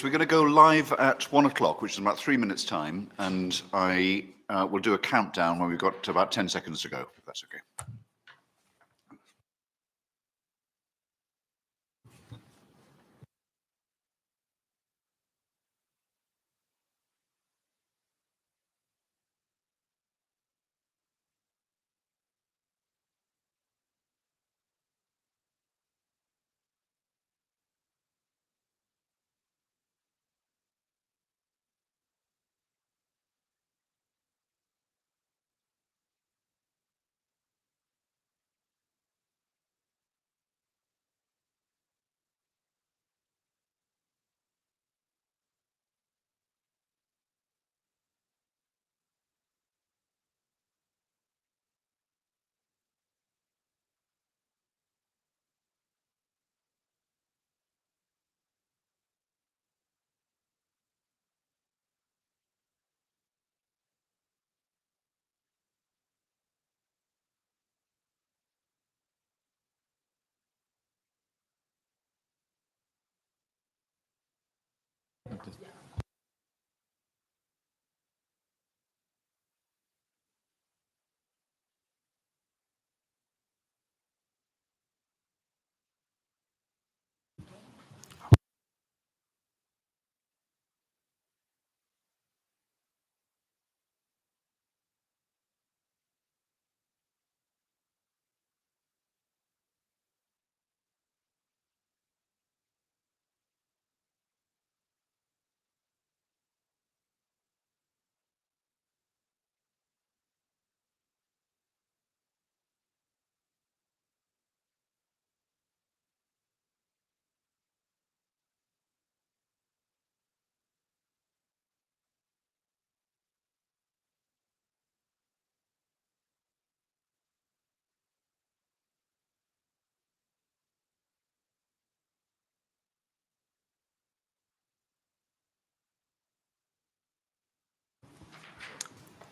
We're going to go live at 1 o'clock, which is about 3 minutes' time, and I will do a countdown when we've got about 10 seconds to go, if that's okay.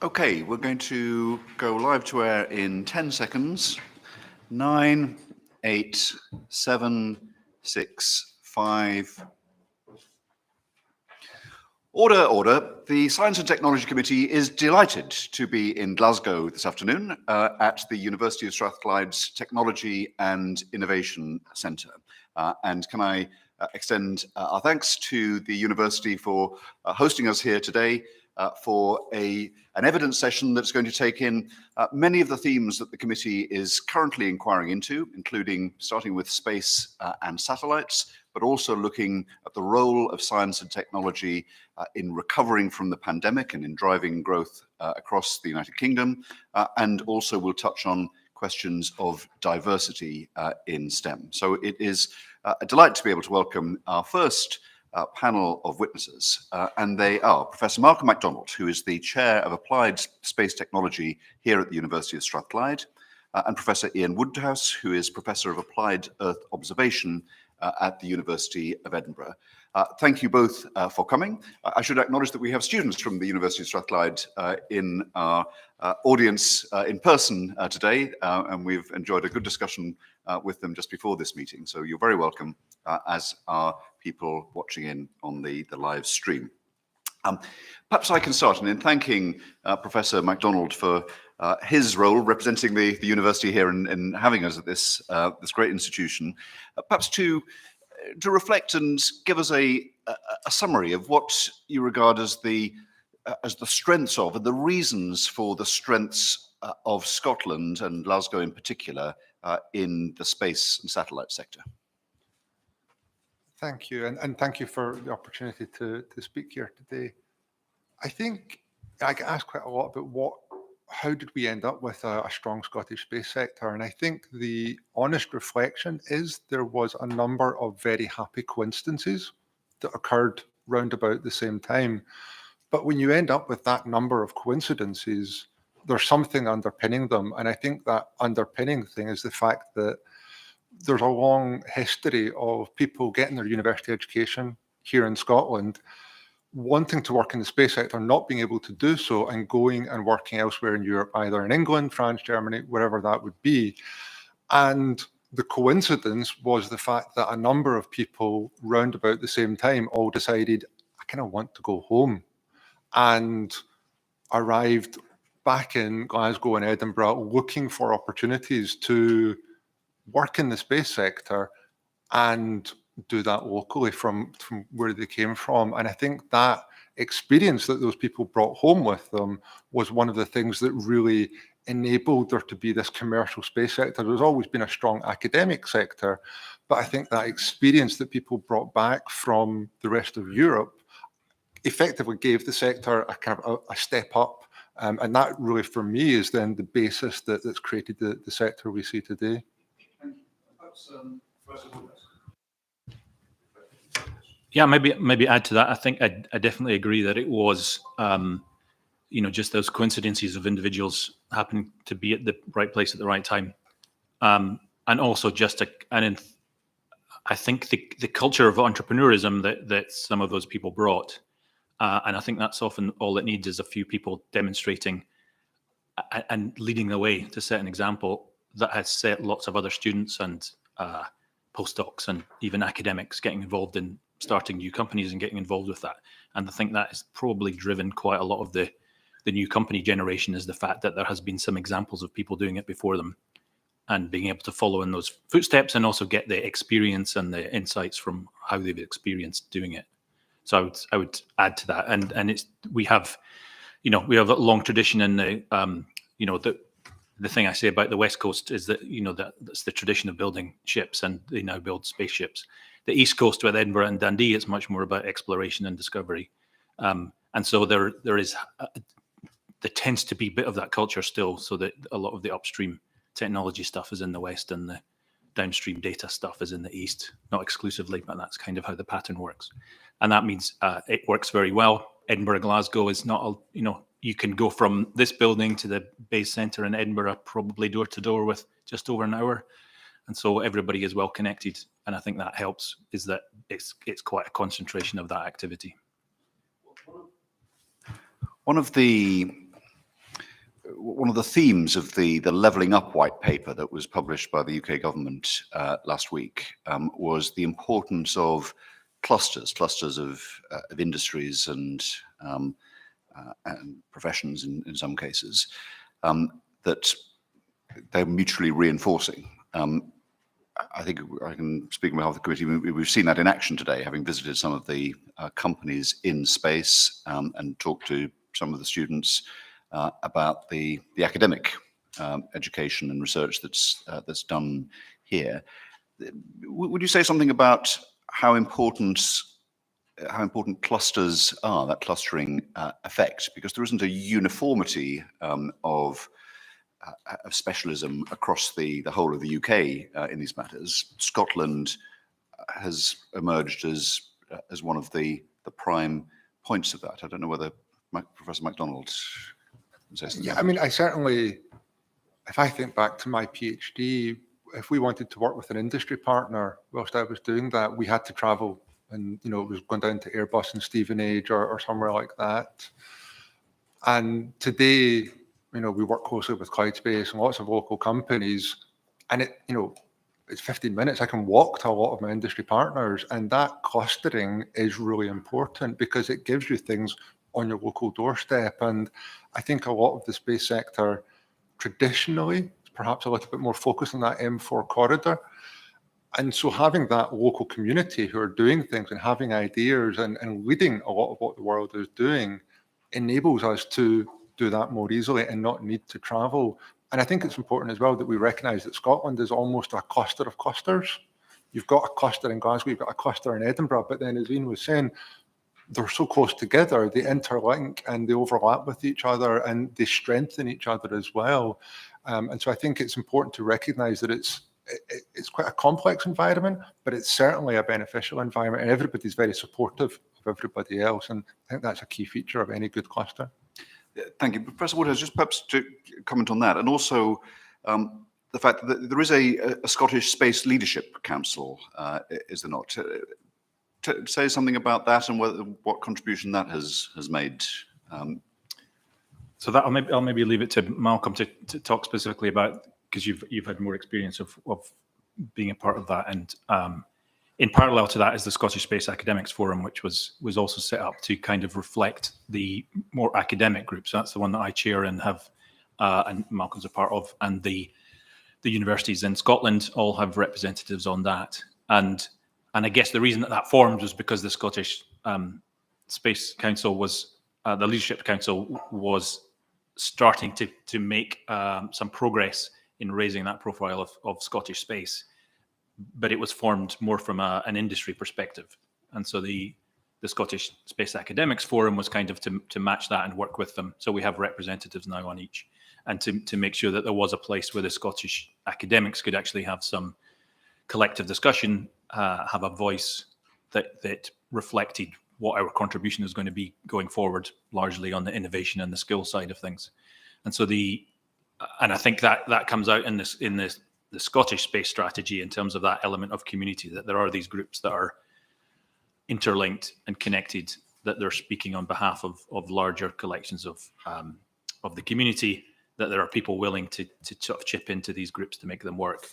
Okay, we're going to go live to air in 10 seconds. 9, 8, 7, 6, 5. Order, order. The Science and Technology Committee is delighted to be in Glasgow this afternoon at the University of Strathclyde's Technology and Innovation Centre. And can I extend our thanks to the university for hosting us here today for an evidence session that's going to take in many of the themes that the committee is currently inquiring into, including starting with space and satellites, but also looking at the role of science and technology in recovering from the pandemic and in driving growth across the United Kingdom, and also we'll touch on questions of diversity in STEM. So it is a delight to be able to welcome our first panel of witnesses, and they are Professor Malcolm Mcdonald, who is the Chair of Applied Space Technology here at the University of Strathclyde, and Professor Ian Woodhouse, who is Professor of Applied Earth Observation at the University of Edinburgh. Thank you both for coming. I should acknowledge that we have students from the University of Strathclyde in our audience in person today, and we've enjoyed a good discussion with them just before this meeting. So you're very welcome, as are people watching in on the live stream. Perhaps I can start in thanking Professor Mcdonald for his role representing the university here and having us at this great institution. Perhaps to reflect and give us a summary of what you regard as the strengths of and the reasons for the strengths of Scotland and Glasgow in particular in the space and satellite sector. Thank you, and thank you for the opportunity to speak here today. I think I get asked quite a lot about how did we end up with a strong Scottish space sector? And I think the honest reflection is there was a number of very happy coincidences that occurred round about the same time. But when you end up with that number of coincidences, there's something underpinning them. And I think that underpinning thing is the fact that there's a long history of people getting their university education here in Scotland, wanting to work in the space sector, not being able to do so, and going and working elsewhere in Europe, either in England, France, Germany, wherever that would be. And the coincidence was the fact that a number of people round about the same time all decided, I kind of want to go home, and arrived back in Glasgow and Edinburgh looking for opportunities to work in the space sector and do that locally from where they came from. And I think that experience that those people brought home with them was one of the things that really enabled there to be this commercial space sector. There's always been a strong academic sector, but I think that experience that people brought back from the rest of Europe effectively gave the sector a kind of a step up. And that really, for me, is then the basis that's created the sector we see today. Yeah, maybe add to that. I think I definitely agree that it was, just those coincidences of individuals happening to be at the right place at the right time, and also I think the culture of entrepreneurism that some of those people brought, and I think that's often all it needs is a few people demonstrating and leading the way to set an example that has set lots of other students and postdocs and even academics getting involved in starting new companies and getting involved with that. And I think that has probably driven quite a lot of the new company generation, is the fact that there has been some examples of people doing it before them and being able to follow in those footsteps and also get the experience and the insights from how they've experienced doing it. So I would add to that. And we have a long tradition in the thing I say about the West Coast is that, that's the tradition of building ships, and they now build spaceships. The East Coast with Edinburgh and Dundee, it's much more about exploration and discovery. And so there tends to be a bit of that culture still, so that a lot of the upstream technology stuff is in the West and the downstream data stuff is in the East, not exclusively, but that's kind of how the pattern works. And that means it works very well. Edinburgh, Glasgow is not, you can go from this building to the base centre in Edinburgh, probably door to door with just over an hour. And so everybody is well connected. And I think that helps, is that it's quite a concentration of that activity. One of the themes of the Levelling Up white paper that was published by the UK government last week was the importance of clusters of industries and professions in some cases, that they're mutually reinforcing. I think I can speak on behalf of the committee. We've seen that in action today, having visited some of the companies in space and talked to some of the students about the academic education and research that's done here. Would you say something about how important clusters are, that clustering effect? Because there isn't a uniformity of specialism across the whole of the UK in these matters. Scotland has emerged as one of the prime points of that. I don't know whether Professor Mcdonald can say something. Yeah, I mean, I certainly, if I think back to my PhD, if we wanted to work with an industry partner whilst I was doing that, we had to travel, and it was going down to Airbus and Stevenage or somewhere like that. And today, we work closely with Cloudspace and lots of local companies, and it's 15 minutes. I can walk to a lot of my industry partners, and that clustering is really important because it gives you things on your local doorstep. And I think a lot of the space sector traditionally is perhaps a little bit more focused on that M4 corridor. And so having that local community who are doing things and having ideas and leading a lot of what the world is doing enables us to do that more easily and not need to travel. And I think it's important as well that we recognise that Scotland is almost a cluster of clusters. You've got a cluster in Glasgow, you've got a cluster in Edinburgh, but then as Ian was saying, they're so close together, they interlink and they overlap with each other and they strengthen each other as well. And so I think it's important to recognise that it's quite a complex environment, but it's certainly a beneficial environment, and everybody's very supportive of everybody else. And I think that's a key feature of any good cluster. Thank you. Professor Woodhouse, just perhaps to comment on that, and also the fact that there is a Scottish Space Leadership Council, is there not? To say something about that and what contribution that has made. So that I'll maybe leave it to Malcolm to talk specifically about, because you've had more experience of being a part of that. And in parallel to that is the Scottish Space Academics Forum, which was also set up to kind of reflect the more academic groups. That's the one that I chair and have, and Malcolm's a part of, and the universities in Scotland all have representatives on that. And I guess the reason that formed was because the Scottish Space Council was, the Leadership Council was starting to make some progress in raising that profile of Scottish space. But it was formed more from an industry perspective. And so the Scottish Space Academics Forum was kind of to match that and work with them. So we have representatives now on each, and to make sure that there was a place where the Scottish academics could actually have some collective discussion, have a voice that reflected what our contribution is going to be going forward, largely on the innovation and the skill side of things. And so and I think that comes out in the Scottish space strategy in terms of that element of community, that there are these groups that are interlinked and connected, that they're speaking on behalf of larger collections of the community, that there are people willing to sort of chip into these groups to make them work.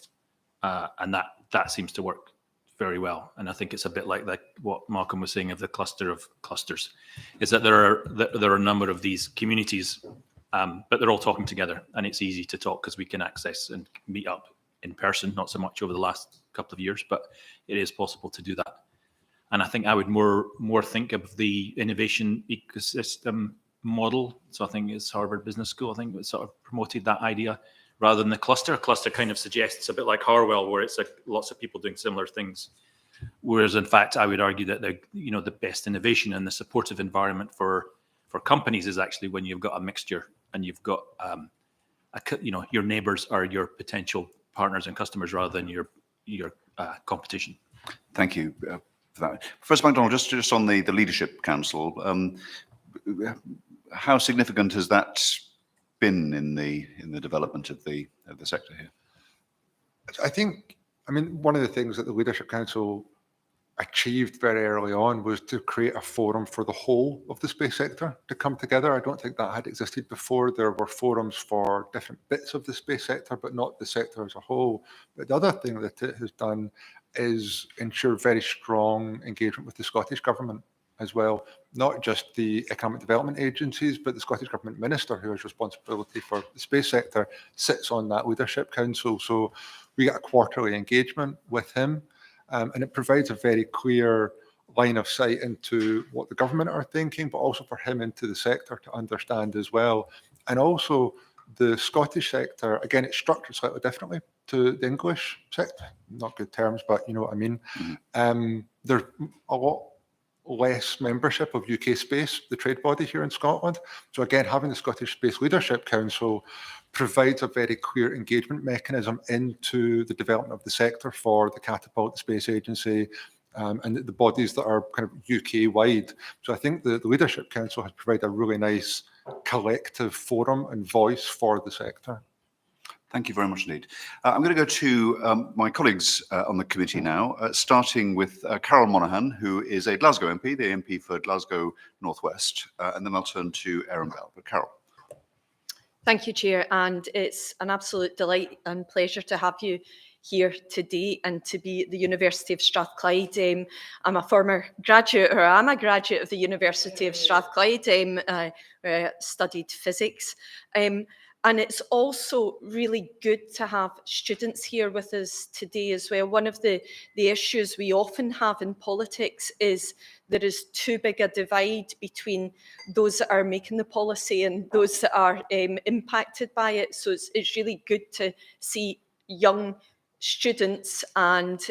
And that seems to work very well. And I think it's a bit like what Malcolm was saying of the cluster of clusters, is that there are a number of these communities, but they're all talking together, and it's easy to talk because we can access and meet up in person, not so much over the last couple of years, but it is possible to do that. And I think I would more think of the innovation ecosystem model. So I think it's Harvard Business School, I think, that sort of promoted that idea rather than the cluster. A cluster kind of suggests a bit like Harwell, where it's like lots of people doing similar things. Whereas in fact, I would argue that the best innovation and the supportive environment for companies is actually when you've got a mixture, and you've got your neighbors are your potential partners and customers rather than your competition. Thank you for that. Professor Mcdonald, just on the Leadership Council, how significant has that been in the development of the sector here? I mean, one of the things that the Leadership Council achieved very early on was to create a forum for the whole of the space sector to come together. I don't think that had existed before. There were forums for different bits of the space sector, but not the sector as a whole. But the other thing that it has done is ensure very strong engagement with the Scottish Government as well, not just the economic development agencies, but the Scottish Government Minister, who has responsibility for the space sector, sits on that Leadership Council. So we get a quarterly engagement with him. And it provides a very clear line of sight into what the government are thinking, but also for him into the sector to understand as well. And also the Scottish sector, again, it's structured slightly differently to the English sector. Not good terms, but you know what I mean. Mm-hmm. There's a lot less membership of UK Space, the trade body here in Scotland. So again, having the Scottish Space Leadership Council provides a very clear engagement mechanism into the development of the sector for the Catapult, the Space Agency, and the bodies that are kind of UK-wide. So I think the Leadership Council has provided a really nice collective forum and voice for the sector. Thank you very much indeed. I'm going to go to my colleagues on the committee now, starting with Carol Monaghan, who is a Glasgow MP, the MP for Glasgow North West, and then I'll turn to Erin Bell. But Carol. Thank you, Chair, and it's an absolute delight and pleasure to have you here today and to be at the University of Strathclyde. I'm a former graduate, or I'm a graduate of the University of Strathclyde, where I studied physics. And it's also really good to have students here with us today as well. One of the issues we often have in politics is there is too big a divide between those that are making the policy and those that are impacted by it. So it's really good to see young students and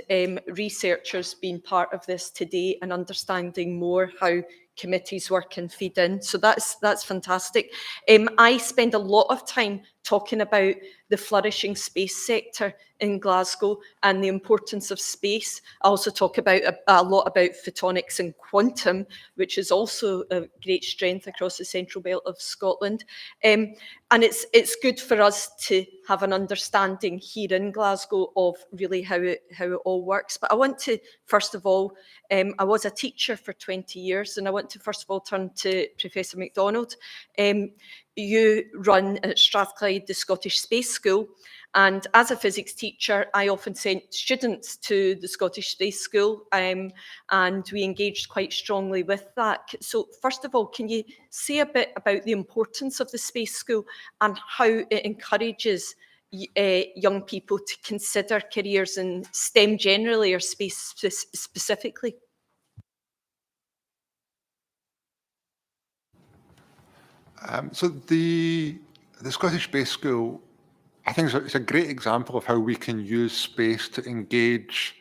researchers being part of this today and understanding more how committees work and feed in. So that's fantastic. I spend a lot of time talking about the flourishing space sector in Glasgow and the importance of space. I also talk about a lot about photonics and quantum, which is also a great strength across the central belt of Scotland. And it's good for us to have an understanding here in Glasgow of really how it all works. But I want to, first of all, I was a teacher for 20 years, and I want to first of all turn to Professor Mcdonald. you run at Strathclyde the Scottish Space School. And as a physics teacher, I often sent students to the Scottish Space School, and we engaged quite strongly with that. So first of all, can you say a bit about the importance of the Space School and how it encourages young people to consider careers in STEM generally or space specifically? So the Scottish Space School, I think it's a great example of how we can use space to engage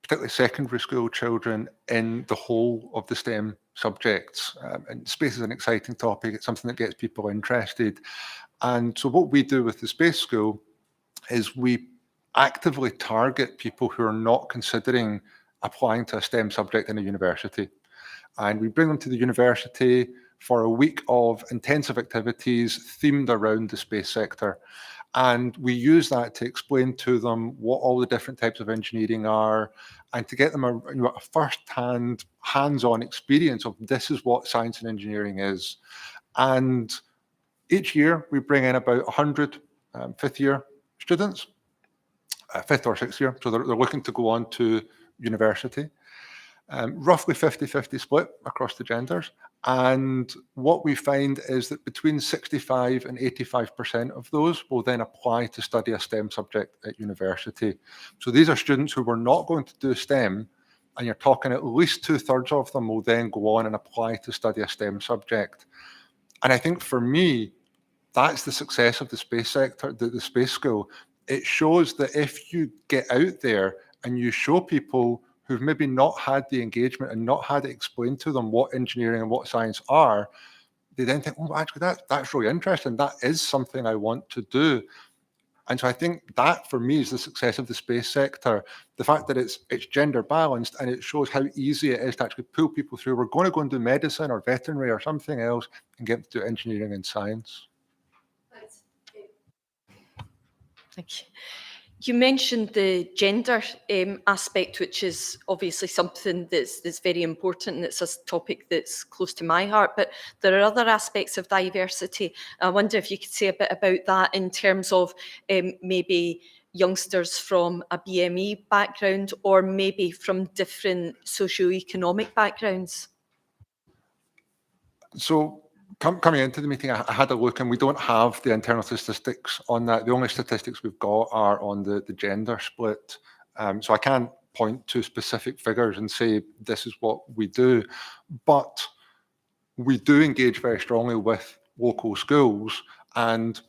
particularly secondary school children in the whole of the STEM subjects. And space is an exciting topic. It's something that gets people interested. And so what we do with the Space School is we actively target people who are not considering applying to a STEM subject in a university. And we bring them to the university for a week of intensive activities themed around the space sector. And we use that to explain to them what all the different types of engineering are and to get them a first-hand, hands-on experience of this is what science and engineering is. And each year we bring in about 100 fifth-year students, fifth or sixth year, so they're looking to go on to university. Roughly 50-50 split across the genders. And what we find is that between 65 and 85% of those will then apply to study a STEM subject at university. So these are students who were not going to do STEM, and you're talking at least 2/3 of them will then go on and apply to study a STEM subject. And I think for me, that's the success of the space sector, the Space School. It shows that if you get out there and you show people who've maybe not had the engagement and not had it explained to them what engineering and what science are, they then think, oh, actually, that's really interesting. That is something I want to do. And so I think that, for me, is the success of the space sector. The fact that it's gender balanced, and it shows how easy it is to actually pull people through. We're going to go and do medicine or veterinary or something else and get them to do engineering and science. Thank you. You mentioned the gender aspect, which is obviously something that's very important, and it's a topic that's close to my heart, but there are other aspects of diversity. I wonder if you could say a bit about that in terms of maybe youngsters from a BME background or maybe from different socioeconomic backgrounds. So coming into the meeting, I had a look, and we don't have the internal statistics on that. The only statistics we've got are on the gender split. So I can't point to specific figures and say this is what we do, but we do engage very strongly with local schools, and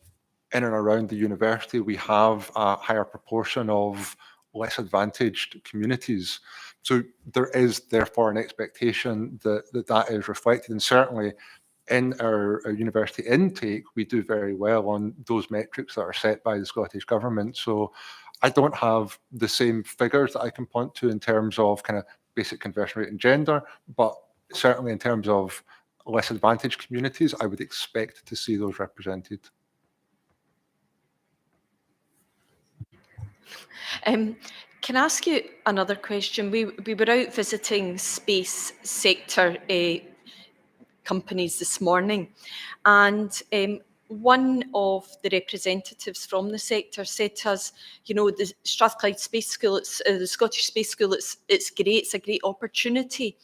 in and around the university, we have a higher proportion of less advantaged communities. So there is therefore an expectation that is reflected, and certainly in our university intake, we do very well on those metrics that are set by the Scottish Government. So I don't have the same figures that I can point to in terms of kind of basic conversion rate and gender, but certainly in terms of less advantaged communities, I would expect to see those represented. Can I ask you another question? We were out visiting space sector companies this morning, and one of the representatives from the sector said to us, you know, the Strathclyde Space School, the Scottish Space School, it's great, it's a great opportunity.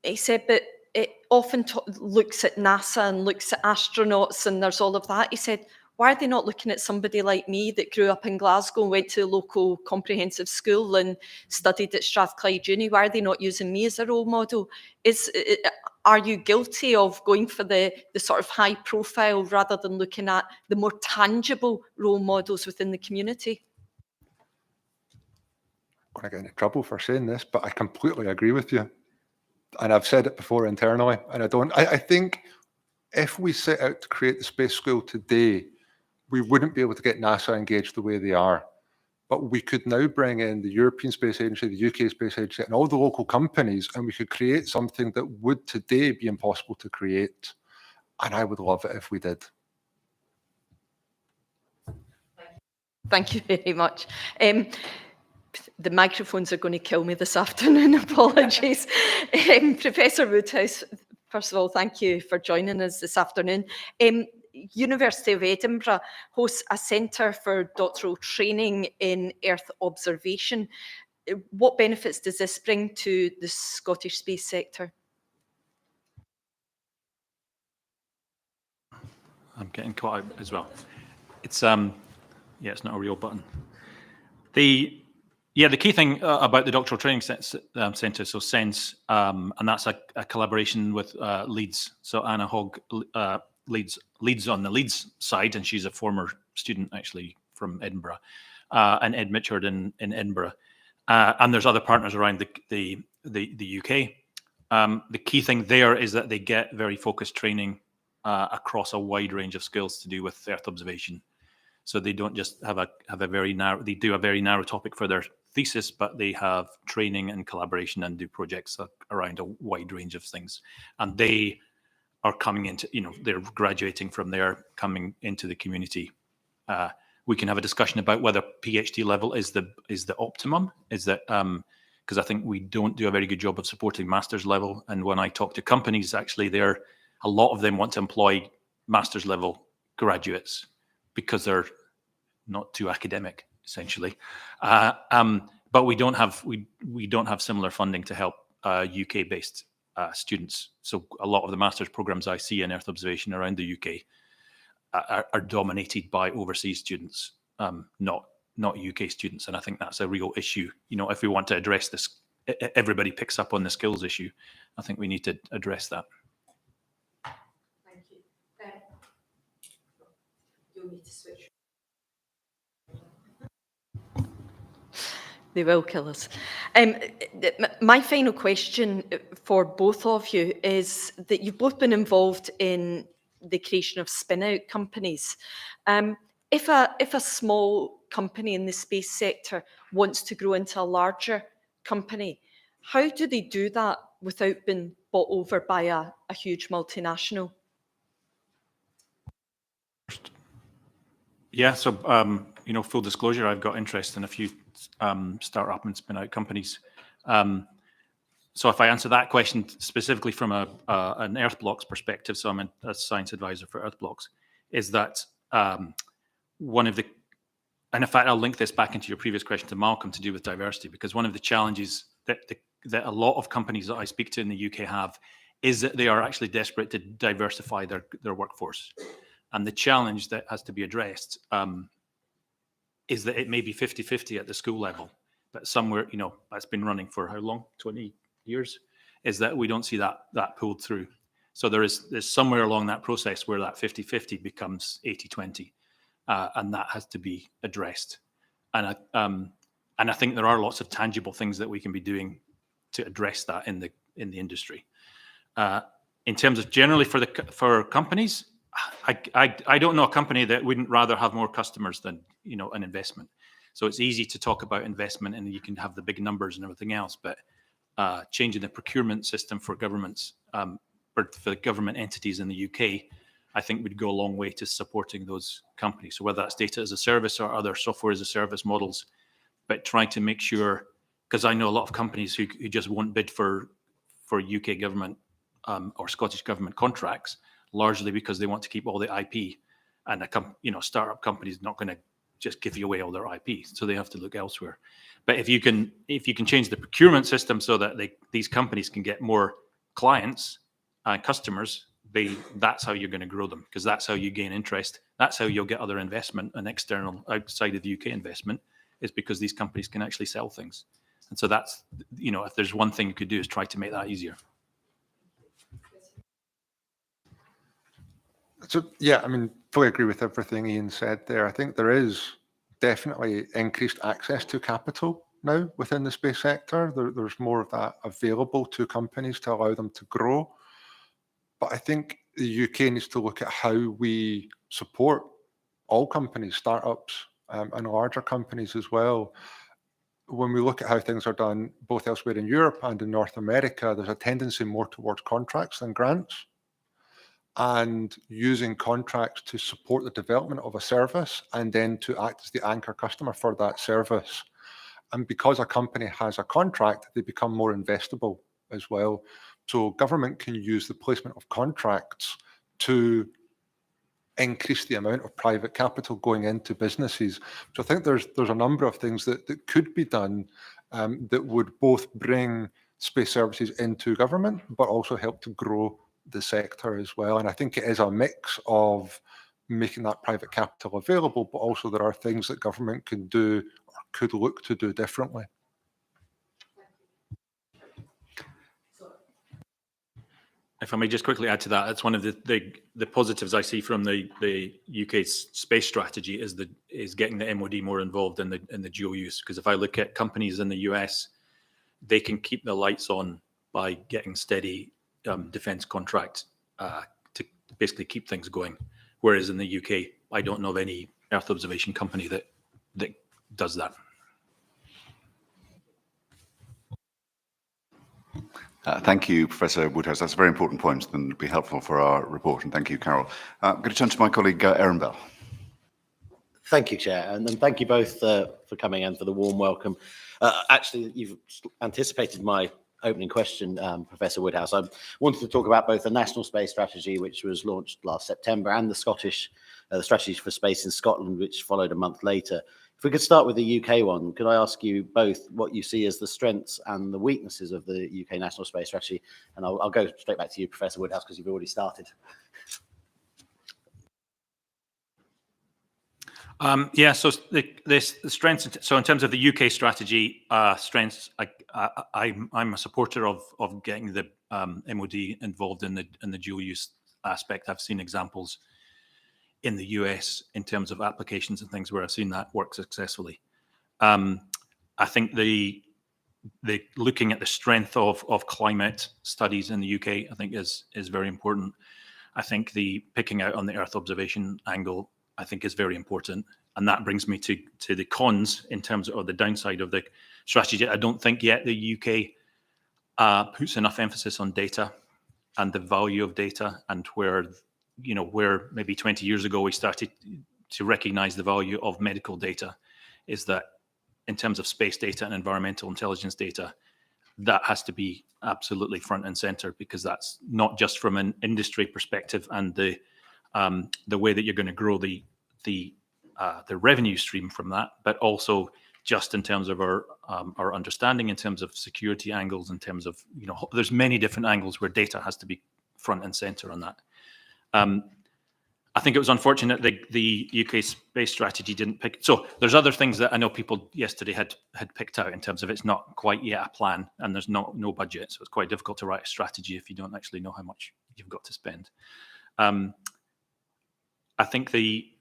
He said, but it often looks at NASA and looks at astronauts and there's all of that. He said, why are they not looking at somebody like me that grew up in Glasgow and went to a local comprehensive school and studied at Strathclyde Uni? Why are they not using me as a role model? Are you guilty of going for the sort of high profile rather than looking at the more tangible role models within the community? I'm going to get into trouble for saying this, but I completely agree with you. And I've said it before internally, and I think if we set out to create the Space School today, we wouldn't be able to get NASA engaged the way they are. But we could now bring in the European Space Agency, the UK Space Agency, and all the local companies, and we could create something that would today be impossible to create. And I would love it if we did. Thank you very much. The microphones are going to kill me this afternoon, apologies. Professor Woodhouse, First of all, thank you for joining us this afternoon. University of Edinburgh hosts a centre for doctoral training in Earth observation. What benefits does this bring to the Scottish space sector? I'm getting caught out as well. It's it's not a real button. The key thing about the doctoral training centre, so SENS, and that's a collaboration with Leeds. So Anna Hogg leads on the Leeds side, and she's a former student actually from Edinburgh, and Ed Mitchard in Edinburgh, and there's other partners around the UK. The key thing there is that they get very focused training across a wide range of skills to do with Earth observation. So they don't just have a very narrow. They do a very narrow topic for their thesis, but they have training and collaboration and do projects around a wide range of things. And they are coming into, they're graduating from there, coming into the community. We can have a discussion about whether PhD level is the optimum. Is that because I think we don't do a very good job of supporting master's level. And when I talk to companies, actually, a lot of them want to employ master's level graduates because they're not too academic, essentially. But we don't have similar funding to help UK-based students. So a lot of the master's programs I see in Earth observation around the UK are dominated by overseas students, not UK students. And I think that's a real issue. If we want to address this, everybody picks up on the skills issue. I think we need to address that. Thank you. You'll need to switch. They will kill us. My final question for both of you is that you've both been involved in the creation of spin-out companies. If a small company in the space sector wants to grow into a larger company, how do they do that without being bought over by a huge multinational? Yeah, so full disclosure, I've got interest in a few startup and spin-out companies. So if I answer that question specifically from an Earth Blocks perspective, so I'm a science advisor for Earth Blocks, is that one of the, and in fact, I'll link this back into your previous question to Malcolm to do with diversity, because one of the challenges that a lot of companies that I speak to in the UK have is that they are actually desperate to diversify their workforce. And the challenge that has to be addressed is that it may be 50-50 at the school level, but somewhere, that's been running for how long? 20 years, is that we don't see that pulled through. So there's somewhere along that process where that 50-50 becomes 80-20, and that has to be addressed. And I think there are lots of tangible things that we can be doing to address that in the industry. In terms of generally for companies, I don't know a company that wouldn't rather have more customers than an investment. So it's easy to talk about investment and you can have the big numbers and everything else, but changing the procurement system for governments, for the government entities in the UK, I think would go a long way to supporting those companies. So whether that's data as a service or other software as a service models, but trying to make sure, because I know a lot of companies who just won't bid for UK government or Scottish government contracts, largely because they want to keep all the IP, and startup company is not going to just give you away all their IP, so they have to look elsewhere. But if you can change the procurement system so that these companies can get more clients and customers, that's how you're going to grow them, because that's how you gain interest. That's how you'll get other investment and external outside of the UK investment, is because these companies can actually sell things. And so that's, if there's one thing you could do is try to make that easier. So, yeah, fully agree with everything Ian said there. I think there is definitely increased access to capital now within the space sector. There's more of that available to companies to allow them to grow. But I think the UK needs to look at how we support all companies, startups, and larger companies as well. When we look at how things are done both elsewhere in Europe and in North America, there's a tendency more towards contracts than grants, and using contracts to support the development of a service and then to act as the anchor customer for that service. And because a company has a contract, they become more investable as well. So government can use the placement of contracts to increase the amount of private capital going into businesses. So I think there's a number of things that could be done that would both bring space services into government, but also help to grow the sector as well. And I think it is a mix of making that private capital available, but also there are things that government can do or could look to do differently. If I may just quickly add to that, that's one of the positives I see from the UK's space strategy is getting the MOD more involved in the dual use. Because if I look at companies in the US, they can keep the lights on by getting steady defence contracts to basically keep things going. Whereas in the UK, I don't know of any Earth observation company that does that. Thank you, Professor Woodhouse. That's a very important point and will be helpful for our report. And thank you, Carol. I'm going to turn to my colleague, Aaron Bell. Thank you, Chair. And thank you both for coming and for the warm welcome. Actually, you've anticipated my opening question, Professor Woodhouse. I wanted to talk about both the National Space Strategy, which was launched last September, and the Scottish Strategy for Space in Scotland, which followed a month later. If we could start with the UK one, could I ask you both what you see as the strengths and the weaknesses of the UK National Space Strategy? And I'll go straight back to you, Professor Woodhouse, because you've already started. Yeah, so the strengths. So in terms of the UK strategy strengths, I'm a supporter of getting the MOD involved in the dual use aspect. I've seen examples in the US in terms of applications and things where I've seen that work successfully. I think the looking at the strength of climate studies in the UK, I think is very important. I think the picking out on the Earth observation angle, I think, is very important. And that brings me to the cons in terms of the downside of the strategy. I don't think yet the UK puts enough emphasis on data and the value of data, and where maybe 20 years ago we started to recognize the value of medical data, is that in terms of space data and environmental intelligence data, that has to be absolutely front and center, because that's not just from an industry perspective and the way that you're going to grow the revenue stream from that, but also just in terms of our understanding, in terms of security angles, in terms of, there's many different angles where data has to be front and center on that. I think it was unfortunate that the UK space strategy didn't pick. So there's other things that I know people yesterday had picked out in terms of it's not quite yet a plan and there's no budget. So it's quite difficult to write a strategy if you don't actually know how much you've got to spend. I think they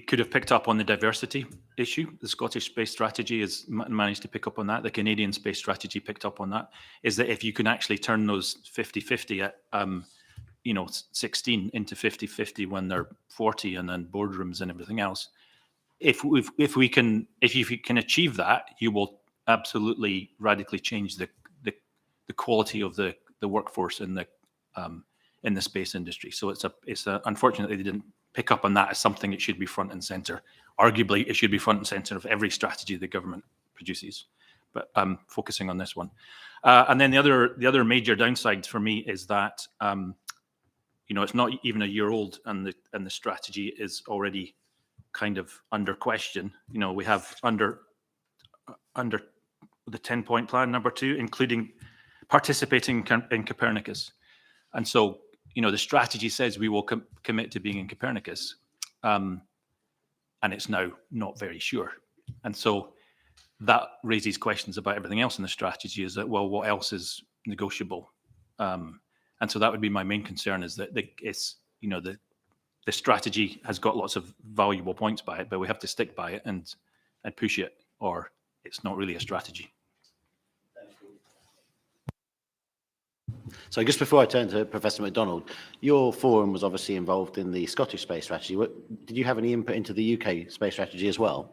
could have picked up on the diversity issue. The Scottish space strategy has managed to pick up on that. The Canadian space strategy picked up on that. Is that if you can actually turn those 50-50 at 16 into 50-50 when they're 40, and then boardrooms and everything else. If you can achieve that, you will absolutely radically change the quality of the workforce in the space industry. So it's unfortunately they didn't pick up on that as something that should be front and center. Arguably, it should be front and center of every strategy the government produces. But I'm focusing on this one. And then the other major downside for me is that it's not even a year old, and the strategy is already kind of under question. We have under the 10-point plan number 2, including participating in Copernicus. And so, the strategy says we will commit to being in Copernicus, and it's now not very sure. And so that raises questions about everything else in the strategy. Is that, well, what else is negotiable? And so that would be my main concern, is that the strategy has got lots of valuable points by it, but we have to stick by it and push it, or it's not really a strategy. So just before I turn to Professor Mcdonald, your forum was obviously involved in the Scottish space strategy. Did you have any input into the UK space strategy as well?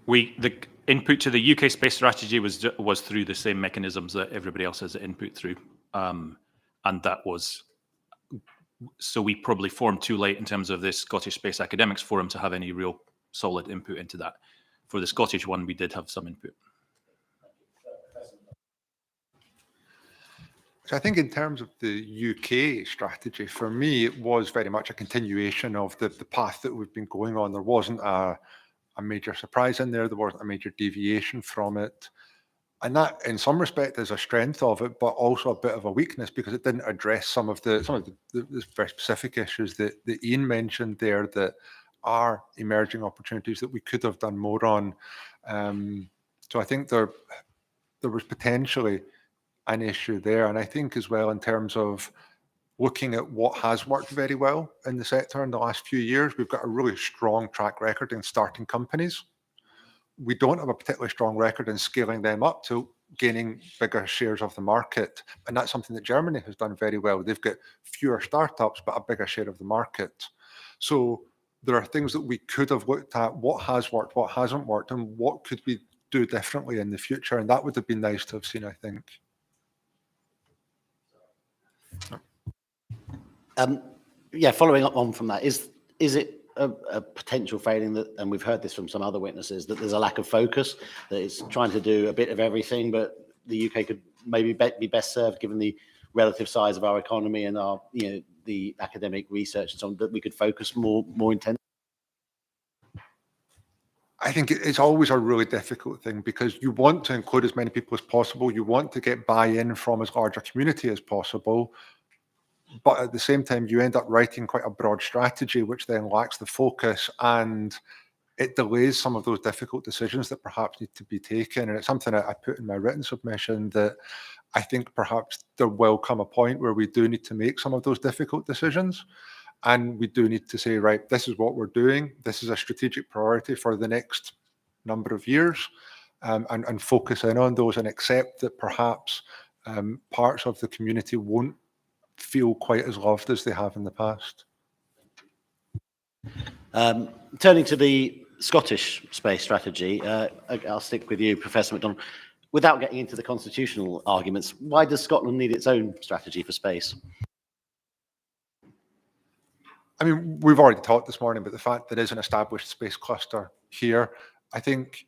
The input to the UK space strategy was through the same mechanisms that everybody else has input through, and that was, so we probably formed too late in terms of this Scottish Space Academics Forum to have any real solid input into that. For the Scottish one, we did have some input. So I think in terms of the UK strategy, for me, it was very much a continuation of the path that we've been going on. There wasn't a major surprise in there. There wasn't a major deviation from it. And that, in some respect, is a strength of it, but also a bit of a weakness because it didn't address some of the very specific issues that Ian mentioned there that are emerging opportunities that we could have done more on. So I think there was potentially an issue there. And I think as well, in terms of looking at what has worked very well in the sector in the last few years, we've got a really strong track record in starting companies. We don't have a particularly strong record in scaling them up to gaining bigger shares of the market. And that's something that Germany has done very well. They've got fewer startups, but a bigger share of the market. So there are things that we could have looked at, what has worked, what hasn't worked, and what could we do differently in the future. And that would have been nice to have seen, I think. Yeah, following up on from that, is it a potential failing that, and we've heard this from some other witnesses, that there's a lack of focus, that it's trying to do a bit of everything, but the UK could maybe be best served given the relative size of our economy and our, the academic research and so on, that we could focus more intensely? I think it's always a really difficult thing because you want to include as many people as possible. You want to get buy-in from as large a community as possible. But at the same time, you end up writing quite a broad strategy, which then lacks the focus and it delays some of those difficult decisions that perhaps need to be taken. And it's something I put in my written submission that I think perhaps there will come a point where we do need to make some of those difficult decisions. And we do need to say, right, this is what we're doing. This is a strategic priority for the next number of years, and focus in on those and accept that perhaps parts of the community won't feel quite as loved as they have in the past. Turning to the Scottish space strategy, I'll stick with you, Professor Mcdonald. Without getting into the constitutional arguments, why does Scotland need its own strategy for space? I mean, we've already talked this morning about the fact there is an established space cluster here. I think,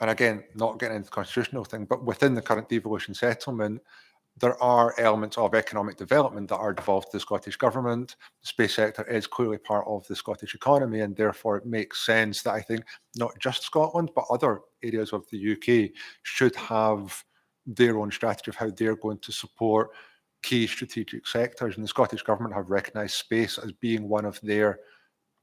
and again, not getting into the constitutional thing, but within the current devolution settlement, there are elements of economic development that are devolved to the Scottish Government. The space sector is clearly part of the Scottish economy, and therefore it makes sense that I think not just Scotland, but other areas of the UK should have their own strategy of how they're going to support key strategic sectors. And the Scottish Government have recognised space as being one of their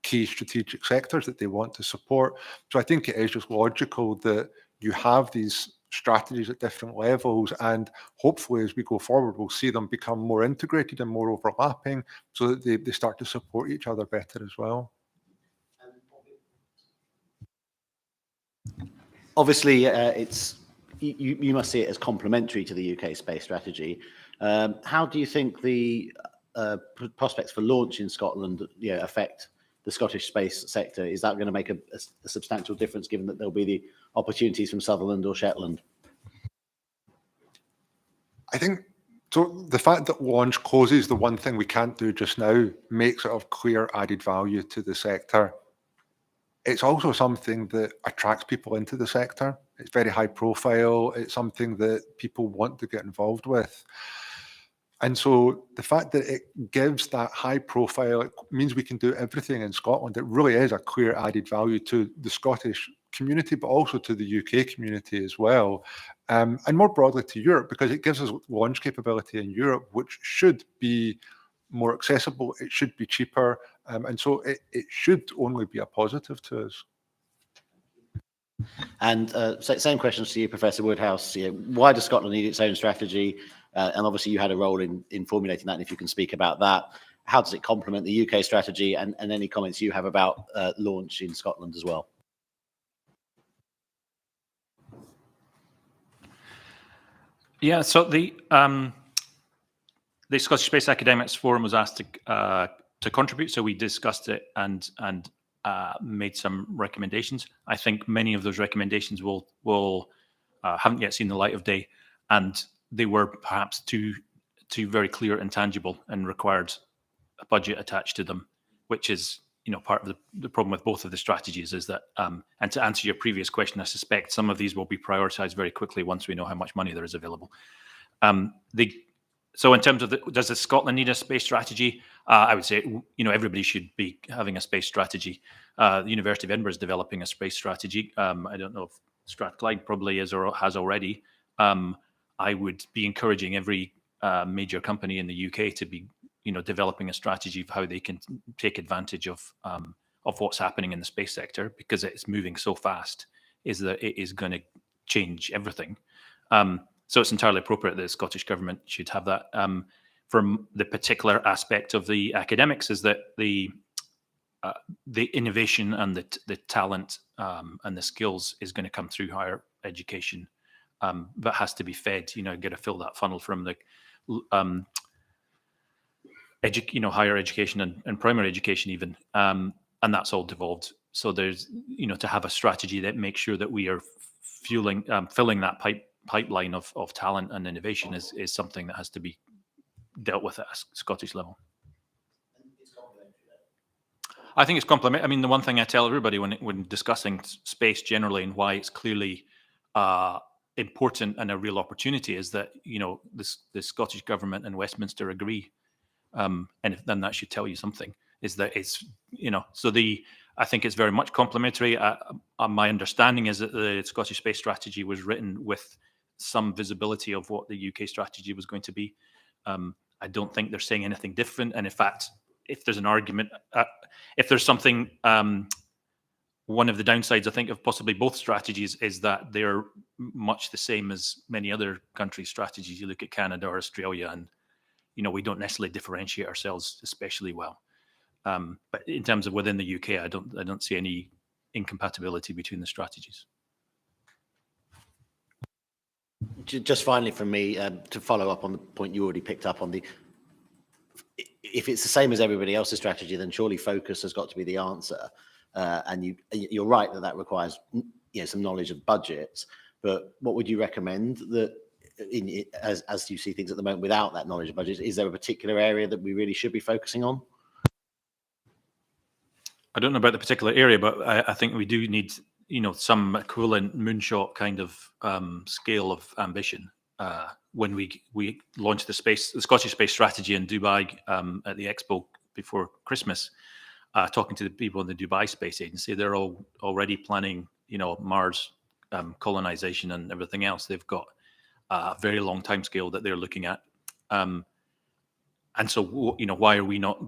key strategic sectors that they want to support. So I think it is just logical that you have these strategies at different levels, and hopefully as we go forward we'll see them become more integrated and more overlapping so that they start to support each other better as well. Obviously it's you must see it as complementary to the UK space strategy. How do you think the prospects for launch in Scotland affect the Scottish space sector? Is that going to make a substantial difference given that there'll be the opportunities from Sutherland or Shetland? I think so. The fact that launch closes the one thing we can't do just now makes it of clear added value to the sector. It's also something that attracts people into the sector. It's very high profile. It's something that people want to get involved with. And so the fact that it gives that high profile, it means we can do everything in Scotland. It really is a clear added value to the Scottish community, but also to the UK community as well. And more broadly to Europe, because it gives us launch capability in Europe, which should be more accessible, it should be cheaper. And so it should only be a positive to us. And same questions to you, Professor Woodhouse. Why does Scotland need its own strategy? And obviously you had a role in formulating that, and if you can speak about that. How does it complement the UK strategy, and any comments you have about launch in Scotland as well? Yeah, so the Scottish Space Academics Forum was asked to contribute, so we discussed it and made some recommendations. I think many of those recommendations will haven't yet seen the light of day, and they were perhaps too very clear and tangible and required a budget attached to them, which is part of the problem with both of the strategies is that, and to answer your previous question, I suspect some of these will be prioritized very quickly once we know how much money there is available. So in terms of does Scotland need a space strategy? I would say, everybody should be having a space strategy. The University of Edinburgh is developing a space strategy. I don't know if Strathclyde probably is or has already. I would be encouraging every major company in the UK to be, developing a strategy of how they can take advantage of what's happening in the space sector, because it's moving so fast, is that it is going to change everything. So it's entirely appropriate that the Scottish Government should have that. From the particular aspect of the academics is that the innovation and the talent and the skills is going to come through higher education, but has to be fed. Got to fill that funnel from the higher education and primary education even, and that's all devolved. So there's to have a strategy that makes sure that we are filling that pipeline of talent and innovation is something that has to be dealt with at a Scottish level. I think it's complementary. I mean, the one thing I tell everybody when discussing space generally and why it's clearly important and a real opportunity is that the Scottish Government and Westminster agree, and then that should tell you something. Is that it's I think it's very much complementary. My understanding is that the Scottish space strategy was written with some visibility of what the UK strategy was going to be. I don't think they're saying anything different. And in fact, if there's an argument, if there's something, one of the downsides, I think, of possibly both strategies is that they're much the same as many other countries' strategies. You look at Canada or Australia, and we don't necessarily differentiate ourselves especially well. But in terms of within the UK, I don't see any incompatibility between the strategies. Just finally from me, to follow up on the point you already picked up on, if it's the same as everybody else's strategy, then surely focus has got to be the answer. And you're right that requires some knowledge of budgets. But what would you recommend that, as you see things at the moment, without that knowledge of budgets, is there a particular area that we really should be focusing on? I don't know about the particular area, but I think we do need some equivalent moonshot kind of scale of ambition. When we launched the Scottish space strategy in Dubai at the Expo before Christmas, talking to the people in the Dubai Space Agency, they're all already planning, Mars colonization and everything else. They've got a very long time scale that they're looking at. And so, why are we not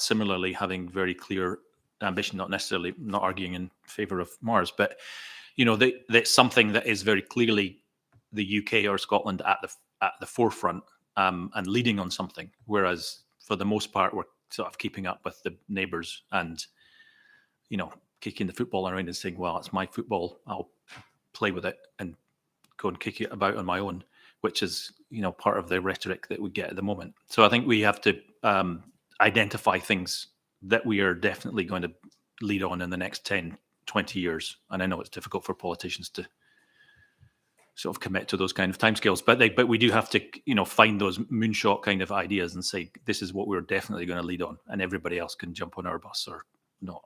similarly having very clear ambition, not arguing in favor of Mars, but that's something that is very clearly the UK or Scotland at the forefront and leading on something, whereas for the most part we're sort of keeping up with the neighbours and kicking the football around and saying, well, it's my football, I'll play with it and go and kick it about on my own, which is part of the rhetoric that we get at the moment. So I think we have to identify things that we are definitely going to lead on in the next 10, 20 years. And I know it's difficult for politicians to sort of commit to those kind of timescales, but we do have to, find those moonshot kind of ideas and say, this is what we're definitely going to lead on, and everybody else can jump on our bus or not.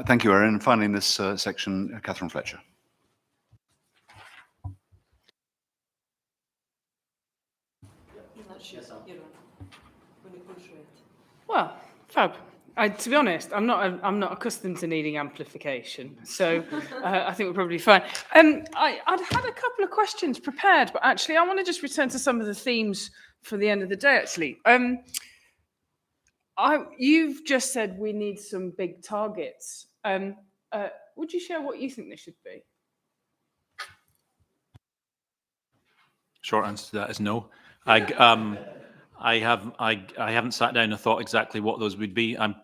Thank you, Erin. And finally in this section, Catherine Fletcher. Well, fab. To be honest, I'm not accustomed to needing amplification, so I think we're probably fine. I'd had a couple of questions prepared, but actually I want to just return to some of the themes for the end of the day. Actually, you've just said we need some big targets. Would you share what you think they should be? Short answer to that is no. I haven't sat down and thought exactly what those would be. I'm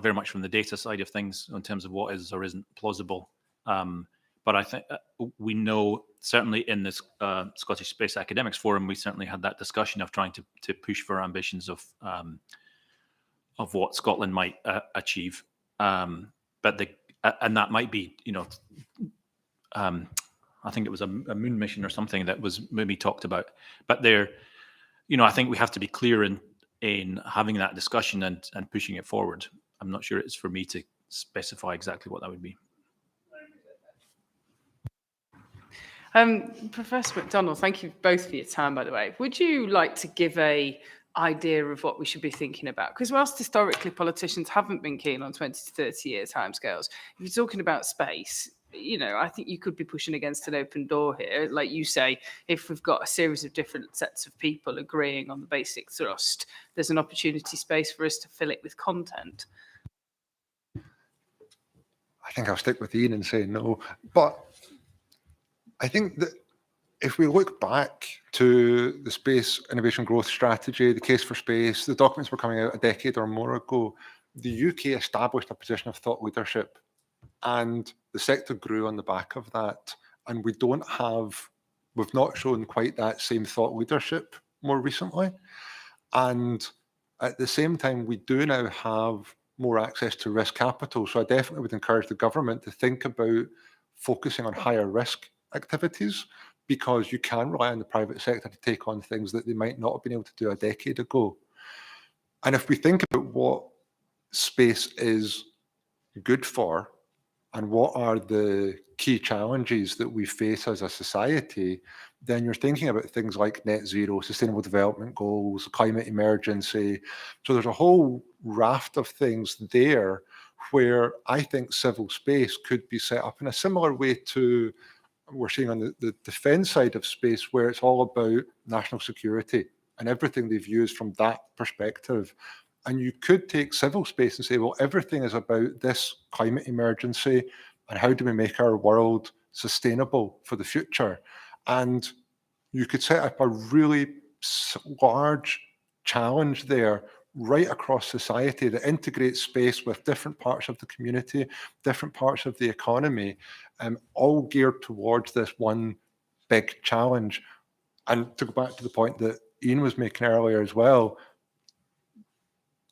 very much from the data side of things in terms of what is or isn't plausible. But I think we know, certainly in this Scottish Space Academics Forum, we certainly had that discussion of trying to push for ambitions of what Scotland might achieve. And that might be, I think it was a moon mission or something that was maybe talked about. But I think we have to be clear in having that discussion and pushing it forward. I'm not sure it's for me to specify exactly what that would be. Professor Mcdonald, thank you both for your time, by the way. Would you like to give a idea of what we should be thinking about? Because whilst historically politicians haven't been keen on 20 to 30 year timescales, if you're talking about space, you know, I think you could be pushing against an open door here. Like you say, if we've got a series of different sets of people agreeing on the basic thrust, there's an opportunity space for us to fill it with content. I think I'll stick with Ian and say no. But I think that if we look back to the Space Innovation Growth Strategy, the Case for Space, the documents were coming out a decade or more ago, the UK established a position of thought leadership, and the sector grew on the back of that. And we've not shown quite that same thought leadership more recently. And at the same time, we do now have more access to risk capital. So I definitely would encourage the government to think about focusing on higher risk activities, because you can rely on the private sector to take on things that they might not have been able to do a decade ago. And if we think about what space is good for and what are the key challenges that we face as a society, then you're thinking about things like net zero, sustainable development goals, climate emergency. So there's a whole raft of things there where I think civil space could be set up in a similar way to we're seeing on the defence side of space, where it's all about national security and everything they've used from that perspective. And you could take civil space and say, well, everything is about this climate emergency and how do we make our world sustainable for the future? And you could set up a really large challenge there right across society that integrates space with different parts of the community, different parts of the economy, all geared towards this one big challenge. And to go back to the point that Ian was making earlier as well,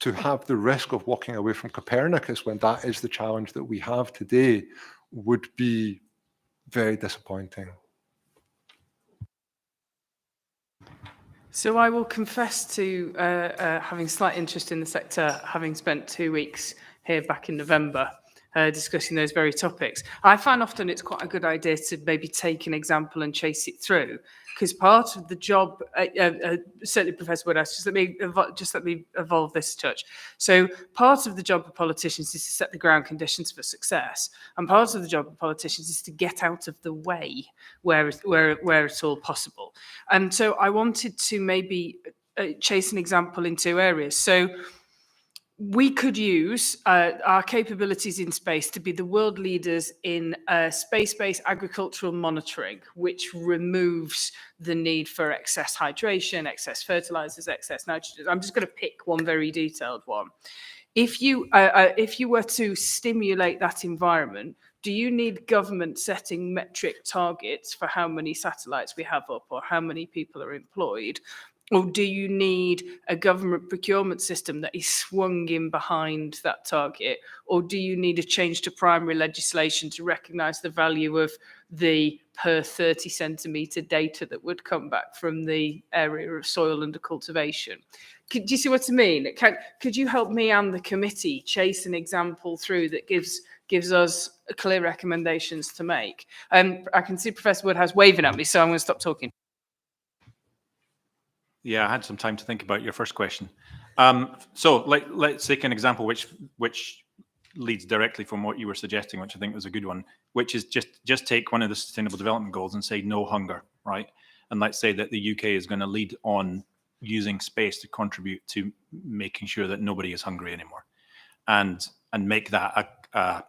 to have the risk of walking away from Copernicus when that is the challenge that we have today would be very disappointing. So I will confess to having slight interest in the sector, having spent 2 weeks here back in November discussing those very topics. I find often it's quite a good idea to maybe take an example and chase it through, because part of the job, certainly Professor Woodhouse, just let me evolve this a touch. So part of the job of politicians is to set the ground conditions for success, and part of the job of politicians is to get out of the way where it's all possible. And so I wanted to maybe chase an example in two areas. So we could use our capabilities in space to be the world leaders in space-based agricultural monitoring, which removes the need for excess hydration, excess fertilizers, excess nitrogen. I'm just going to pick one very detailed one. If you were to stimulate that environment, do you need government setting metric targets for how many satellites we have up or how many people are employed? Or do you need a government procurement system that is swung in behind that target? Or do you need a change to primary legislation to recognise the value of the per 30 centimetre data that would come back from the area of soil under cultivation? Do you see what I mean? Could you help me and the committee chase an example through that gives us clear recommendations to make? I can see Professor Woodhouse waving at me, so I'm going to stop talking. Yeah, I had some time to think about your first question. So let's take an example which leads directly from what you were suggesting, which I think was a good one, which is just take one of the Sustainable Development Goals and say no hunger, right? And let's say that the UK is going to lead on using space to contribute to making sure that nobody is hungry anymore, and make that a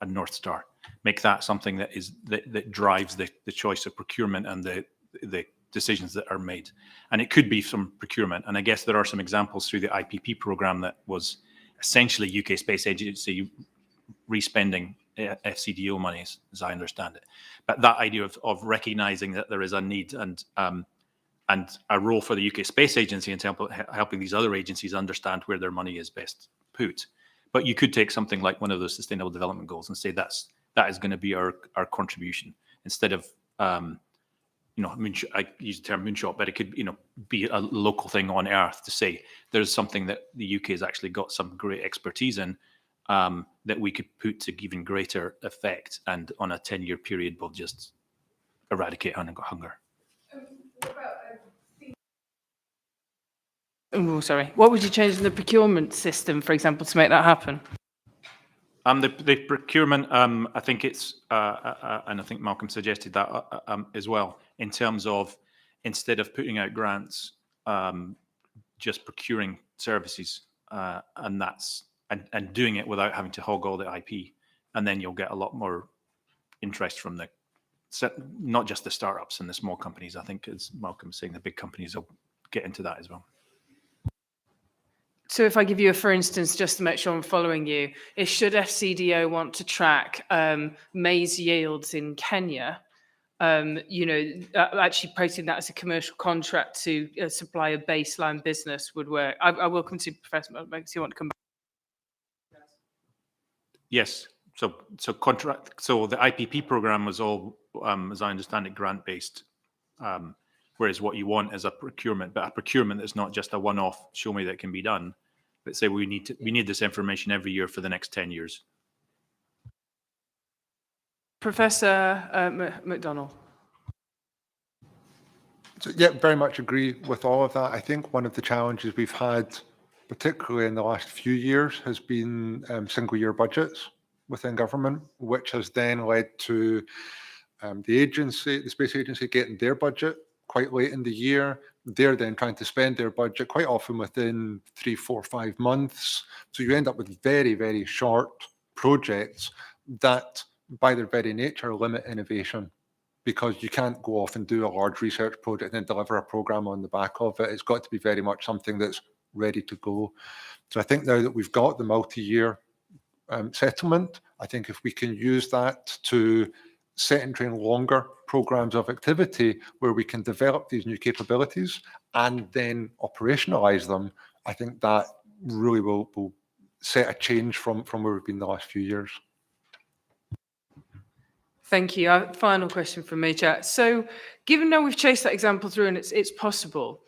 North Star. Make that something that drives the choice of procurement and the decisions that are made. And it could be some procurement. And I guess there are some examples through the IPP program that was essentially UK Space Agency respending FCDO money, as I understand it. But that idea of recognizing that there is a need and a role for the UK Space Agency in helping these other agencies understand where their money is best put. But you could take something like one of those Sustainable Development Goals and say that is going to be our contribution, instead of I use the term moonshot, but it could, be a local thing on Earth to say there's something that the UK has actually got some great expertise in that we could put to even greater effect, and on a 10-year period, we'll just eradicate hunger. Oh, sorry. What would you change in the procurement system, for example, to make that happen? The procurement, I think it's, and I think Malcolm suggested that as well, in terms of instead of putting out grants, just procuring services, and doing it without having to hog all the IP, and then you'll get a lot more interest from not just the startups and the small companies. I think, as Malcolm was saying, the big companies will get into that as well. So if I give you a for instance, just to make sure I'm following you, should FCDO want to track maize yields in Kenya, actually posting that as a commercial contract to supply a baseline business would work. I will come to Professor, makes you want to come back. Yes. So the IPP program was all, as I understand it, grant-based, whereas what you want is a procurement, but a procurement that's not just a one-off, show me that can be done. Let's say we need this information every year for the next 10 years. Professor Mcdonald. So, yeah, very much agree with all of that. I think one of the challenges we've had, particularly in the last few years, has been single-year budgets within government, which has then led to the Space Agency, getting their budget quite late in the year. They're then trying to spend their budget quite often within 3, 4, 5 months. So you end up with very, very short projects that, by their very nature, limit innovation, because you can't go off and do a large research project and then deliver a program on the back of it. It's got to be very much something that's ready to go. So I think now that we've got the multi-year settlement, I think if we can use that to set and train longer programs of activity where we can develop these new capabilities and then operationalize them, I think that really will set a change from where we've been the last few years. Thank you. Final question from me, Chat. So given now we've chased that example through and it's possible,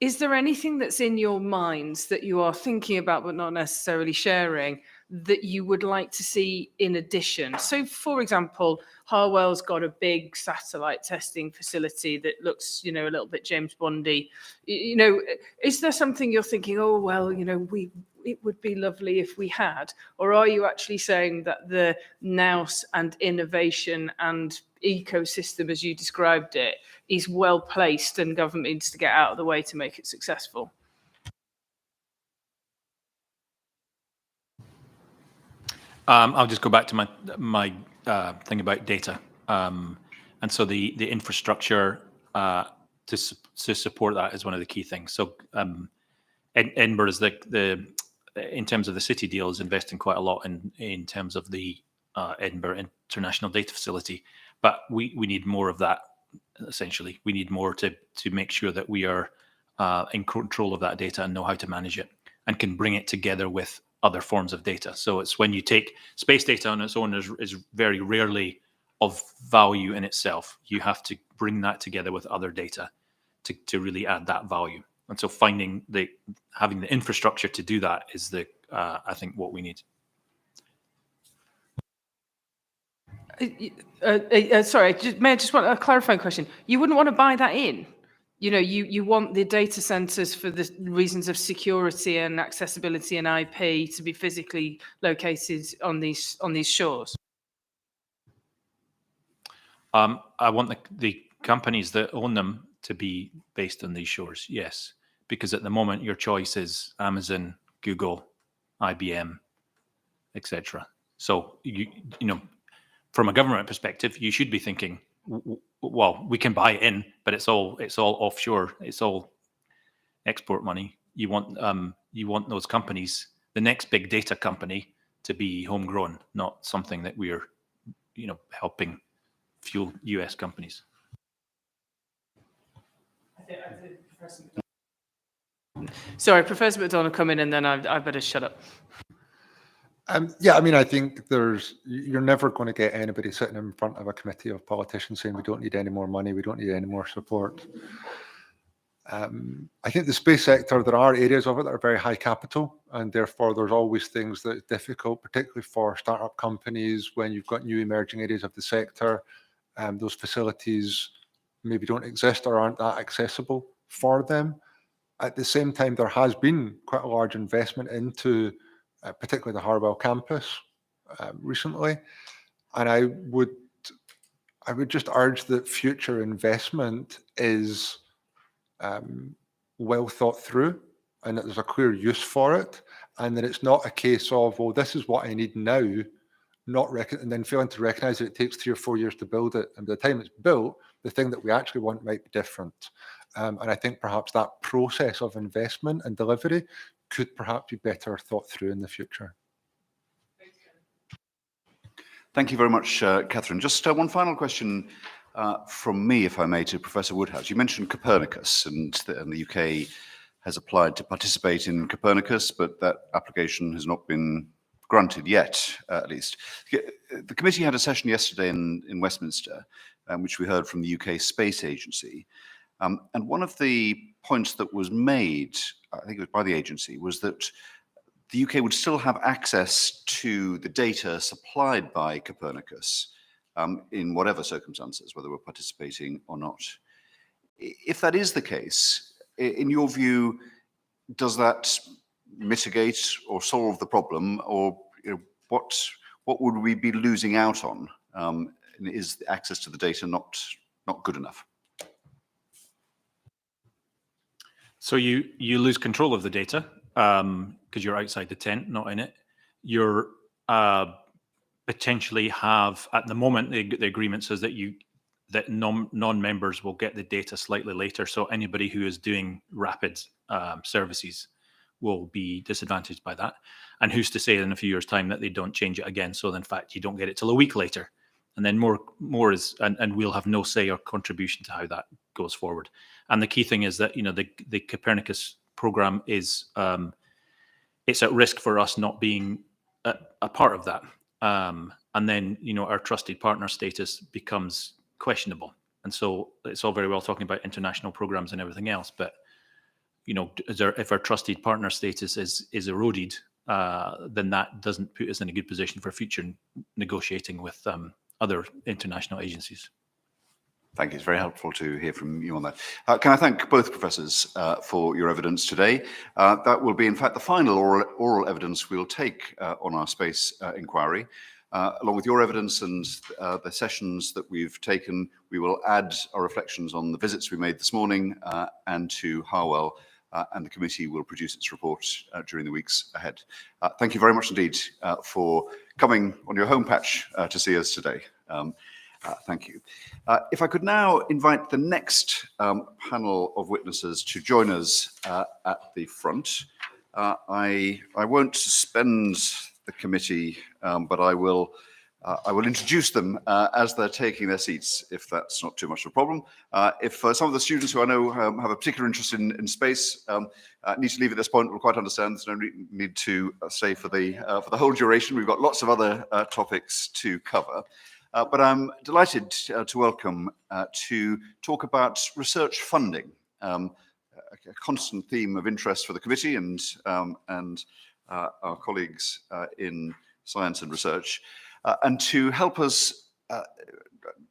is there anything that's in your minds that you are thinking about but not necessarily sharing that you would like to see in addition? So, for example, Harwell's got a big satellite testing facility that looks, a little bit James Bondy. Is there something you're thinking, oh, well, it would be lovely if we had? Or are you actually saying that the nous and innovation and ecosystem, as you described it, is well placed and government needs to get out of the way to make it successful? I'll just go back to my thing about data, and so the infrastructure to support that is one of the key things. So Edinburgh is in terms of the city deal, is investing quite a lot in terms of the Edinburgh International Data Facility, but we need more of that. Essentially, we need more to make sure that we are in control of that data and know how to manage it and can bring it together with other forms of data. So it's when you take space data on its own is very rarely of value in itself. You have to bring that together with other data to really add that value. And so having the infrastructure to do that is I think what we need. Sorry, may I just want a clarifying question? You wouldn't want to buy that in? You want the data centers for the reasons of security and accessibility and IP to be physically located on these shores? I want the companies that own them to be based on these shores, yes. Because at the moment, your choice is Amazon, Google, IBM, etc. So, from a government perspective, you should be thinking, well, we can buy it in, but it's all offshore. It's all export money. You want those companies, the next big data company, to be homegrown, not something that we're, helping fuel US companies. Sorry, Professor McDonald, come in, and then I better shut up. I think you're never going to get anybody sitting in front of a committee of politicians saying we don't need any more money, we don't need any more support. I think the space sector, there are areas of it that are very high capital, and therefore there's always things that are difficult, particularly for startup companies when you've got new emerging areas of the sector. those facilities maybe don't exist or aren't that accessible for them. At the same time, there has been quite a large investment into particularly the Harwell campus recently. And I would just urge that future investment is well thought through, and that there's a clear use for it, and that it's not a case of, well, this is what I need now, and then failing to recognise that it takes 3 or 4 years to build it, and by the time it's built, the thing that we actually want might be different. And I think perhaps that process of investment and delivery could perhaps be better thought through in the future. Thank you very much, Catherine. Just one final question from me, if I may, to Professor Woodhouse. You mentioned Copernicus, and the UK has applied to participate in Copernicus, but that application has not been granted yet, at least. The committee had a session yesterday in Westminster, which we heard from the UK Space Agency. And one of the points that was made, I think it was by the agency, was that the UK would still have access to the data supplied by Copernicus in whatever circumstances, whether we're participating or not. If that is the case, in your view, does that mitigate or solve the problem, or what would we be losing out on? Is access to the data not good enough? So you lose control of the data because you're outside the tent, not in it. You're potentially have, at the moment, the agreement says that non-members will get the data slightly later. So anybody who is doing rapid services will be disadvantaged by that. And who's to say in a few years' time that they don't change it again? So in fact, you don't get it till a week later. And then more is, and we'll have no say or contribution to how that goes forward. And the key thing is that, the Copernicus program is, it's at risk for us not being a part of that. And then, our trusted partner status becomes questionable. And so it's all very well talking about international programs and everything else, but, if our trusted partner status is eroded, then that doesn't put us in a good position for future negotiating with other international agencies. Thank you. It's very helpful to hear from you on that. Can I thank both professors for your evidence today? That will be, in fact, the final oral evidence we'll take on our space inquiry. Along with your evidence and the sessions that we've taken, we will add our reflections on the visits we made this morning and to Harwell, and the committee will produce its report during the weeks ahead. Thank you very much indeed for coming on your home patch to see us today. Thank you. If I could now invite the next panel of witnesses to join us at the front. I won't suspend the committee, but I will introduce them as they're taking their seats, if that's not too much of a problem. If some of the students who I know have a particular interest in space need to leave at this point, we'll quite understand. There's no need to stay for the whole duration. We've got lots of other topics to cover. But I'm delighted to welcome to talk about research funding, a constant theme of interest for the committee and our colleagues in science and research. And to help us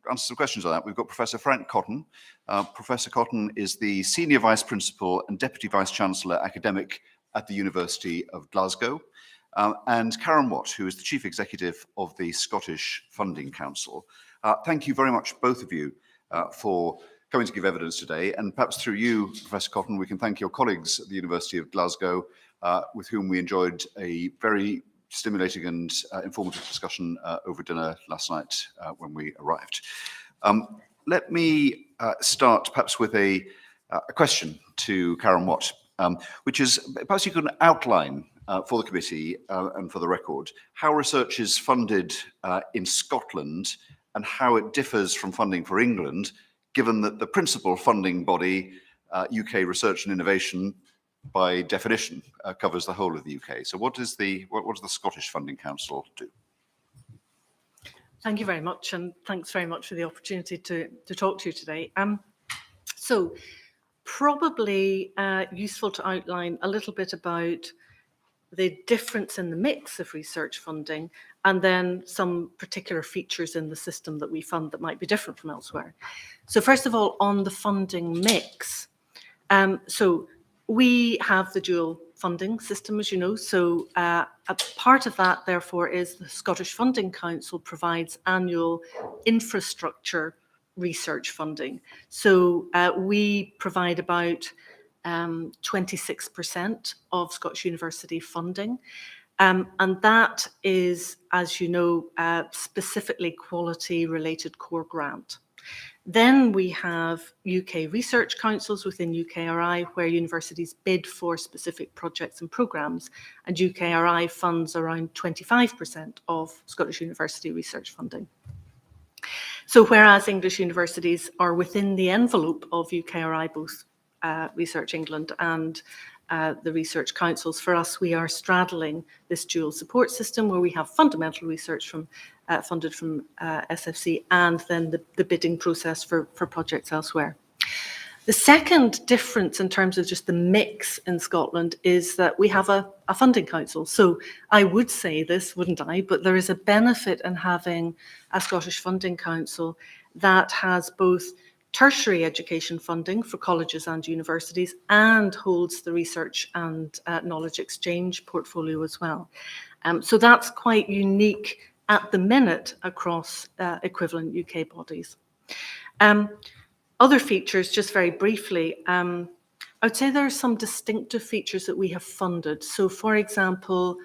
answer some questions on that, we've got Professor Frank Cotton. Professor Cotton is the Senior Vice Principal and Deputy Vice Chancellor Academic at the University of Glasgow. And Karen Watt, who is the Chief Executive of the Scottish Funding Council. Thank you very much, both of you, for coming to give evidence today. And perhaps through you, Professor Cotton, we can thank your colleagues at the University of Glasgow, with whom we enjoyed a very stimulating and informative discussion over dinner last night when we arrived. Let me start perhaps with a question to Karen Watt, which is perhaps you can outline for the committee and for the record how research is funded in Scotland and how it differs from funding for England, given that the principal funding body, UK Research and Innovation, by definition, covers the whole of the UK. So what does the Scottish Funding Council do? Thank you very much, and thanks very much for the opportunity to talk to you today. So probably useful to outline a little bit about the difference in the mix of research funding, and then some particular features in the system that we fund that might be different from elsewhere. So first of all, on the funding mix, so we have the dual funding system, as you know. So a part of that, therefore, is the Scottish Funding Council provides annual infrastructure research funding. So we provide about 26% of Scottish university funding. And that is, as you know, specifically quality-related core grant. Then we have UK research councils within UKRI, where universities bid for specific projects and programmes, and UKRI funds around 25% of Scottish university research funding. So whereas English universities are within the envelope of UKRI, both Research England and the research councils, for us, we are straddling this dual support system where we have fundamental research from funded from SFC, and then the bidding process for projects elsewhere. The second difference in terms of just the mix in Scotland is that we have a funding council. So I would say this, wouldn't I? But there is a benefit in having a Scottish funding council that has both tertiary education funding for colleges and universities and holds the research and knowledge exchange portfolio as well. So that's quite unique at the minute across equivalent UK bodies. Other features, just very briefly, I would say there are some distinctive features that we have funded. So, for example,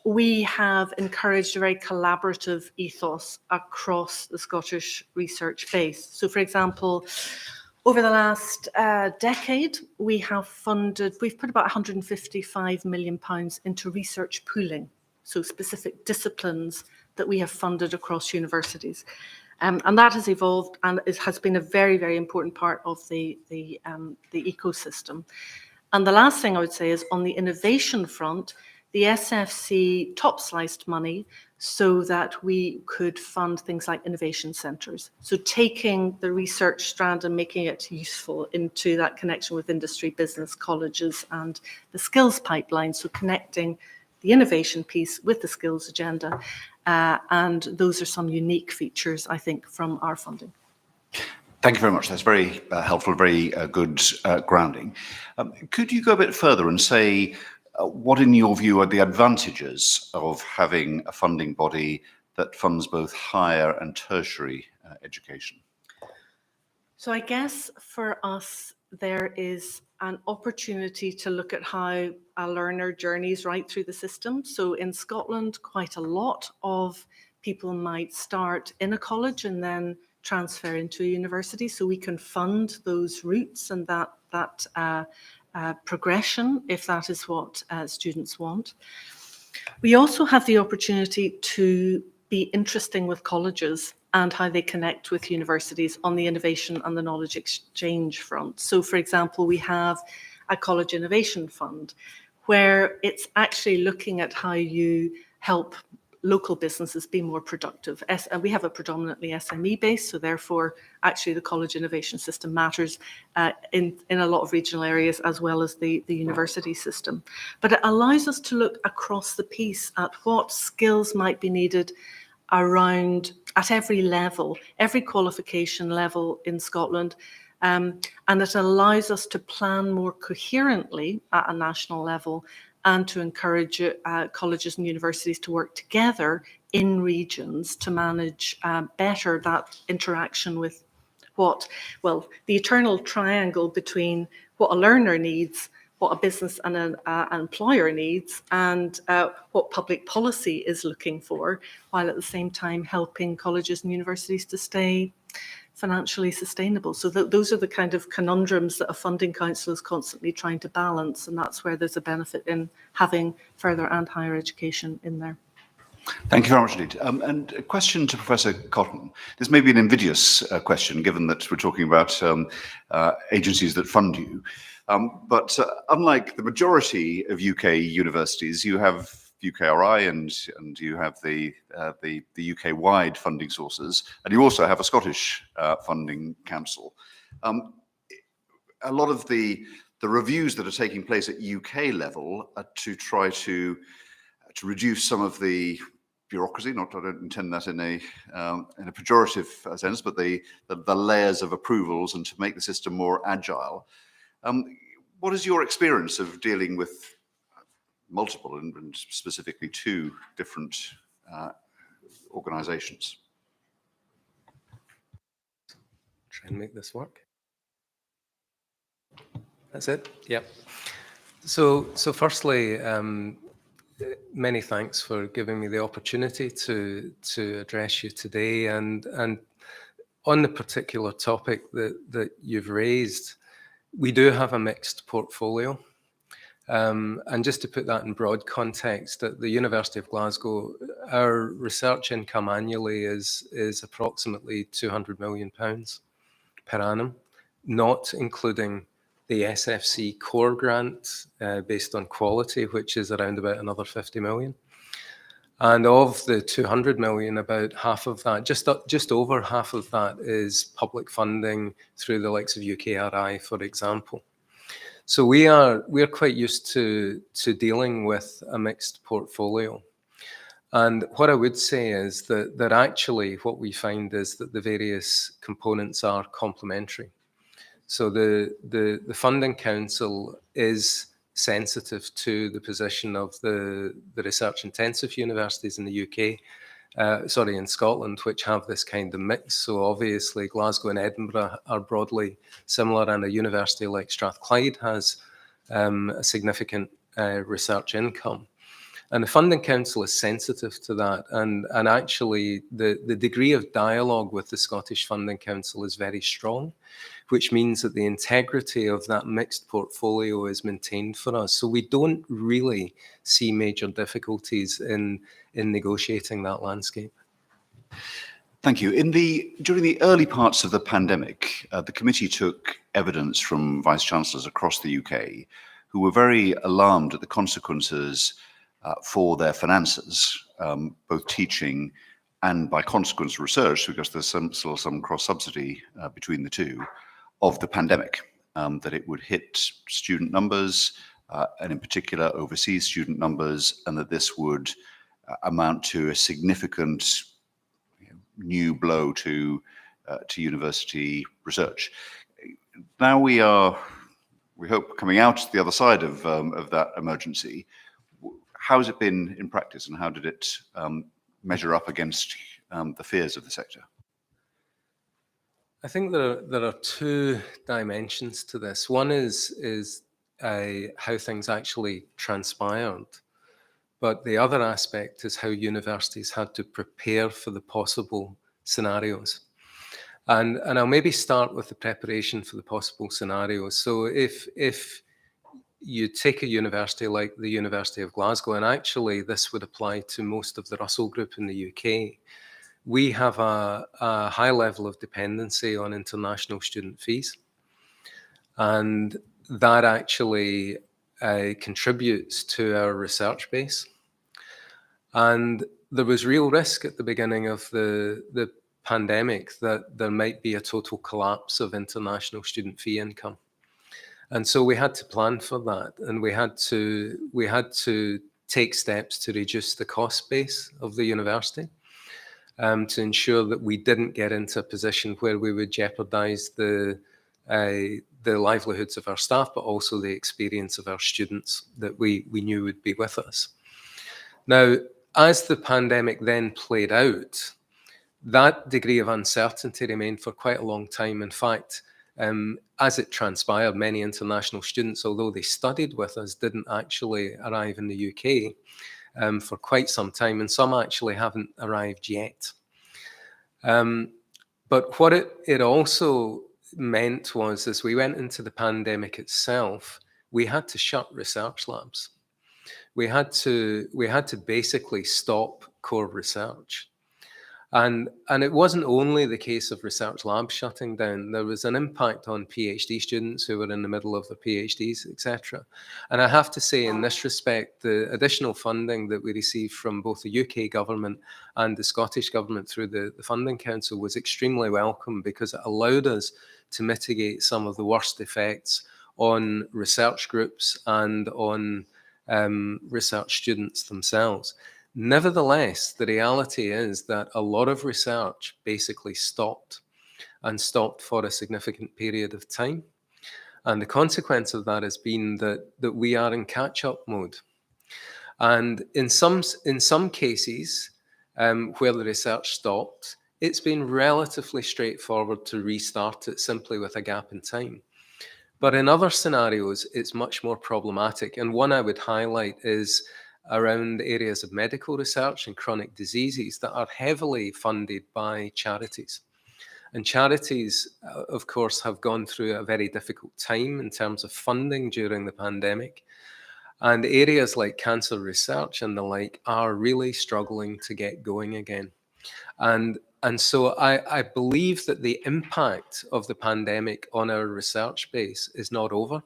we have encouraged a very collaborative ethos across the Scottish research base. So, for example, over the last decade, we've put about £155 million into research pooling, so specific disciplines that we have funded across universities. And that has evolved, and it has been a very, very important part of the ecosystem. And the last thing I would say is on the innovation front, the SFC top-sliced money so that we could fund things like innovation centres. So taking the research strand and making it useful into that connection with industry, business, colleges, and the skills pipeline. So connecting the innovation piece with the skills agenda. And those are some unique features, I think, from our funding. Thank you very much. That's very helpful, very good grounding. Could you go a bit further and say what, in your view, are the advantages of having a funding body that funds both higher and tertiary education? So I guess for us, there is an opportunity to look at how a learner journeys right through the system. So in Scotland, quite a lot of people might start in a college and then transfer into a university. So we can fund those routes and that progression, if that is what students want. We also have the opportunity to be interesting with colleges and how they connect with universities on the innovation and the knowledge exchange front. So, for example, we have a college innovation fund where it's actually looking at how you help local businesses be more productive. We have a predominantly SME base, so therefore actually the college innovation system matters in a lot of regional areas as well as the university system. But it allows us to look across the piece at what skills might be needed around at every level, every qualification level in Scotland. And it allows us to plan more coherently at a national level and to encourage colleges and universities to work together in regions to manage better that interaction with the eternal triangle between what a learner needs, what a business and an employer needs, and what public policy is looking for, while at the same time helping colleges and universities to stay financially sustainable. So those are the kind of conundrums that a funding council is constantly trying to balance, and that's where there's a benefit in having further and higher education in there. Thank you very much indeed. And a question to Professor Cotton. This may be an invidious question, given that we're talking about agencies that fund you. But unlike the majority of UK universities, you have UKRI and you have the UK-wide funding sources, and you also have a Scottish funding council. A lot of the the reviews that are taking place at UK level to try to reduce some of the bureaucracy. I don't intend that in a pejorative sense, but the layers of approvals, and to make the system more agile. What is your experience of dealing with multiple and specifically two different organisations? Try and make this work. That's it. Yep. So firstly, many thanks for giving me the opportunity to address you today, and on the particular topic that you've raised, we do have a mixed portfolio. And just to put that in broad context, at the University of Glasgow, our research income annually is approximately £200 million per annum, not including the SFC core grant based on quality, which is around about another 50 million. And of the 200 million, about half of that, just over half of that, is public funding through the likes of UKRI, for example. So we're quite used to dealing with a mixed portfolio. And what I would say is that actually what we find is that the various components are complementary. So the Funding Council is sensitive to the position of the research-intensive universities in the UK, in Scotland, which have this kind of mix. So obviously Glasgow and Edinburgh are broadly similar, and a university like Strathclyde has a significant research income. And the Funding Council is sensitive to that, and actually the degree of dialogue with the Scottish Funding Council is very strong, which means that the integrity of that mixed portfolio is maintained for us. So we don't really see major difficulties in negotiating that landscape. Thank you. During the early parts of the pandemic, the committee took evidence from vice-chancellors across the UK who were very alarmed at the consequences for their finances, both teaching and by consequence research, because there's still some cross-subsidy between the two, of the pandemic, that it would hit student numbers, and in particular overseas student numbers, and that this would amount to a significant new blow to university research. Now we hope, coming out the other side of that emergency. How has it been in practice, and how did it measure up against the fears of the sector? I think there are two dimensions to this. One is how things actually transpired, but the other aspect is how universities had to prepare for the possible scenarios. And I'll maybe start with the preparation for the possible scenarios. So if you take a university like the University of Glasgow, and actually this would apply to most of the Russell Group in the UK, we have a high level of dependency on international student fees. And that actually contributes to our research base. And there was real risk at the beginning of the pandemic that there might be a total collapse of international student fee income. And so we had to plan for that, and we had to take steps to reduce the cost base of the university, to ensure that we didn't get into a position where we would jeopardize the livelihoods of our staff, but also the experience of our students that we knew would be with us. Now, as the pandemic then played out, that degree of uncertainty remained for quite a long time. In fact, as it transpired, many international students, although they studied with us, didn't actually arrive in the UK for quite some time, and some actually haven't arrived yet. But what it also meant was, as we went into the pandemic itself, we had to shut research labs. We had to basically stop core research. And it wasn't only the case of research labs shutting down. There was an impact on PhD students who were in the middle of their PhDs, etc. And I have to say, in this respect, the additional funding that we received from both the UK government and the Scottish government through the Funding Council was extremely welcome, because it allowed us to mitigate some of the worst effects on research groups and on research students themselves. Nevertheless, the reality is that a lot of research basically stopped, and stopped for a significant period of time. And the consequence of that has been that we are in catch-up mode. And in some cases where the research stopped, it's been relatively straightforward to restart it simply with a gap in time. But in other scenarios, it's much more problematic. And one I would highlight is around areas of medical research and chronic diseases that are heavily funded by charities. And charities, of course, have gone through a very difficult time in terms of funding during the pandemic. And areas like cancer research and the like are really struggling to get going again. And so I believe that the impact of the pandemic on our research base is not over.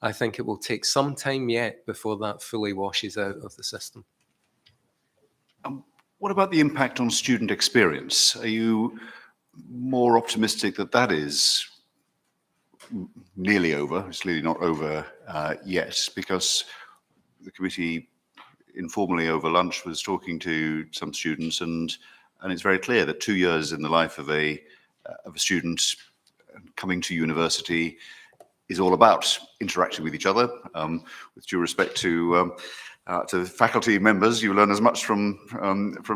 I think it will take some time yet before that fully washes out of the system. What about the impact on student experience? Are you more optimistic that that is nearly over? It's clearly not over yet, because the committee informally over lunch was talking to some students, and it's very clear that 2 years in the life of a student coming to university is all about interacting with each other. With due respect to faculty members, you learn as much from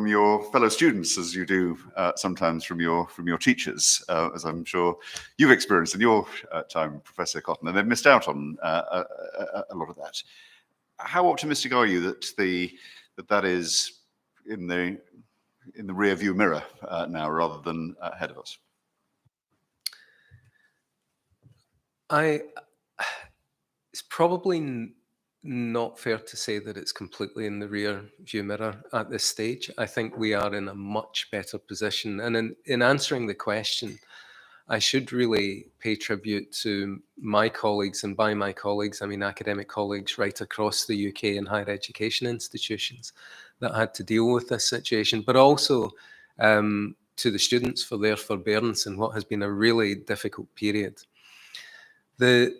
your fellow students as you do sometimes from your teachers, as I'm sure you've experienced in your time, Professor Cotton, and they've missed out on a lot of that. How optimistic are you that that is in the rear view mirror now rather than ahead of us? It's probably not fair to say that it's completely in the rear view mirror at this stage. I think we are in a much better position. And in answering the question, I should really pay tribute to my colleagues, and by my colleagues, I mean academic colleagues right across the UK in higher education institutions that had to deal with this situation, but also to the students for their forbearance in what has been a really difficult period. We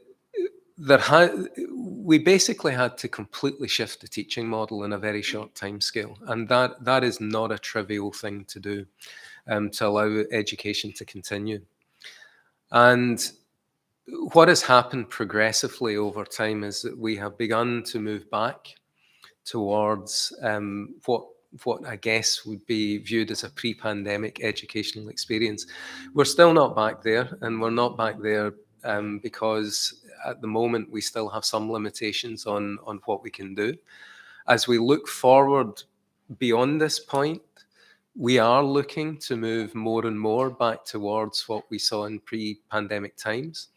basically had to completely shift the teaching model in a very short time scale, and that is not a trivial thing to do to allow education to continue. And what has happened progressively over time is that we have begun to move back towards what I guess would be viewed as a pre-pandemic educational experience. We're still not back there, and we're not back there because at the moment we still have some limitations on what we can do. As we look forward beyond this point, we are looking to move more and more back towards what we saw in pre-pandemic times.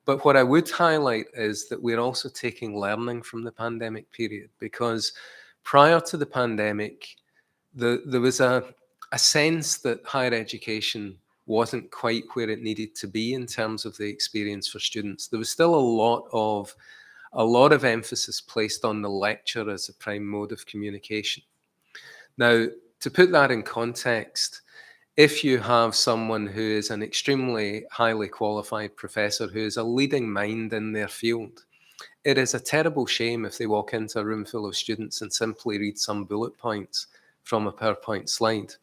But what I would highlight is that we're also taking learning from the pandemic period, because prior to the pandemic, there was a sense that higher education wasn't quite where it needed to be in terms of the experience for students. There was still a lot of emphasis placed on the lecture as a prime mode of communication. Now, to put that in context, if you have someone who is an extremely highly qualified professor who is a leading mind in their field, it is a terrible shame if they walk into a room full of students and simply read some bullet points from a PowerPoint slide.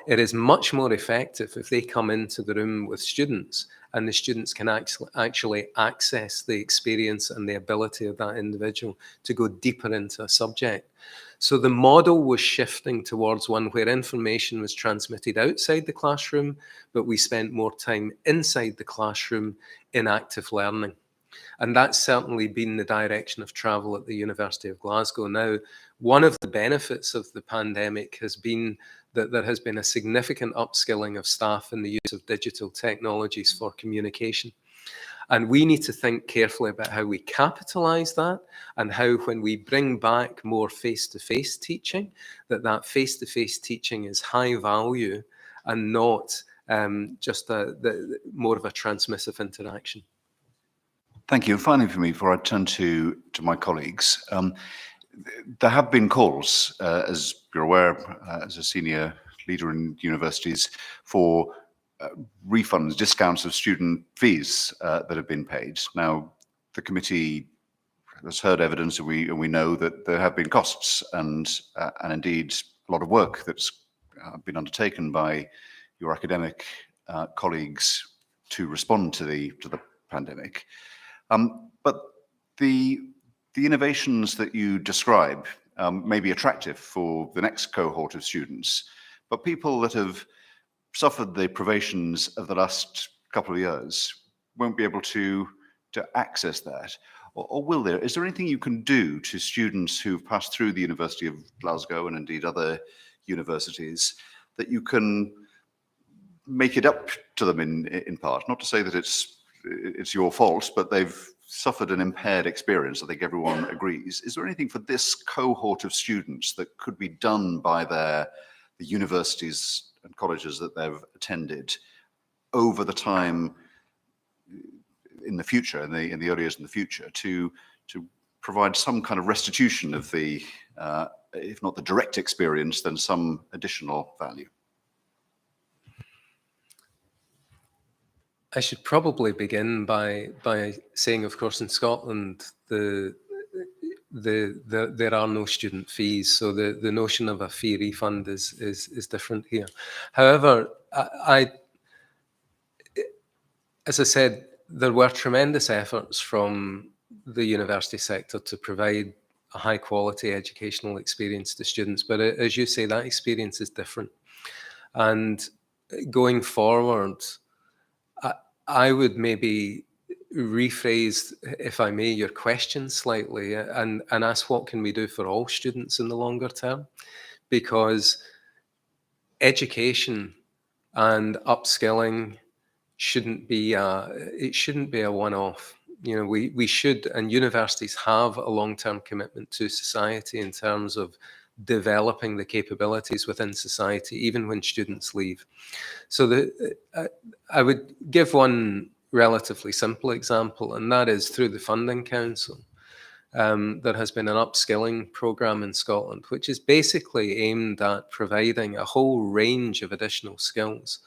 It is much more effective if they come into the room with students and the students can actually access the experience and the ability of that individual to go deeper into a subject. So the model was shifting towards one where information was transmitted outside the classroom, but we spent more time inside the classroom in active learning. And that's certainly been the direction of travel at the University of Glasgow. Now, one of the benefits of the pandemic has been that there has been a significant upskilling of staff in the use of digital technologies for communication. And we need to think carefully about how we capitalise that, and how, when we bring back more face-to-face teaching, that face-to-face teaching is high value and not just more of a transmissive interaction. Thank you. And finally, for me, before I turn to my colleagues, there have been calls, as you're aware, as a senior leader in universities, for refunds, discounts of student fees that have been paid. Now, the committee has heard evidence, and we know that there have been costs and indeed a lot of work that's been undertaken by your academic colleagues to respond to the pandemic. But the innovations that you describe may be attractive for the next cohort of students, but people that have suffered the privations of the last couple of years won't be able to access that. Or will there? Is there anything you can do to students who've passed through the University of Glasgow and indeed other universities that you can make it up to them in part? Not to say that it's your fault, but they've suffered an impaired experience. I think everyone agrees. Is there anything for this cohort of students that could be done by the universities and colleges that they've attended over the time in the future, in the early years in the future, to provide some kind of restitution of the, if not the direct experience, then some additional value? I should probably begin by saying, of course, in Scotland, there are no student fees, so the notion of a fee refund is different here. However, as I said, there were tremendous efforts from the university sector to provide a high quality educational experience to students. But as you say, that experience is different. And going forward, I would maybe rephrase, if I may, your question slightly and ask what can we do for all students in the longer term? Because education and upskilling shouldn't be a one-off. You know, we should, and universities have a long-term commitment to society in terms of developing the capabilities within society, even when students leave. So I would give one relatively simple example, and that is through the Funding Council. There has been an upskilling programme in Scotland, which is basically aimed at providing a whole range of additional skills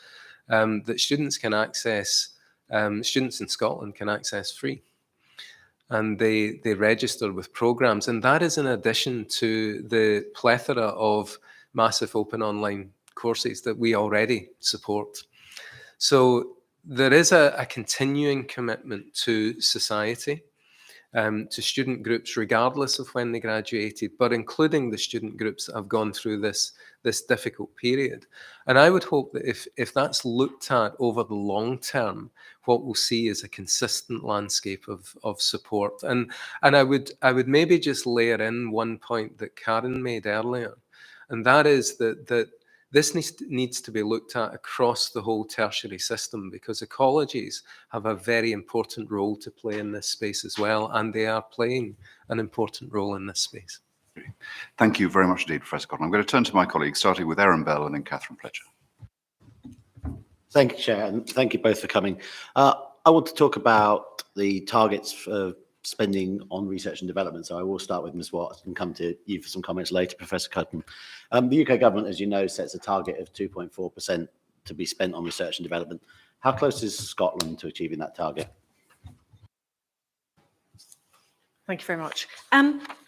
that students can access, students in Scotland can access free. And they register with programs. And that is in addition to the plethora of massive open online courses that we already support. So there is a continuing commitment to society, to student groups, regardless of when they graduated, but including the student groups that have gone through this difficult period. And I would hope that if that's looked at over the long term, what we'll see is a consistent landscape of support. And I would maybe just layer in one point that Karen made earlier, and that is that this needs to be looked at across the whole tertiary system, because colleges have a very important role to play in this space as well, and they are playing an important role in this space. Thank you very much indeed, Professor Cotton. I'm going to turn to my colleagues, starting with Aaron Bell and then Catherine Fletcher. Thank you, Chair, and thank you both for coming. I want to talk about the targets for spending on research and development. So I will start with Ms. Watt and come to you for some comments later, Professor Cotton. The UK government, as you know, sets a target of 2.4% to be spent on research and development. How close is Scotland to achieving that target? Thank you very much.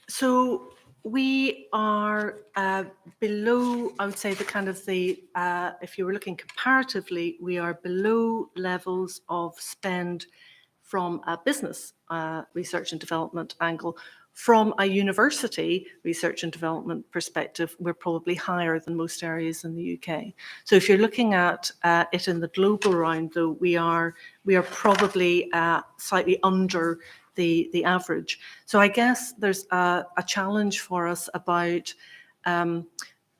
So we are below, I would say, if you were looking comparatively, we are below levels of spend from a business research and development angle. From a university research and development perspective, we're probably higher than most areas in the UK. So if you're looking at it in the global round, though, we are probably slightly under the average. So I guess there's a challenge for us about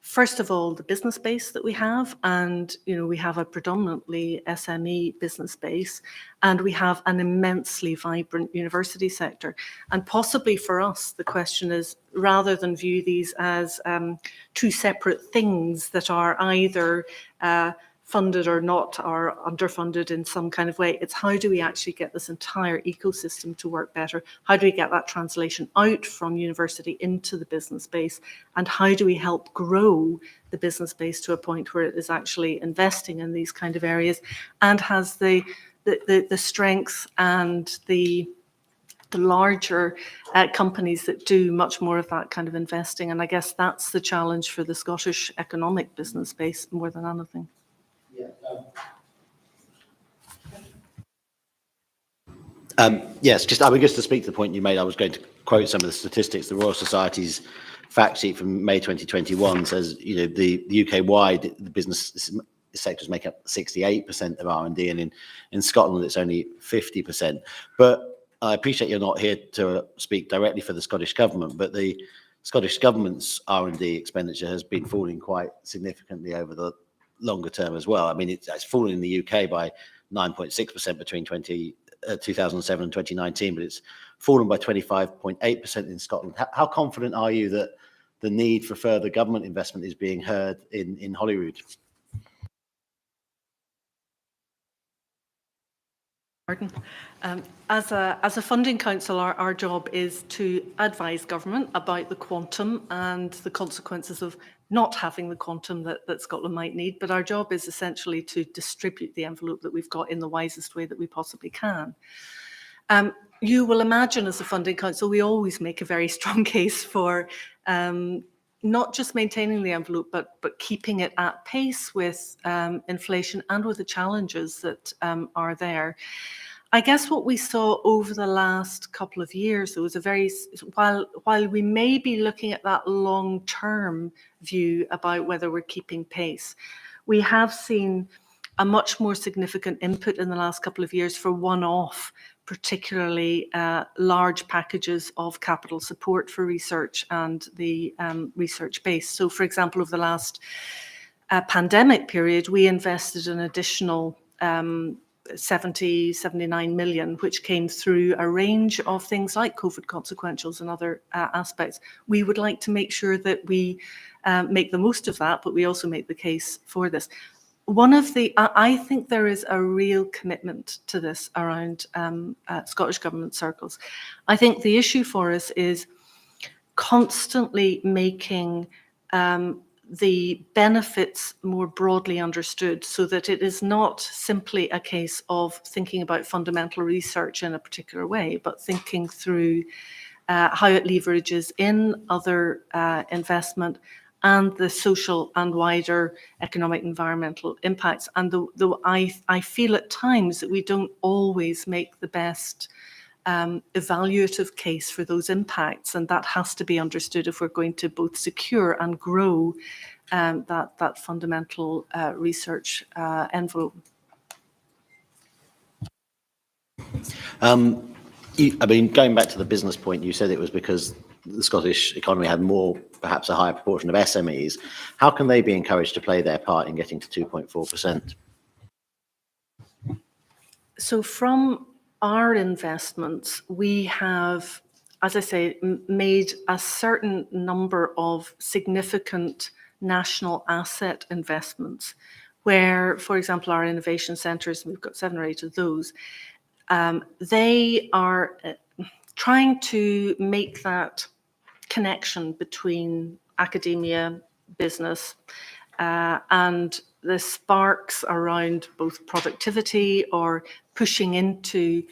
first of all, the business base that we have, and we have a predominantly SME business base, and we have an immensely vibrant university sector. And possibly for us, the question is, rather than view these as two separate things that are either funded or not, or underfunded in some kind of way, it's how do we actually get this entire ecosystem to work better? How do we get that translation out from university into the business base? And how do we help grow the business base to a point where it is actually investing in these kind of areas and has the strength and the larger companies that do much more of that kind of investing. And I guess that's the challenge for the Scottish economic business space more than anything. Yes, just to speak to the point you made, I was going to quote some of the statistics. The Royal Society's fact sheet from May 2021 says, the UK-wide, the business sectors make up 68% of R&D, and in Scotland it's only 50%. But I appreciate you're not here to speak directly for the Scottish Government, but the Scottish Government's R&D expenditure has been falling quite significantly over the longer term as well. I mean, it's fallen in the UK by 9.6% between 2007 and 2019, but it's fallen by 25.8% in Scotland. How confident are you that the need for further government investment is being heard in Holyrood? As a funding council, our job is to advise government about the quantum and the consequences of not having the quantum that Scotland might need. But our job is essentially to distribute the envelope that we've got in the wisest way that we possibly can. You will imagine, as a funding council, we always make a very strong case for not just maintaining the envelope, but keeping it at pace with inflation and with the challenges that are there. I guess what we saw over the last couple of years, there was while we may be looking at that long-term view about whether we're keeping pace, we have seen a much more significant input in the last couple of years for one-off, particularly large packages of capital support for research and the research base. So, for example, over the last pandemic period, we invested an additional 79 million, which came through a range of things like COVID consequentials and other aspects. We would like to make sure that we make the most of that, but we also make the case for this. I think there is a real commitment to this around Scottish Government circles. I think the issue for us is constantly making the benefits more broadly understood, so that it is not simply a case of thinking about fundamental research in a particular way, but thinking through how it leverages in other investment and the social and wider economic environmental impacts. And though I feel at times that we don't always make the best evaluative case for those impacts, and that has to be understood if we're going to both secure and grow that fundamental research envelope. Going back to the business point, you said it was because the Scottish economy had perhaps a higher proportion of SMEs. How can they be encouraged to play their part in getting to 2.4%? So from our investments, we have, as I say, made a certain number of significant national asset investments where, for example, our innovation centres, we've got 7 or 8 of those, they are trying to make that connection between academia, business, and the sparks around both productivity or pushing into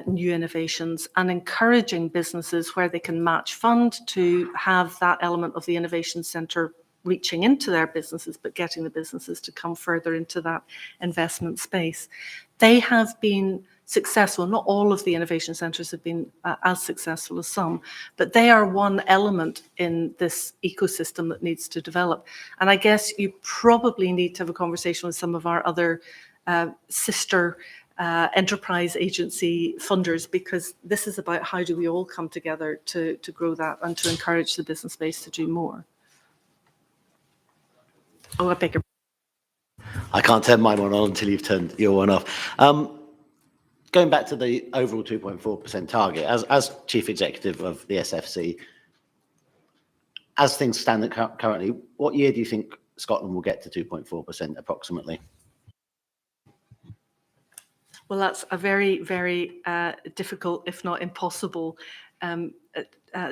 new innovations and encouraging businesses where they can match fund to have that element of the innovation centre reaching into their businesses, but getting the businesses to come further into that investment space. They have been successful. Not all of the innovation centres have been as successful as some, but they are one element in this ecosystem that needs to develop. And I guess you probably need to have a conversation with some of our other sister enterprise agency funders, because this is about how do we all come together to grow that and to encourage the business space to do more. Oh, I beg your pardon. I can't turn my one on until you've turned your one off. Going back to the overall 2.4% target, as Chief Executive of the SFC, as things stand currently, what year do you think Scotland will get to 2.4% approximately? Well, that's a very, very difficult, if not impossible,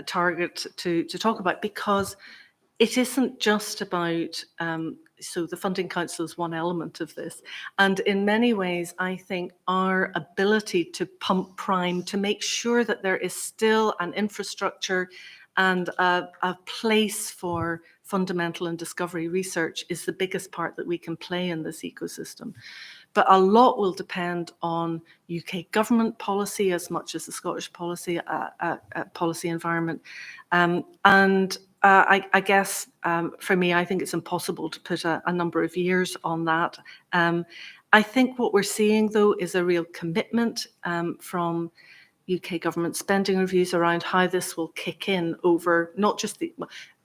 target to talk about, because it isn't just about, so the Funding Council is one element of this. And in many ways, I think our ability to pump prime, to make sure that there is still an infrastructure and a place for fundamental and discovery research is the biggest part that we can play in this ecosystem. But a lot will depend on UK government policy as much as the Scottish policy environment. I guess for me, I think it's impossible to put a number of years on that. I think what we're seeing, though, is a real commitment from UK government spending reviews around how this will kick in over not just the,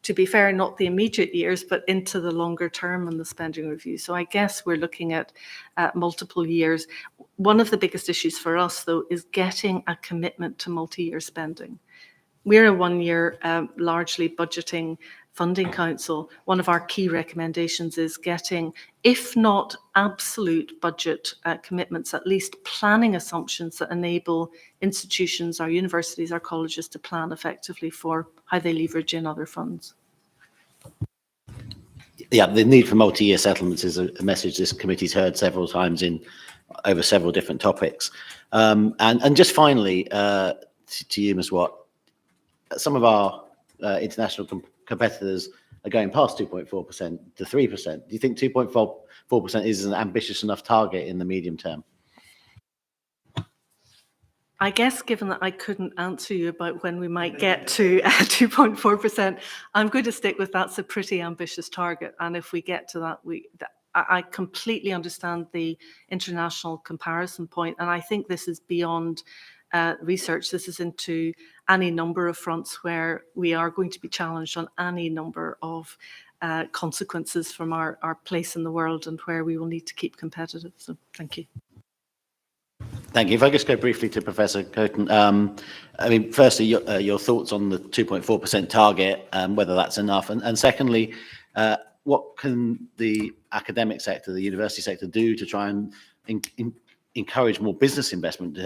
to be fair, not the immediate years, but into the longer term and the spending review. So I guess we're looking at multiple years. One of the biggest issues for us, though, is getting a commitment to multi-year spending. We're a one-year, largely budgeting funding council. One of our key recommendations is getting, if not absolute budget commitments, at least planning assumptions that enable institutions, our universities, our colleges to plan effectively for how they leverage in other funds. Yeah, the need for multi-year settlements is a message this committee's heard several times over several different topics. And just finally, to you, Ms. Watt, some of our international competitors are going past 2.4% to 3%. Do you think 2.4% is an ambitious enough target in the medium term? I guess, given that I couldn't answer you about when we might get to 2.4%, I'm going to stick with that's a pretty ambitious target. And if we get to that, I completely understand the international comparison point. And I think this is beyond research. This is into any number of fronts where we are going to be challenged on any number of consequences from our place in the world and where we will need to keep competitive. So thank you. Thank you. If I just go briefly to Professor Coton, I mean, firstly, your thoughts on the 2.4% target, whether that's enough, and secondly, what can the academic sector, the university sector, do to try and encourage more business investment?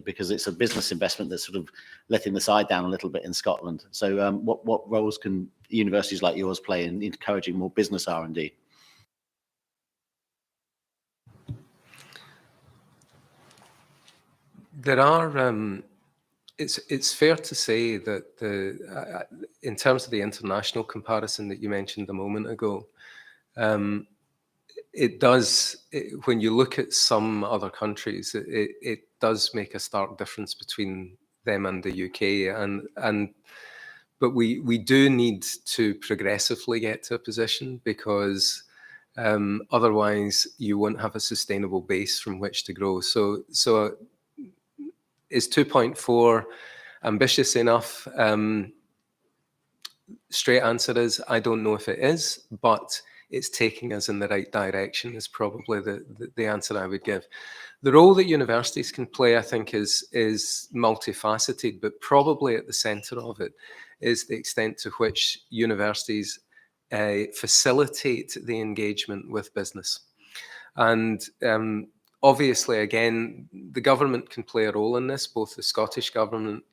Because it's a business investment that's sort of letting the side down a little bit in Scotland. So, what roles can universities like yours play in encouraging more business R&D? There are, it's fair to say that in terms of the international comparison that you mentioned a moment ago, when you look at some other countries, it does make a stark difference between them and the UK, but we do need to progressively get to a position, because otherwise you won't have a sustainable base from which to grow. So is 2.4 ambitious enough? Straight answer is, I don't know if it is, but it's taking us in the right direction is probably the answer I would give. The role that universities can play, I think, is multifaceted, but probably at the centre of it is the extent to which universities facilitate the engagement with business. And obviously, again, the government can play a role in this, both the Scottish government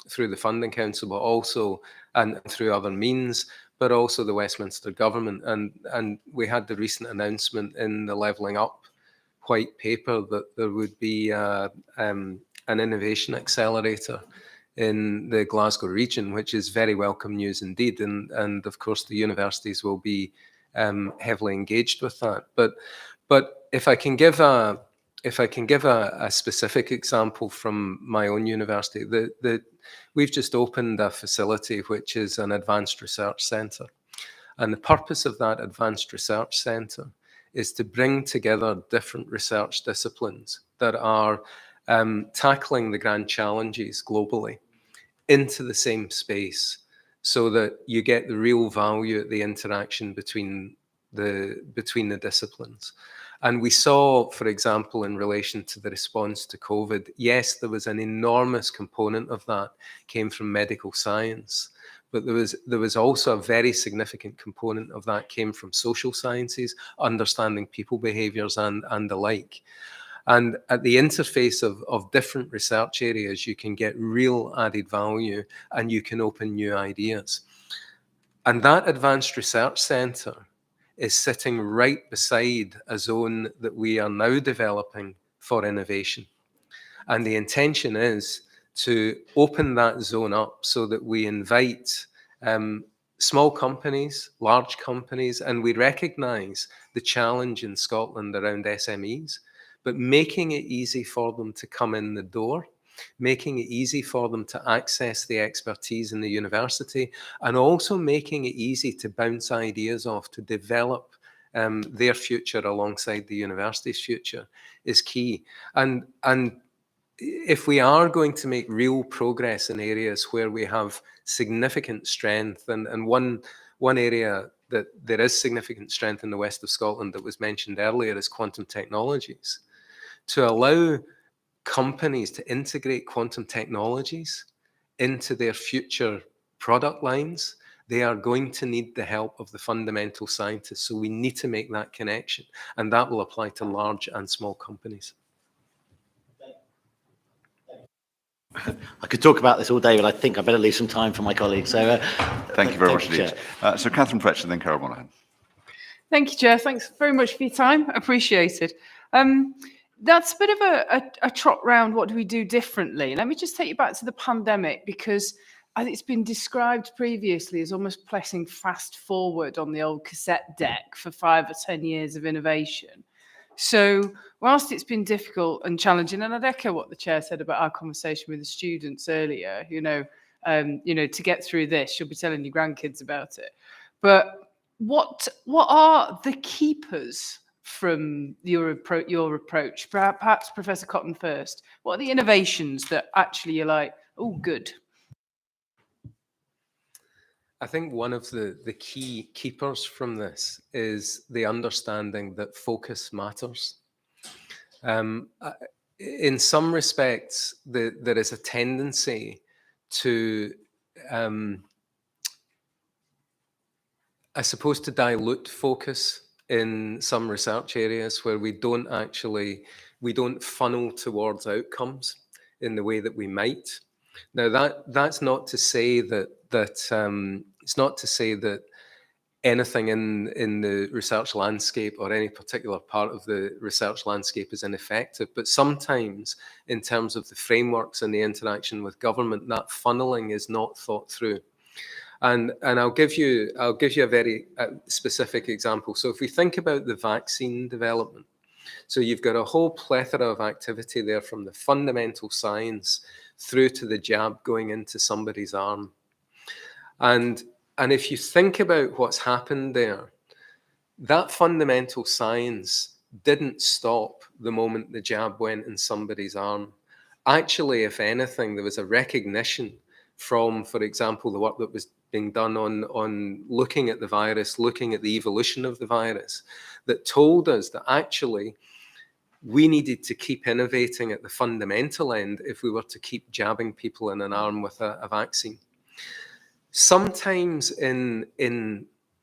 through the Funding Council, but also and through other means, but also the Westminster government. And we had the recent announcement in the Levelling Up white paper that there would be an innovation accelerator in the Glasgow region, which is very welcome news indeed. And of course, the universities will be heavily engaged with that. But if I can give a specific example from my own university, we've just opened a facility which is an advanced research centre. And the purpose of that advanced research centre is to bring together different research disciplines that are tackling the grand challenges globally into the same space, so that you get the real value at the interaction between the disciplines. And we saw, for example, in relation to the response to COVID, yes, there was an enormous component of that came from medical science, but there was also a very significant component of that came from social sciences, understanding people behaviours and the like. And at the interface of different research areas, you can get real added value and you can open new ideas. And that advanced research centre is sitting right beside a zone that we are now developing for innovation. And the intention is to open that zone up so that we invite small companies, large companies, and we recognise the challenge in Scotland around SMEs, but making it easy for them to come in the door, making it easy for them to access the expertise in the university, and also making it easy to bounce ideas off, to develop their future alongside the university's future is key. And if we are going to make real progress in areas where we have significant strength, and one area that there is significant strength in the west of Scotland that was mentioned earlier is quantum technologies, to allow companies to integrate quantum technologies into their future product lines, they are going to need the help of the fundamental scientists. So we need to make that connection, and that will apply to large and small companies. I could talk about this all day, but I think I better leave some time for my colleagues. So Thank you very much Chair. indeed. So Catherine Fletcher, then Carol Monaghan. Thank you, Chair. Thanks very much for your time. Appreciated. That's a bit of a trot round. What do we do differently? Let me just take you back to the pandemic, because I think it's been described previously as almost pressing fast forward on the old cassette deck for 5 or 10 years of innovation. So whilst it's been difficult and challenging, and I'd echo what the chair said about our conversation with the students earlier, to get through this, you'll be telling your grandkids about it. But what are the keepers from your approach? Perhaps Professor Cotton first. What are the innovations that actually you're like, oh, good? I think one of the key keepers from this is the understanding that focus matters. In some respects, there is a tendency to, I suppose, to dilute focus in some research areas where we don't funnel towards outcomes in the way that we might. Now, that's not to say that it's not to say that anything in the research landscape or any particular part of the research landscape is ineffective, but sometimes in terms of the frameworks and the interaction with government, that funneling is not thought through. And I'll give you a very specific example. So if we think about the vaccine development, so you've got a whole plethora of activity there, from the fundamental science through to the jab going into somebody's arm. And if you think about what's happened there, that fundamental science didn't stop the moment the jab went in somebody's arm. Actually, if anything, there was a recognition from, for example, the work that was being done on looking at the virus, looking at the evolution of the virus, that told us that actually we needed to keep innovating at the fundamental end if we were to keep jabbing people in an arm with a vaccine. Sometimes in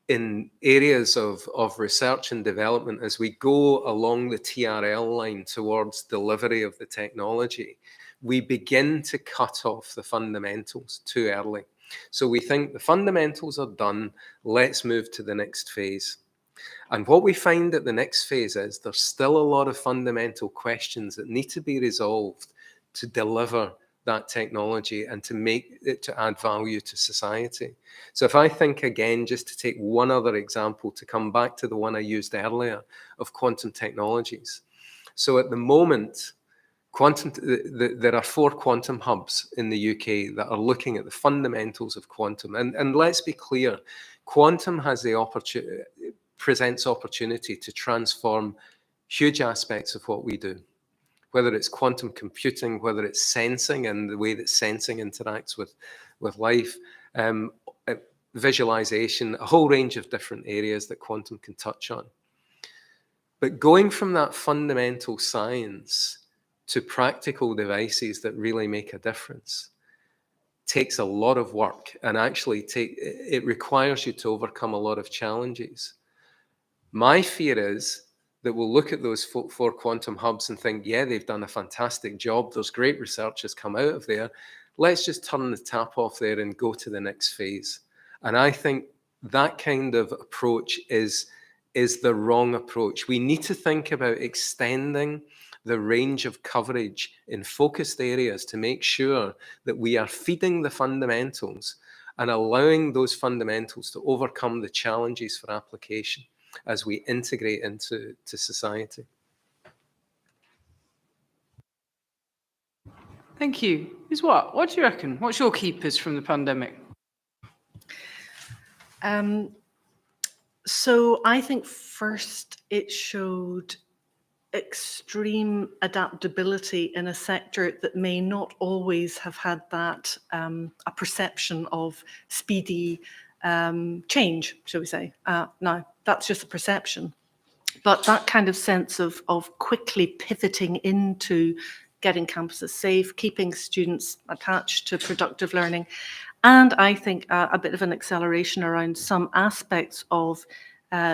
areas of research and development, as we go along the TRL line towards delivery of the technology, we begin to cut off the fundamentals too early. So we think the fundamentals are done, let's move to the next phase. And what we find at the next phase is there's still a lot of fundamental questions that need to be resolved to deliver that technology and to make it to add value to society. So if I think again, just to take one other example, to come back to the one I used earlier of quantum technologies. So at the moment, there are 4 quantum hubs in the UK that are looking at the fundamentals of quantum. And let's be clear, quantum has the presents opportunity to transform huge aspects of what we do, whether it's quantum computing, whether it's sensing and the way that sensing interacts with life, visualization, a whole range of different areas that quantum can touch on. But going from that fundamental science to practical devices that really make a difference takes a lot of work, and actually it requires you to overcome a lot of challenges. My fear is that we'll look at those 4 quantum hubs and think, yeah, they've done a fantastic job. There's great research has come out of there. Let's just turn the tap off there and go to the next phase. And I think that kind of approach is the wrong approach. We need to think about extending the range of coverage in focused areas to make sure that we are feeding the fundamentals and allowing those fundamentals to overcome the challenges for application as we integrate into society. Thank you. What do you reckon? What's your keepers from the pandemic? So I think first it showed extreme adaptability in a sector that may not always have had that a perception of speedy change, shall we say. Now, that's just a perception. But that kind of sense of quickly pivoting into getting campuses safe, keeping students attached to productive learning, and I think a bit of an acceleration around some aspects of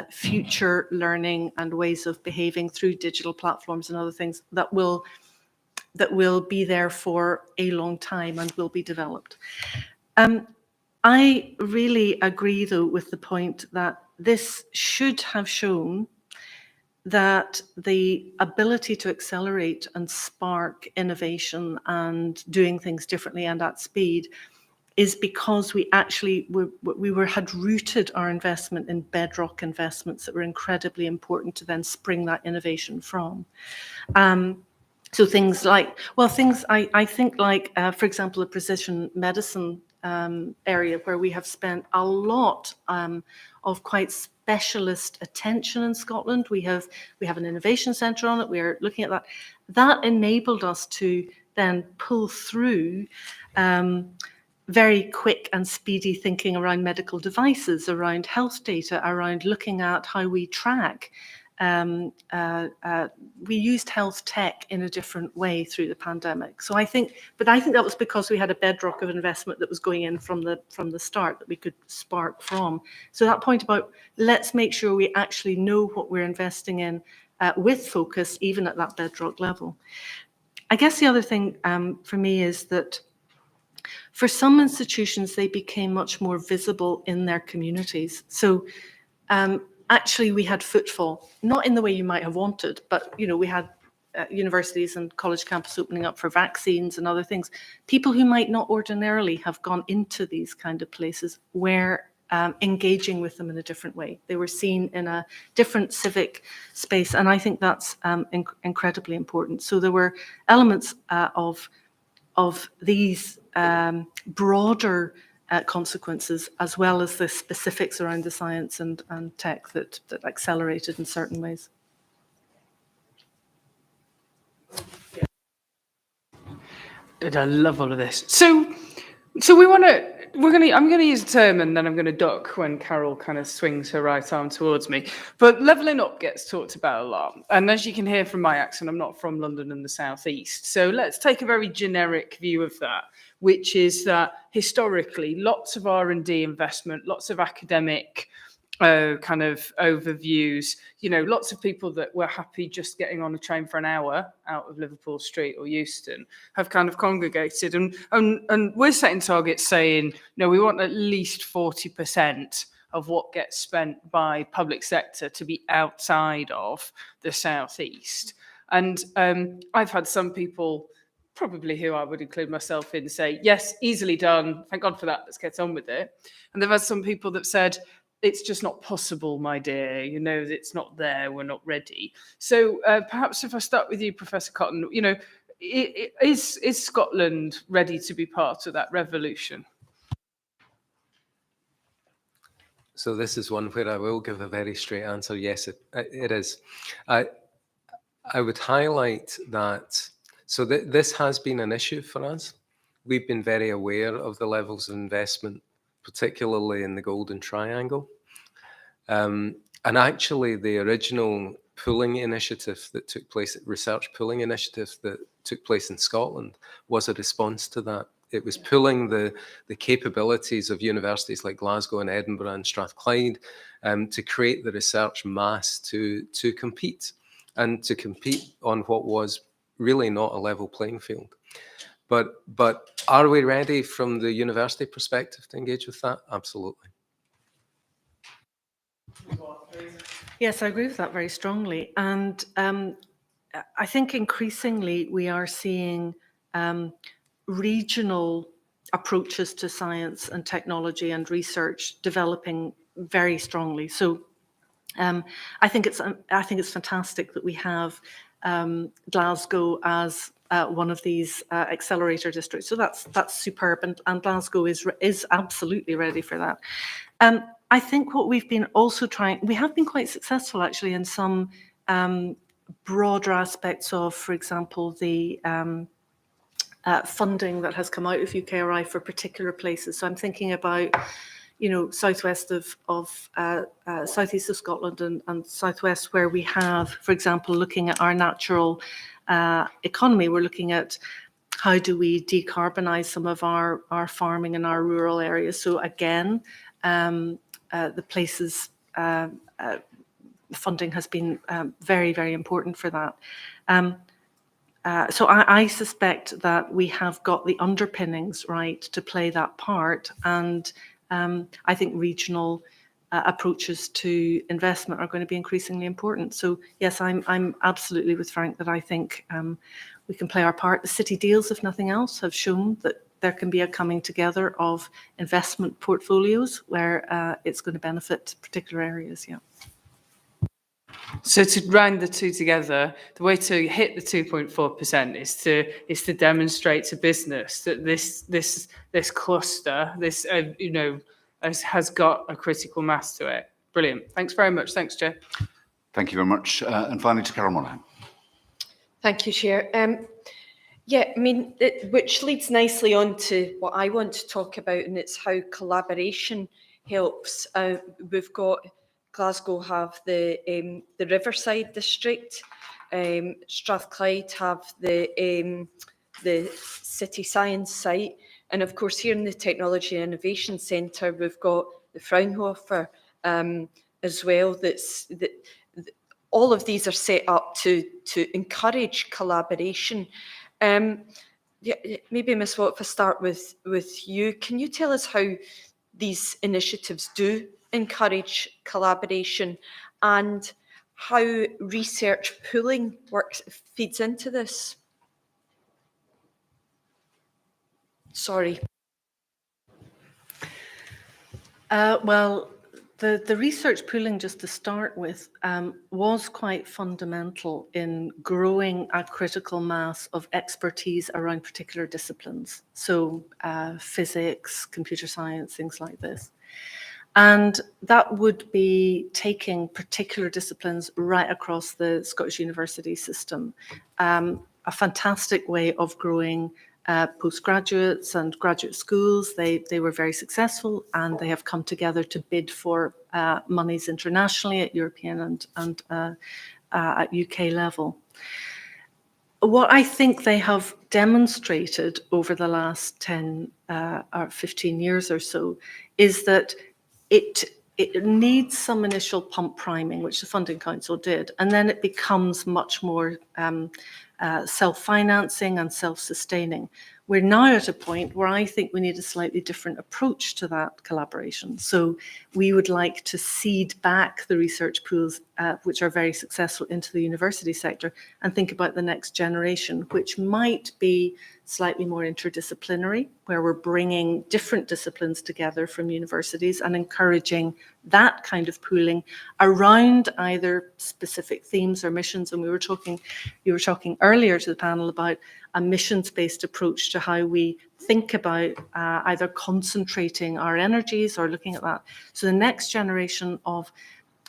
future learning and ways of behaving through digital platforms and other things that will be there for a long time and will be developed. I really agree, though, with the point that this should have shown that the ability to accelerate and spark innovation and doing things differently and at speed is because we actually had rooted our investment in bedrock investments that were incredibly important to then spring that innovation from. So things like, I think like, for example, the precision medicine area where we have spent a lot of quite specialist attention in Scotland. We have an innovation centre on it. We are looking at that. That enabled us to then pull through very quick and speedy thinking around medical devices, around health data, around looking at how we track. We used health tech in a different way through the pandemic. So I think that was because we had a bedrock of investment that was going in from the start that we could spark from. So that point about let's make sure we actually know what we're investing in with focus, even at that bedrock level. I guess the other thing for me is that for some institutions, they became much more visible in their communities. So actually, we had footfall, not in the way you might have wanted, but we had universities and college campus opening up for vaccines and other things. People who might not ordinarily have gone into these kind of places were engaging with them in a different way. They were seen in a different civic space, and I think that's incredibly important. So there were elements of these broader consequences, as well as the specifics around the science and tech that accelerated in certain ways. I love all of this. So I'm going to use a term and then I'm going to duck when Carol kind of swings her right arm towards me. But levelling up gets talked about a lot. And as you can hear from my accent, I'm not from London and the Southeast. So let's take a very generic view of that, which is that historically, lots of R&D investment, lots of academic kind of overviews, lots of people that were happy just getting on a train for an hour out of Liverpool Street or Euston have kind of congregated. And we're setting targets saying, no, we want at least 40% of what gets spent by public sector to be outside of the Southeast. And I've had some people, probably who I would include myself in, say, yes, easily done. Thank God for that. Let's get on with it. And they've had some people that said, it's just not possible, my dear. It's not there. We're not ready. So perhaps if I start with you, Professor Cotton, is Scotland ready to be part of that revolution? So this is one where I will give a very straight answer. Yes, it is. I would highlight that. So this has been an issue for us. We've been very aware of the levels of investment, particularly in the Golden Triangle. And actually, the original pooling initiative that took place, research pooling initiative that took place in Scotland, was a response to that. It was pooling the capabilities of universities like Glasgow and Edinburgh and Strathclyde to create the research mass to compete, and to compete on what was really not a level playing field. But are we ready from the university perspective to engage with that? Absolutely. Yes, I agree with that very strongly. And I think increasingly we are seeing regional approaches to science and technology and research developing very strongly. So I think it's fantastic that we have Glasgow as one of these accelerator districts. So that's superb, and Glasgow is absolutely ready for that. I think what we've been also we have been quite successful actually in some broader aspects of, for example, the funding that has come out of UKRI for particular places. So I'm thinking about, southwest of southeast of Scotland and southwest, where we have, for example, looking at our natural economy, we're looking at how do we decarbonise some of our farming in our rural areas. So again, the places funding has been very, very important for that. So I suspect that we have got the underpinnings right to play that part, and I think regional approaches to investment are going to be increasingly important. So yes, I'm absolutely with Frank that I think we can play our part. The city deals, if nothing else, have shown that there can be a coming together of investment portfolios where it's going to benefit particular areas. Yeah. So to round the two together, the way to hit the 2.4% is to demonstrate to business that this cluster, has got a critical mass to it. Brilliant. Thanks very much. Thanks, Joe. Thank you very much. And finally to Carol Monaghan. Thank you, Chair. Which leads nicely on to what I want to talk about, and it's how collaboration helps. We've got Glasgow have the Riverside district, Strathclyde have the City Science site, and of course here in the Technology and Innovation Centre we've got the Fraunhofer as well. All of these are set up to encourage collaboration. Maybe Ms. Watt, if I start with you, can you tell us how these initiatives do encourage collaboration and how research pooling feeds into this? Sorry. Well, the research pooling, just to start with, was quite fundamental in growing a critical mass of expertise around particular disciplines. So physics, computer science, things like this. And that would be taking particular disciplines right across the Scottish university system. A fantastic way of growing postgraduates and graduate schools. They were very successful, and they have come together to bid for monies internationally at European and at UK level. What I think they have demonstrated over the last 10 or 15 years or so is that it needs some initial pump priming, which the Funding Council did, and then it becomes much more self-financing and self-sustaining. We're now at a point where I think we need a slightly different approach to that collaboration. So we would like to seed back the research pools, which are very successful, into the university sector, and think about the next generation, which might be slightly more interdisciplinary, where we're bringing different disciplines together from universities and encouraging that kind of pooling around either specific themes or missions. And you were talking earlier to the panel about a missions-based approach to how we think about either concentrating our energies or looking at that. So the next generation of,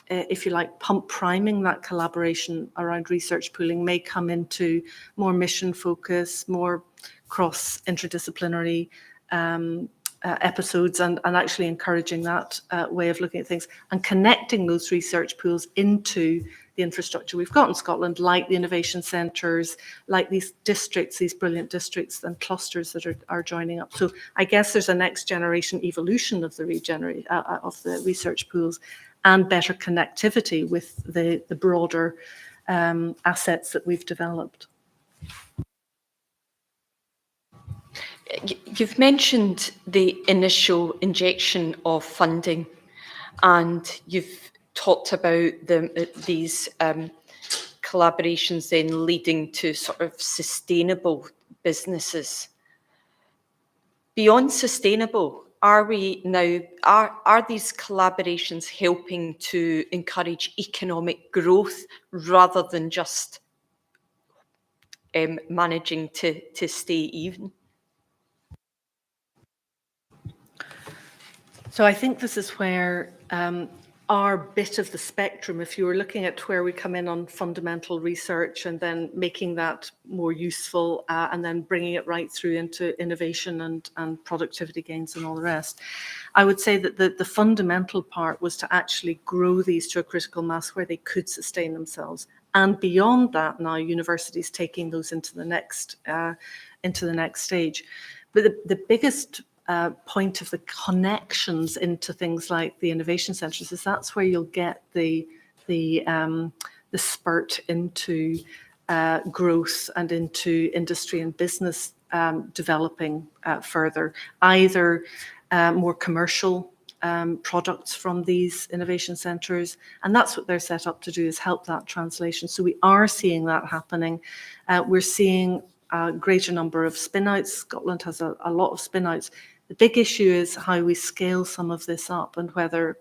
if you like, pump priming that collaboration around research pooling may come into more mission focus, more cross interdisciplinary episodes, and actually encouraging that way of looking at things and connecting those research pools into the infrastructure we've got in Scotland, like the innovation centres, like these districts, these brilliant districts and clusters that are joining up. So I guess there's a next generation evolution of the research pools and better connectivity with the broader assets that we've developed. You've mentioned the initial injection of funding, and you've talked about these collaborations then leading to sort of sustainable businesses. Beyond sustainable, are these collaborations helping to encourage economic growth rather than just managing to stay even? So I think this is where our bit of the spectrum, if you were looking at where we come in on fundamental research and then making that more useful and then bringing it right through into innovation and productivity gains and all the rest, I would say that the fundamental part was to actually grow these to a critical mass where they could sustain themselves. And beyond that, now universities taking those into the next stage. But the biggest point of the connections into things like the innovation centres is that's where you'll get the spurt into growth and into industry and business developing further, either more commercial products from these innovation centres, and that's what they're set up to do, is help that translation. So we are seeing that happening. We're seeing a greater number of spin-outs. Scotland has a lot of spin-outs. The big issue is how we scale some of this up and whether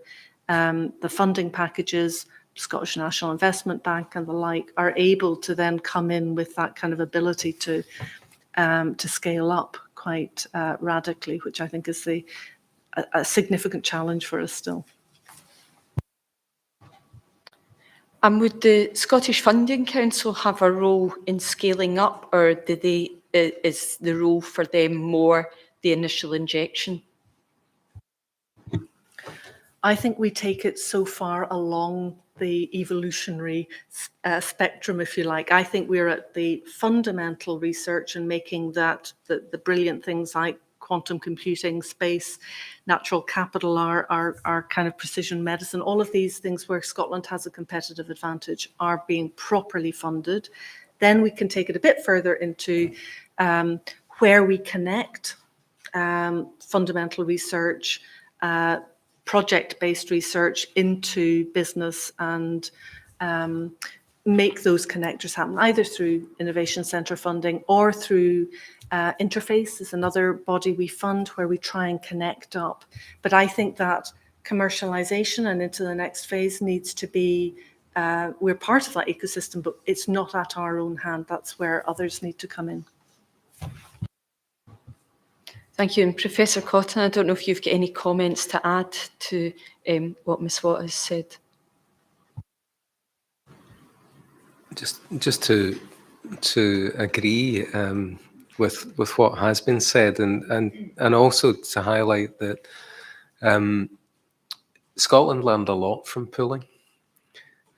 the funding packages, Scottish National Investment Bank and the like, are able to then come in with that kind of ability to scale up quite radically, which I think is a significant challenge for us still. And would the Scottish Funding Council have a role in scaling up, or is the role for them more the initial injection? I think we take it so far along the evolutionary spectrum, if you like. I think we're at the fundamental research and making that the brilliant things like quantum computing, space, natural capital, our kind of precision medicine, all of these things where Scotland has a competitive advantage are being properly funded. Then we can take it a bit further into where we connect fundamental research, project-based research into business and make those connectors happen, either through Innovation Centre funding or through Interface is another body we fund where we try and connect up. But I think that commercialization and into the next phase needs to be, we're part of that ecosystem, but it's not at our own hand. That's where others need to come in. Thank you. And Professor Cotton, I don't know if you've got any comments to add to what Ms. Watt has said. Just to agree with what has been said, and also to highlight that Scotland learned a lot from pooling.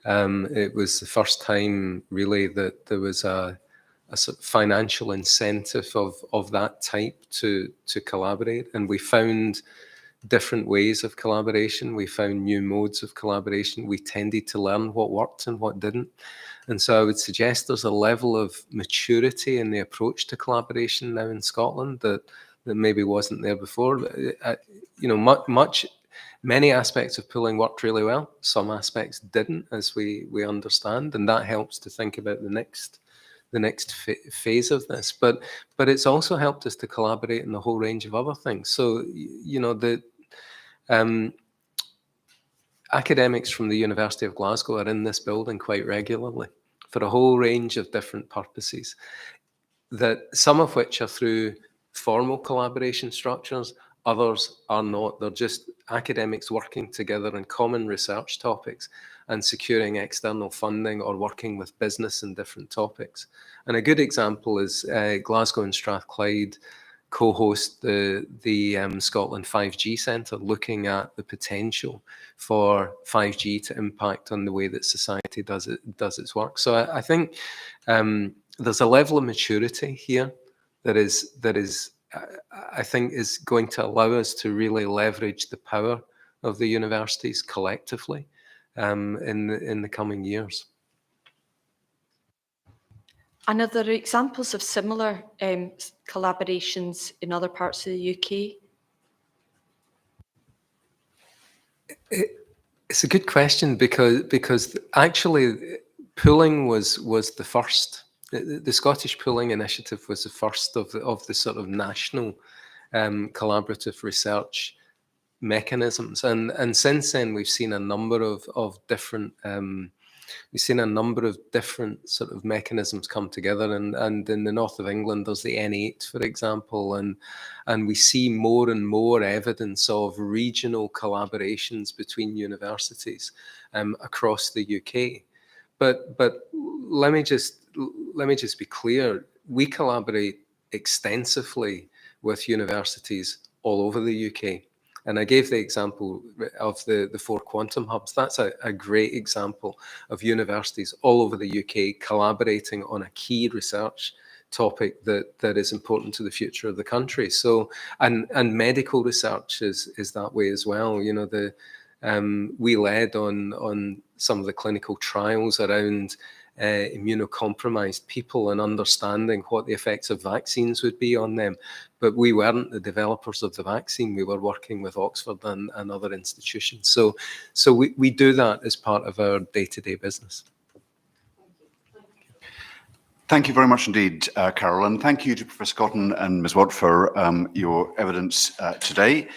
It was the first time really that there was a sort of financial incentive of that type to collaborate, and we found different ways of collaboration. We found new modes of collaboration. We tended to learn what worked and what didn't. And so I would suggest there's a level of maturity in the approach to collaboration now in Scotland that maybe wasn't there before. Many aspects of pooling worked really well. Some aspects didn't, as we understand, and that helps to think about the next phase of this. But it's also helped us to collaborate in a whole range of other things. So, the academics from the University of Glasgow are in this building quite regularly for a whole range of different purposes, that some of which are through formal collaboration structures, others are not. They're just academics working together on common research topics and securing external funding or working with business in different topics. And a good example is Glasgow and Strathclyde co-host the Scotland 5G Centre, looking at the potential for 5G to impact on the way that society does its work. So I think there's a level of maturity here that is I think is going to allow us to really leverage the power of the universities collectively in the coming years. And are there examples of similar collaborations in other parts of the UK? It's a good question because actually pooling was the first. The Scottish Pooling Initiative was the first of the sort of national collaborative research mechanisms, and since then we've seen a number of different sort of mechanisms come together, and in the north of England there's the N8, for example, and we see more and more evidence of regional collaborations between universities across the UK. But let me just be clear, we collaborate extensively with universities all over the UK. And I gave the example of the 4 quantum hubs. That's a great example of universities all over the UK collaborating on a key research topic that is important to the future of the country. So, and medical research is that way as well. You know, we led on some of the clinical trials around immunocompromised people and understanding what the effects of vaccines would be on them. But we weren't the developers of the vaccine. We were working with Oxford and other institutions. So we do that as part of our day-to-day business. Thank you very much indeed, Carol, and thank you to Professor Cotton and Ms. Watt for your evidence today.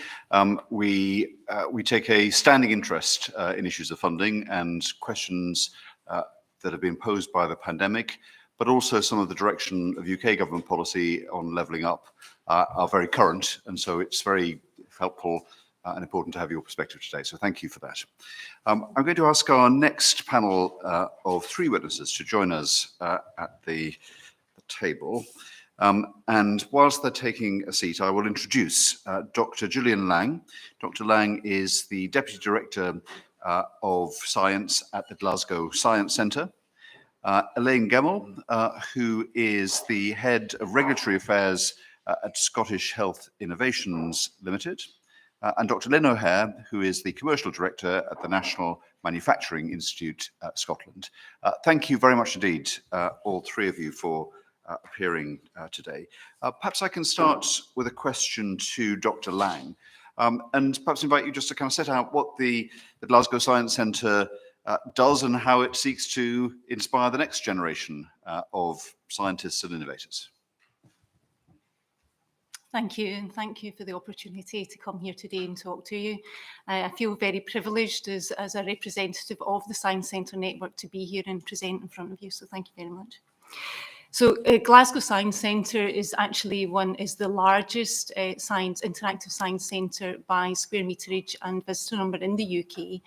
We take a standing interest in issues of funding and questions that have been posed by the pandemic, but also some of the direction of UK government policy on levelling up are very current, and so it's very helpful and important to have your perspective today. So thank you for that. I'm going to ask our next panel of 3 witnesses to join us at the table. And whilst they're taking a seat, I will introduce Dr. Julian Lang. Dr. Lang is the Deputy Director of Science at the Glasgow Science Centre. Elaine Gemmell, who is the Head of Regulatory Affairs at Scottish Health Innovations Limited. And Dr. Lynn O'Hare, who is the Commercial Director at the National Manufacturing Institute Scotland. Thank you very much indeed, all 3 of you, for appearing today. Perhaps I can start with a question to Dr. Lang, and perhaps invite you just to kind of set out what the Glasgow Science Centre does and how it seeks to inspire the next generation of scientists and innovators. Thank you, and thank you for the opportunity to come here today and talk to you. I feel very privileged as a representative of the Science Centre network to be here and present in front of you, so thank you very much. So Glasgow Science Centre is the largest interactive science centre by square meterage and visitor number in the UK.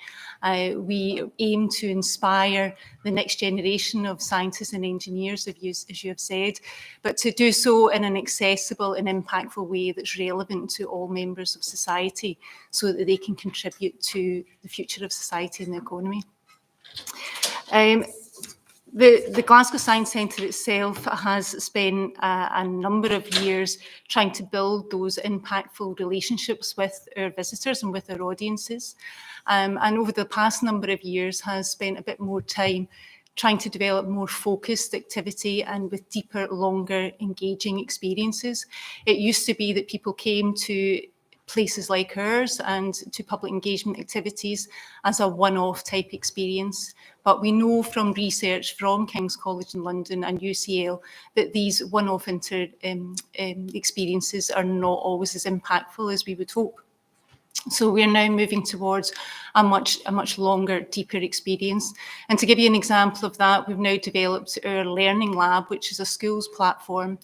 We aim to inspire the next generation of scientists and engineers, as you have said, but to do so in an accessible and impactful way that's relevant to all members of society so that they can contribute to the future of society and the economy. The Glasgow Science Centre itself has spent a number of years trying to build those impactful relationships with our visitors and with our audiences. And over the past number of years has spent a bit more time trying to develop more focused activity and with deeper, longer, engaging experiences. It used to be that people came to places like ours and to public engagement activities as a one-off type experience. But we know from research from King's College in London and UCL that these one-off experiences are not always as impactful as we would hope. So we're now moving towards a much longer, deeper experience. And to give you an example of that, we've now developed our Learning Lab, which is a schools platform,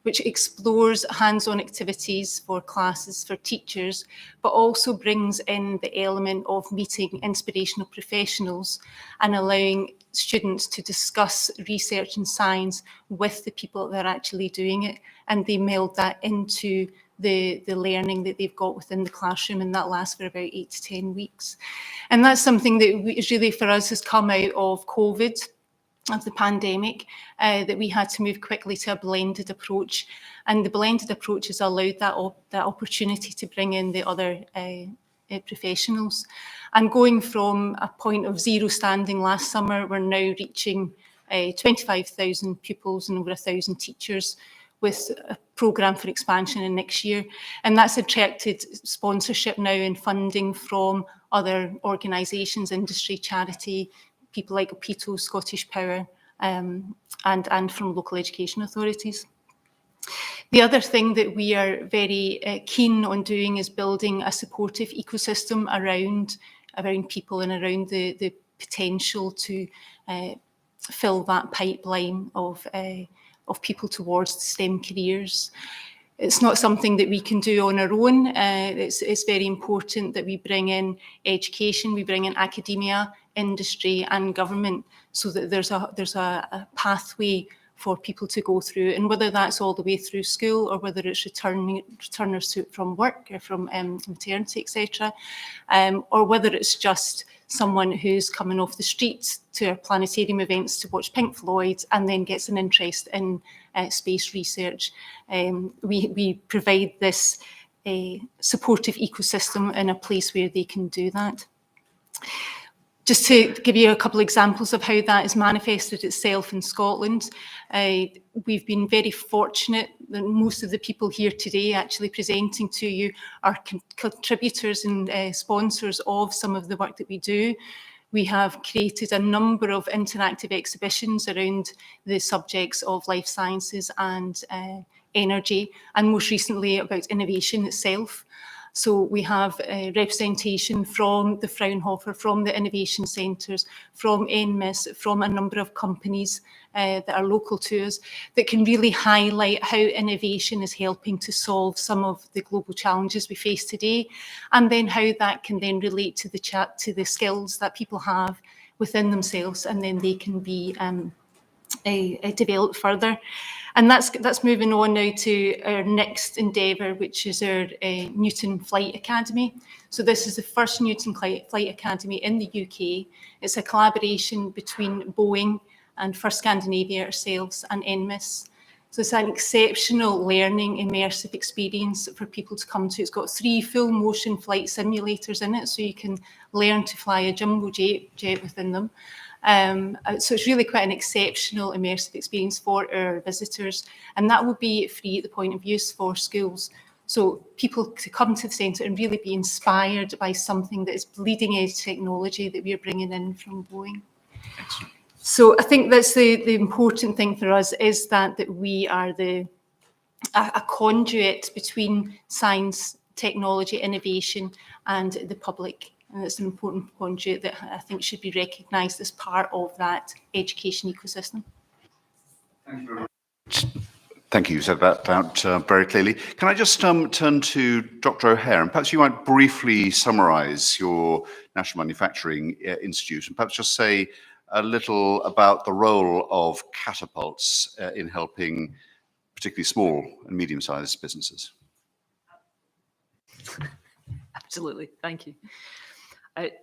which explores hands-on activities for classes, for teachers, but also brings in the element of meeting inspirational professionals and allowing students to discuss research and science with the people that are actually doing it. And they meld that into the learning that they've got within the classroom, and that lasts for about 8 to 10 weeks. And that's something that really for us has come out of COVID, of the pandemic, that we had to move quickly to a blended approach, and the blended approach has allowed that opportunity to bring in the other professionals. And going from a point of 0 standing last summer, we're now reaching 25,000 pupils and over 1,000 teachers, with a programme for expansion in next year. And that's attracted sponsorship now and funding from other organisations, industry, charity, people like Opito, Scottish Power, and from local education authorities. The other thing that we are very keen on doing is building a supportive ecosystem around people and around the potential to fill that pipeline of people towards STEM careers. It's not something that we can do on our own. It's very important that we bring in education, we bring in academia, industry and government, so that there's a pathway for people to go through, and whether that's all the way through school or whether it's returners from work or from maternity, etc., or whether it's just someone who's coming off the streets to our planetarium events to watch Pink Floyd and then gets an interest in space research. We provide this supportive ecosystem in a place where they can do that. Just to give you a couple of examples of how that has manifested itself in Scotland, we've been very fortunate that most of the people here today actually presenting to you are contributors and sponsors of some of the work that we do. We have created a number of interactive exhibitions around the subjects of life sciences and energy, and most recently about innovation itself. So we have representation from the Fraunhofer, from the innovation centres, from Smes, from a number of companies that are local to us, that can really highlight how innovation is helping to solve some of the global challenges we face today, and then how that can then relate to the skills that people have within themselves, and then they can be developed further. And that's moving on now to our next endeavour, which is our Newton Flight Academy. So this is the first Newton Flight Academy in the UK. It's a collaboration between Boeing and First Scandinavia, ourselves, and Smes. So it's an exceptional learning, immersive experience for people to come to. It's got 3 full motion flight simulators in it, so you can learn to fly a jumbo jet within them. So it's really quite an exceptional immersive experience for our visitors, and that will be free at the point of use for schools. So people to come to the centre and really be inspired by something that is bleeding edge technology that we're bringing in from Boeing. Excellent. So I think that's the important thing for us, is that we are a conduit between science, technology, innovation and the public. And it's an important conduit that I think should be recognised as part of that education ecosystem. Thank you very much. Thank you. You said that very clearly. Can I just turn to Dr. O'Hare, and perhaps you might briefly summarise your National Manufacturing Institute, and perhaps just say a little about the role of catapults in helping particularly small and medium-sized businesses. Absolutely, thank you.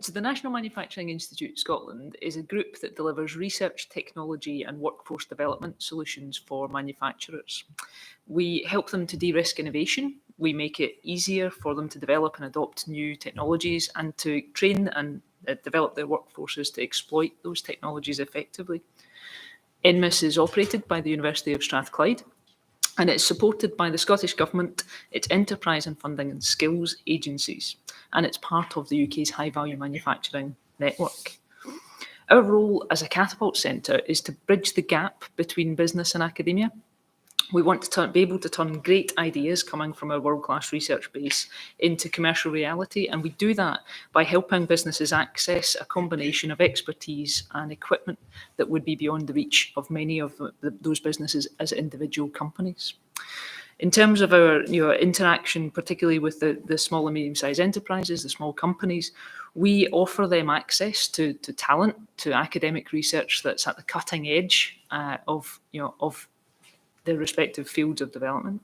So the National Manufacturing Institute Scotland is a group that delivers research, technology and workforce development solutions for manufacturers. We help them to de-risk innovation. We make it easier for them to develop and adopt new technologies and to train and develop their workforces to exploit those technologies effectively. Smes is operated by the University of Strathclyde, and it's supported by the Scottish Government, its enterprise and funding and skills agencies, and it's part of the UK's high-value manufacturing network. Our role as a catapult centre is to bridge the gap between business and academia. We want to be able to turn great ideas coming from our world-class research base into commercial reality, and we do that by helping businesses access a combination of expertise and equipment that would be beyond the reach of many of those businesses as individual companies. In terms of our interaction, particularly with the small and medium-sized enterprises, the small companies, we offer them access to talent, to academic research that's at the cutting edge of their respective fields of development.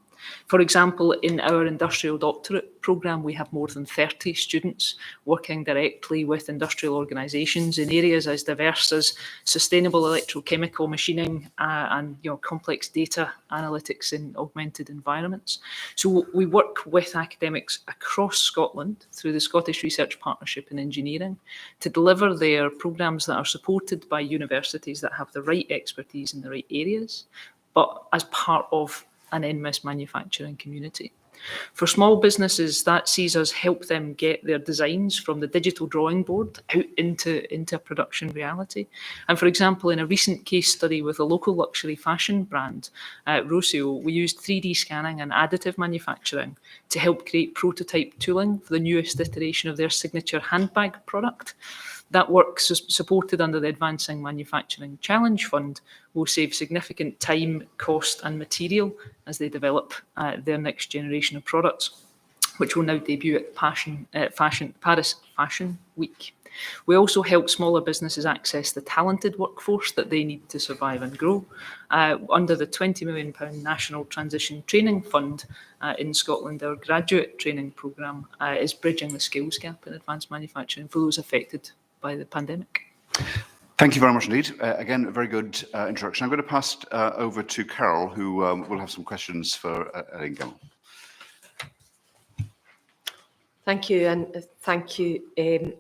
For example, in our industrial doctorate programme, we have more than 30 students working directly with industrial organisations in areas as diverse as sustainable electrochemical machining and complex data analytics in augmented environments. So we work with academics across Scotland through the Scottish Research Partnership in Engineering to deliver their programmes that are supported by universities that have the right expertise in the right areas, but as part of an Smes manufacturing community. For small businesses, that sees us help them get their designs from the digital drawing board out into production reality. And for example, in a recent case study with a local luxury fashion brand, Rocio, we used 3D scanning and additive manufacturing to help create prototype tooling for the newest iteration of their signature handbag product. That work, supported under the Advancing Manufacturing Challenge Fund, will save significant time, cost and material as they develop their next generation of products, which will now debut at Paris Fashion Week. We also help smaller businesses access the talented workforce that they need to survive and grow. Under the £20 million National Transition Training Fund in Scotland, our graduate training programme is bridging the skills gap in advanced manufacturing for those affected by the pandemic. Thank you very much indeed. Again, a very good introduction. I'm going to pass over to Carol, who will have some questions for Elaine Gemmell. Thank you, and thank you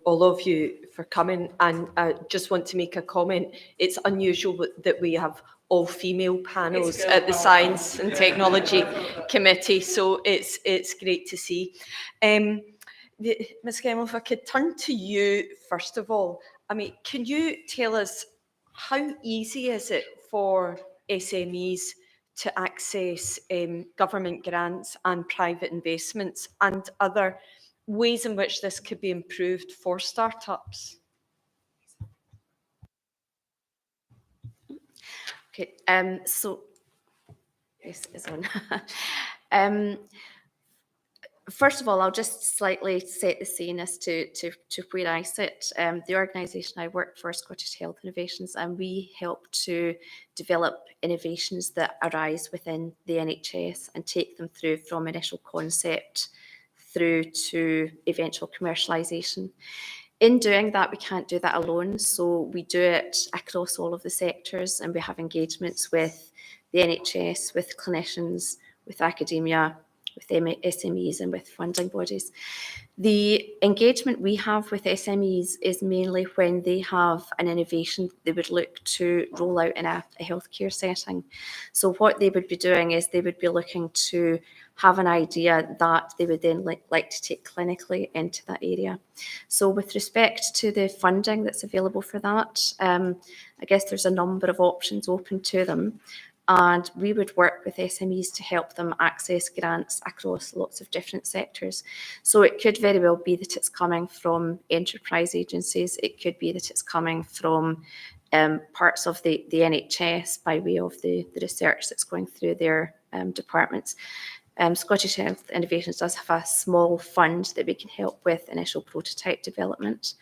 all of you for coming. And I just want to make a comment. It's unusual that we have all-female panels at the Science and Technology Committee, so it's great to see. Ms. Gemmell, if I could turn to you first of all. I mean, can you tell us how easy is it for SMEs to access government grants and private investments, and other ways in which this could be improved for startups? Okay, so this is on. First of all, I'll just slightly set the scene as to where I sit. The organisation I work for, Scottish Health Innovations, and we help to develop innovations that arise within the NHS and take them through from initial concept through to eventual commercialisation. In doing that, we can't do that alone, so we do it across all of the sectors, and we have engagements with the NHS, with clinicians, with academia, with SMEs and with funding bodies. The engagement we have with SMEs is mainly when they have an innovation they would look to roll out in a healthcare setting. So what they would be doing is they would be looking to have an idea that they would then like to take clinically into that area. So with respect to the funding that's available for that, I guess there's a number of options open to them. And we would work with SMEs to help them access grants across lots of different sectors. So it could very well be that it's coming from enterprise agencies. It could be that it's coming from parts of the NHS by way of the research that's going through their departments. Scottish Health Innovations does have a small fund that we can help with initial prototype development.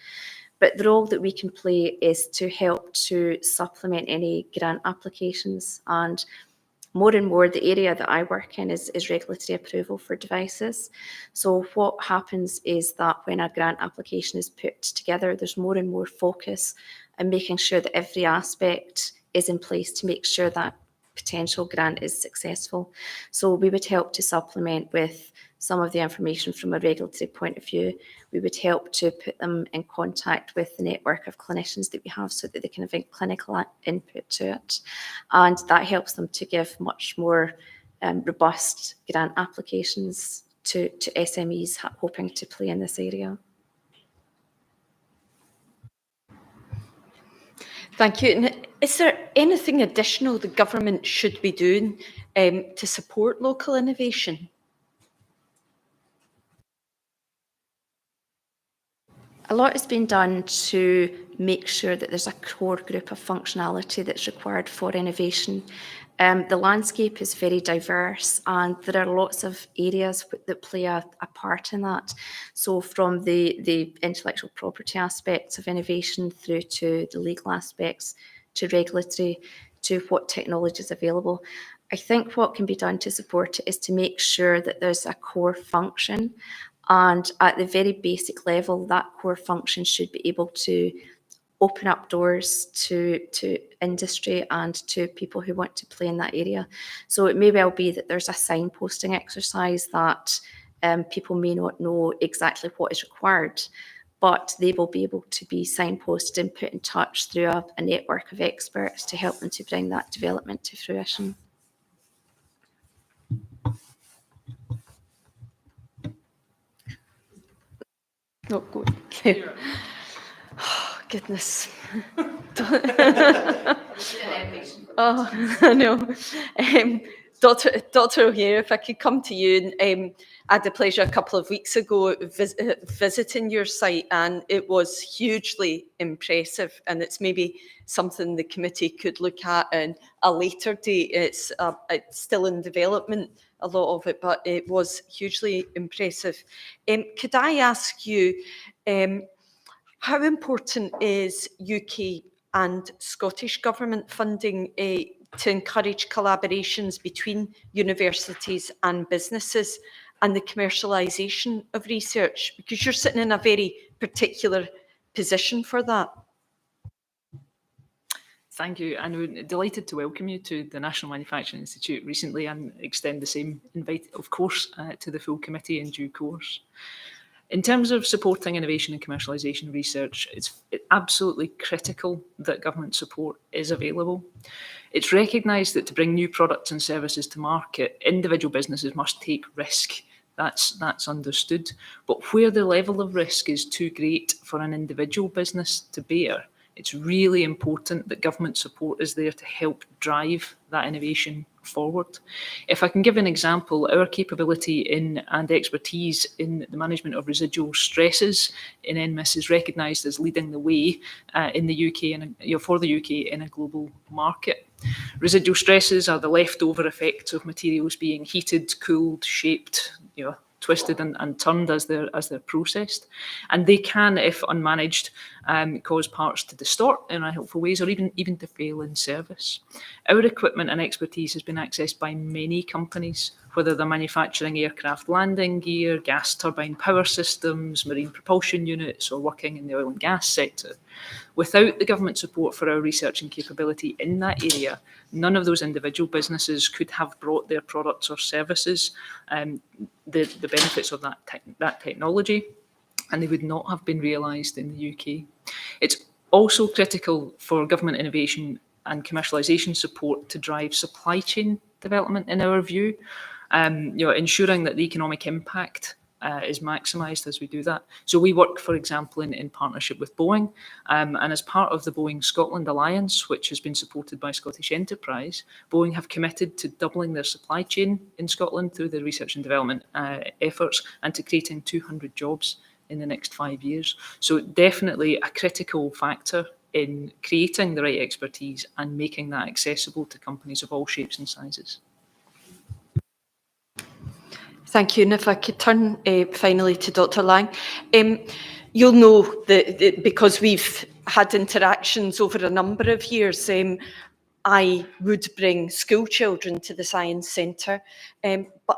But the role that we can play is to help to supplement any grant applications. And more the area that I work in is regulatory approval for devices. So what happens is that when a grant application is put together, there's more and more focus on making sure that every aspect is in place to make sure that potential grant is successful. So we would help to supplement with some of the information from a regulatory point of view. We would help to put them in contact with the network of clinicians that we have so that they can have clinical input to it. And that helps them to give much more robust grant applications to SMEs hoping to play in this area. Thank you. And is there anything additional the government should be doing to support local innovation? A lot has been done to make sure that there's a core group of functionality that's required for innovation. The landscape is very diverse, and there are lots of areas that play a part in that. So from the intellectual property aspects of innovation through to the legal aspects, to regulatory, to what technology is available. I think what can be done to support it is to make sure that there's a core function. And at the very basic level, that core function should be able to open up doors to industry and to people who want to play in that area. So it may well be that there's a signposting exercise that people may not know exactly what is required, but they will be able to be signposted and put in touch through a network of experts to help them to bring that development to fruition. not going there. Oh, goodness. Oh, I know. Doctoral here, if I could come to you. And, I had the pleasure a couple of weeks ago visiting your site, and it was hugely impressive. And it's maybe something the committee could look at in a later date. It's still in development, a lot of it, but it was hugely impressive. Could I ask you, how important is UK and Scottish Government funding to encourage collaborations between universities and businesses and the commercialisation of research? Because you're sitting in a very particular position for that. Thank you, and we're delighted to welcome you to the National Manufacturing Institute recently, and extend the same invite, of course, to the full committee in due course. In terms of supporting innovation and commercialisation research, it's absolutely critical that government support is available. It's recognised that to bring new products and services to market, individual businesses must take risk. That's understood. But where the level of risk is too great for an individual business to bear, it's really important that government support is there to help drive that innovation forward. If I can give an example, our capability in and expertise in the management of residual stresses in NMIS is recognised as leading the way in the UK and for the UK in a global market. Residual stresses are the leftover effects of materials being heated, cooled, shaped, twisted and turned as they're processed, and they can, if unmanaged, cause parts to distort in unhelpful ways, or even to fail in service. Our equipment and expertise has been accessed by many companies, whether they're manufacturing aircraft landing gear, gas turbine power systems, marine propulsion units, or working in the oil and gas sector. Without the government support for our research and capability in that area, none of those individual businesses could have brought their products or services the benefits of that technology, and they would not have been realised in the UK. It's also critical for government innovation and commercialisation support to drive supply chain development, in our view, ensuring that the economic impact is maximised as we do that. So we work, for example, in partnership with Boeing, and as part of the Boeing Scotland Alliance, which has been supported by Scottish Enterprise, Boeing have committed to doubling their supply chain in Scotland through their research and development efforts, and to creating 200 jobs in the next 5 years. So definitely a critical factor in creating the right expertise and making that accessible to companies of all shapes and sizes. Thank you. And if I could turn finally to Dr. Lang. You'll know that because we've had interactions over a number of years, I would bring school children to the Science Centre, but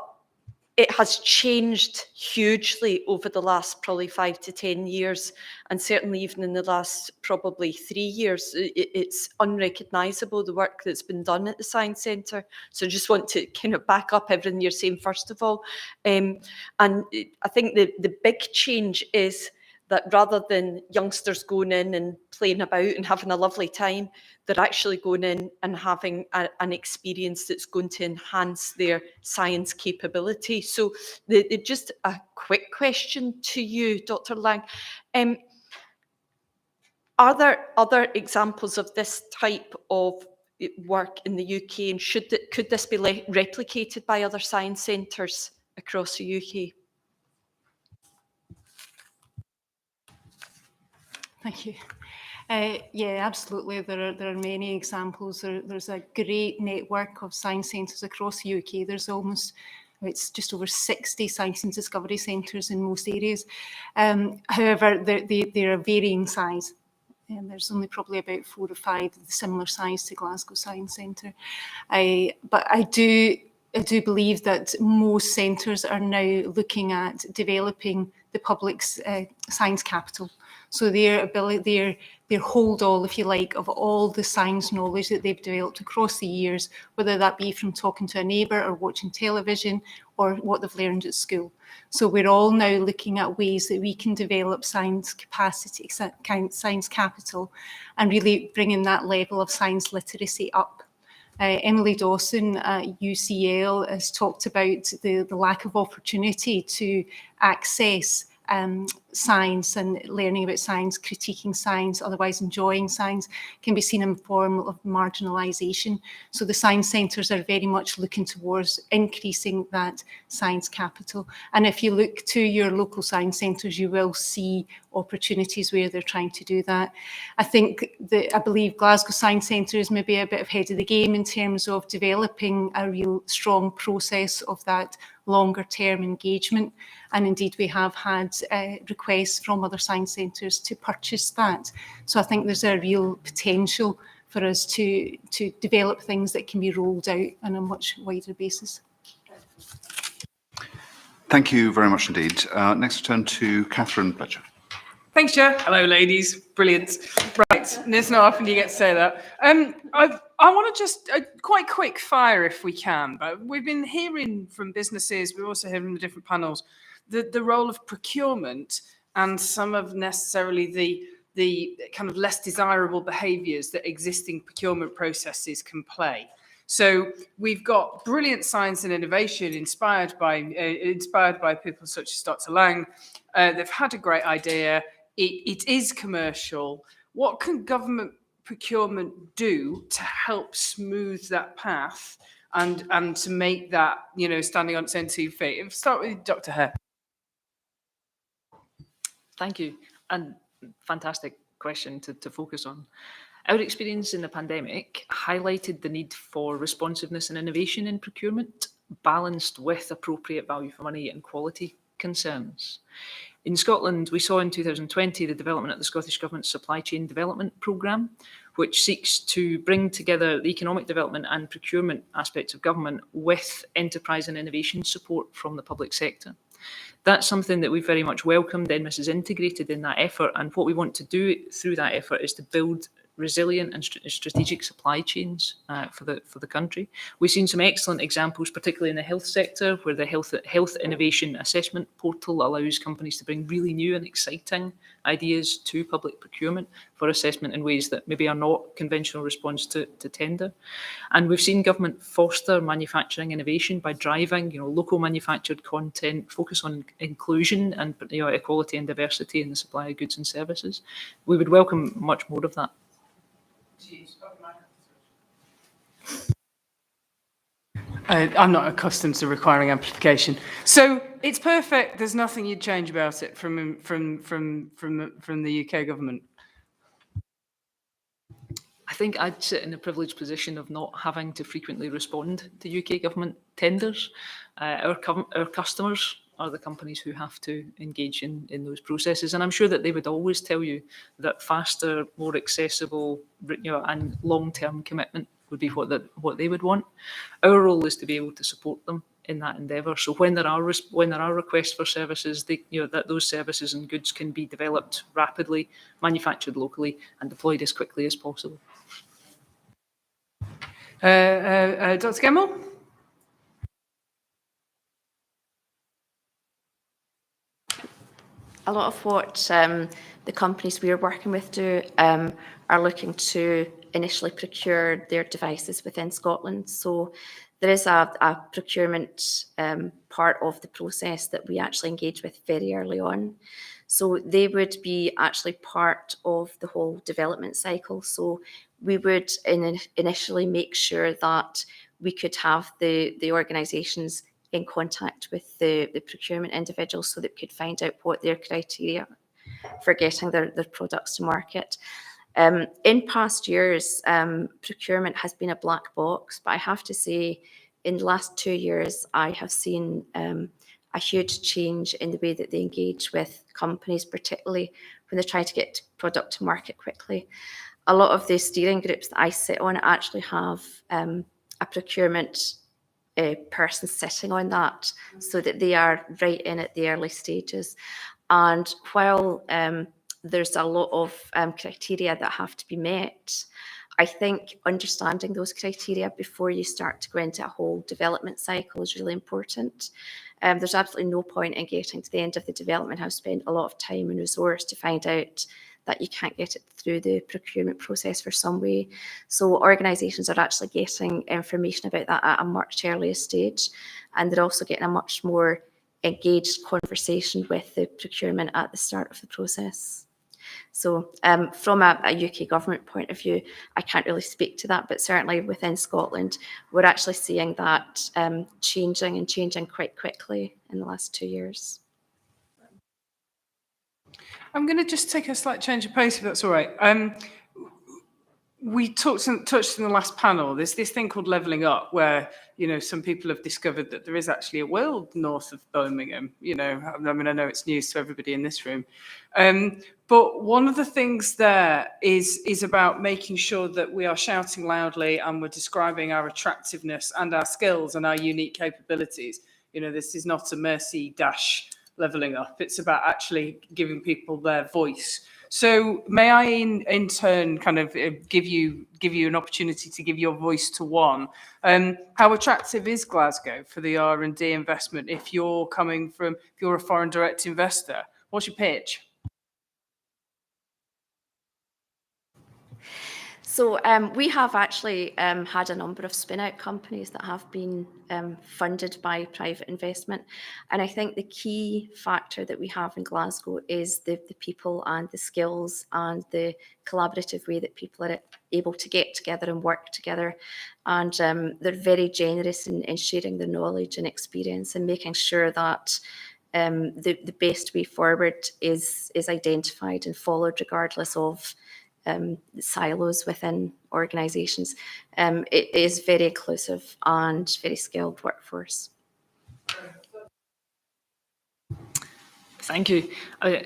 it has changed hugely over the last probably 5 to 10 years, and certainly even in the last probably 3 years. It's unrecognisable, the work that's been done at the Science Centre. So I just want to kind of back up everything you're saying, first of all. And I think the big change is that rather than youngsters going in and playing about and having a lovely time, they're actually going in and having an experience that's going to enhance their science capability. So just a quick question to you, Dr. Lang. Are there other examples of this type of work in the UK, and could this be replicated by other science centres across the UK? Thank you. Yeah, absolutely. There are many examples. There's a great network of science centres across the UK. It's just over 60 science and discovery centres in most areas. However, they're of varying size. And there's only probably about 4 or 5 of the similar size to Glasgow Science Centre. But I do believe that most centres are now looking at developing the public's science capital. So their hold all, if you like, of all the science knowledge that they've developed across the years, whether that be from talking to a neighbour or watching television or what they've learned at school. So we're all now looking at ways that we can develop science capacity, science capital, and really bringing that level of science literacy up. Emily Dawson at UCL has talked about the lack of opportunity to access science and learning about science, critiquing science, otherwise enjoying science, can be seen in a form of marginalisation. So the science centres are very much looking towards increasing that science capital. And if you look to your local science centres, you will see opportunities where they're trying to do that. I believe Glasgow Science Centre is maybe a bit ahead of the game in terms of developing a real strong process of that longer term engagement. And indeed, we have had requests from other science centres to purchase that. So I think there's a real potential for us to develop things that can be rolled out on a much wider basis. Thank you very much indeed. Next, I turn to Catherine Pletcher. Thanks, Chair. Hello, ladies. Brilliant. Right, and it's not often you get to say that. I want to just quite quick fire if we can. But we've been hearing from businesses. We've also heard from the different panels the role of procurement and some of necessarily the kind of less desirable behaviours that existing procurement processes can play. So we've got brilliant science and innovation inspired by people such as Dr. Lang. They've had a great idea. It is commercial. What can government procurement do to help smooth that path and to make that, standing on its own 2 feet? Start with Dr. Hare. Thank you. And fantastic question to focus on. Our experience in the pandemic highlighted the need for responsiveness and innovation in procurement, balanced with appropriate value for money and quality concerns. In Scotland, we saw in 2020 the development of the Scottish Government's Supply Chain Development Programme, which seeks to bring together the economic development and procurement aspects of government with enterprise and innovation support from the public sector. That's something that we've very much welcomed. Smes is integrated in that effort, and what we want to do through that effort is to build resilient and strategic supply chains for the country. We've seen some excellent examples, particularly in the health sector, where the health innovation assessment portal allows companies to bring really new and exciting ideas to public procurement for assessment in ways that maybe are not conventional response to tender. And we've seen government foster manufacturing innovation by driving, local manufactured content, focus on inclusion and equality and diversity in the supply of goods and services. We would welcome much more of that. I'm not accustomed to requiring amplification, so it's perfect. There's nothing you'd change about it from the UK government. I think I'd sit in a privileged position of not having to frequently respond to UK government tenders. Our customers are the companies who have to engage in those processes, and I'm sure that they would always tell you that faster, more accessible, and long-term commitment would be what they would want. Our role is to be able to support them in that endeavour. So when there are requests for services, that those services and goods can be developed rapidly, manufactured locally, and deployed as quickly as possible. Dr. Gemmell? A lot of what the companies we are working with do are looking to initially procure their devices within Scotland. So there is a procurement part of the process that we actually engage with very early on. So they would be actually part of the whole development cycle. So we would initially make sure that we could have the organisations in contact with the procurement individuals so that we could find out what their criteria for getting their products to market. In past years, procurement has been a black box, but I have to say in the last 2 years, I have seen a huge change in the way that they engage with companies, particularly when they're trying to get product to market quickly. A lot of the steering groups that I sit on actually have a procurement person sitting on that so that they are right in at the early stages. And while there's a lot of criteria that have to be met, I think understanding those criteria before you start to go into a whole development cycle is really important. There's absolutely no point in getting to the end of the development house, spend a lot of time and resource to find out that you can't get it through the procurement process for some way. So organisations are actually getting information about that at a much earlier stage, and they're also getting a much more engaged conversation with the procurement at the start of the process. So from a UK government point of view, I can't really speak to that, but certainly within Scotland, we're actually seeing that changing quite quickly in the last 2 years. I'm going to just take a slight change of pace, if that's all right. We touched in the last panel, there's this thing called levelling up, where, you know, some people have discovered that there is actually a world north of Birmingham. You know, I mean, I know it's news to everybody in this room. But one of the things there is about making sure that we are shouting loudly and we're describing our attractiveness and our skills and our unique capabilities. You know, this is not a mercy dash levelling up. It's about actually giving people their voice. So may I in turn kind of give you an opportunity to give your voice to one. How attractive is Glasgow for the R&D investment if you're a foreign direct investor? What's your pitch? So we have actually had a number of spin-out companies that have been funded by private investment. And I think the key factor that we have in Glasgow is the people and the skills and the collaborative way that people are able to get together and work together. And they're very generous in sharing their knowledge and experience and making sure that the best way forward is identified and followed regardless of silos within organisations. It is very inclusive and very skilled workforce. Thank you.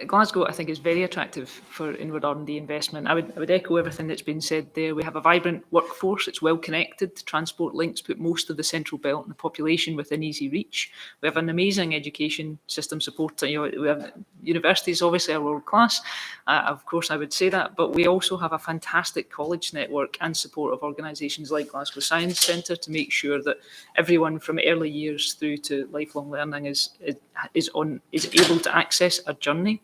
Glasgow, I think, is very attractive for inward R&D investment. I would echo everything that's been said there. We have a vibrant workforce. It's well connected. Transport links put most of the central belt and the population within easy reach. We have an amazing education system support. We have universities, obviously, are world class. Of course, I would say that. But we also have a fantastic college network and support of organisations like Glasgow Science Centre to make sure that everyone from early years through to lifelong learning is able to access a journey.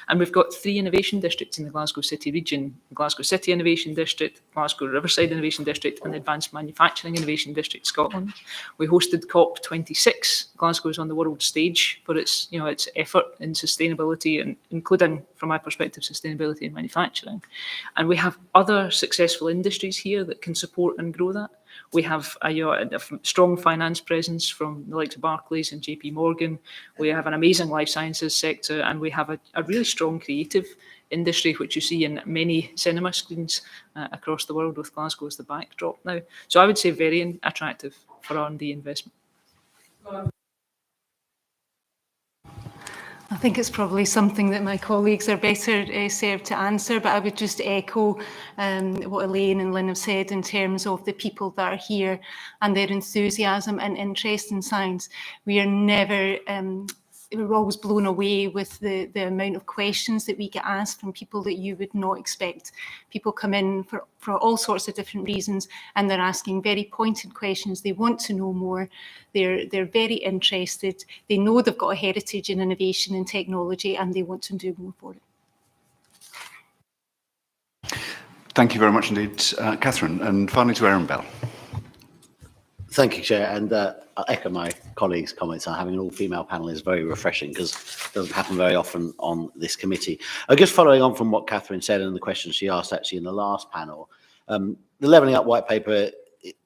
And we've got 3 innovation districts in the Glasgow City region: Glasgow City Innovation District, Glasgow Riverside Innovation District, and the Advanced Manufacturing Innovation District Scotland. We hosted COP26. Glasgow is on the world stage for its effort in sustainability, and including, from my perspective, sustainability in manufacturing. And we have other successful industries here that can support and grow that. We have a strong finance presence from the likes of Barclays and JP Morgan. We have an amazing life sciences sector, and we have a really strong creative industry, which you see in many cinema screens across the world, with Glasgow as the backdrop now. So I would say very attractive for R&D investment. I think it's probably something that my colleagues are better served to answer, but I would just echo what Elaine and Lynn have said in terms of the people that are here and their enthusiasm and interest in science. We're always blown away with the amount of questions that we get asked from people that you would not expect. People come in for all sorts of different reasons, and they're asking very pointed questions. They want to know more. They're very interested. They know they've got a heritage in innovation and technology, and they want to do more for it. Thank you very much indeed, Catherine. And finally to Aaron Bell. Thank you, Chair. And I'll echo my colleagues' comments on having an all-female panel is very refreshing, because it doesn't happen very often on this committee. Just following on from what Catherine said and the question she asked actually in the last panel, the Levelling Up white paper, it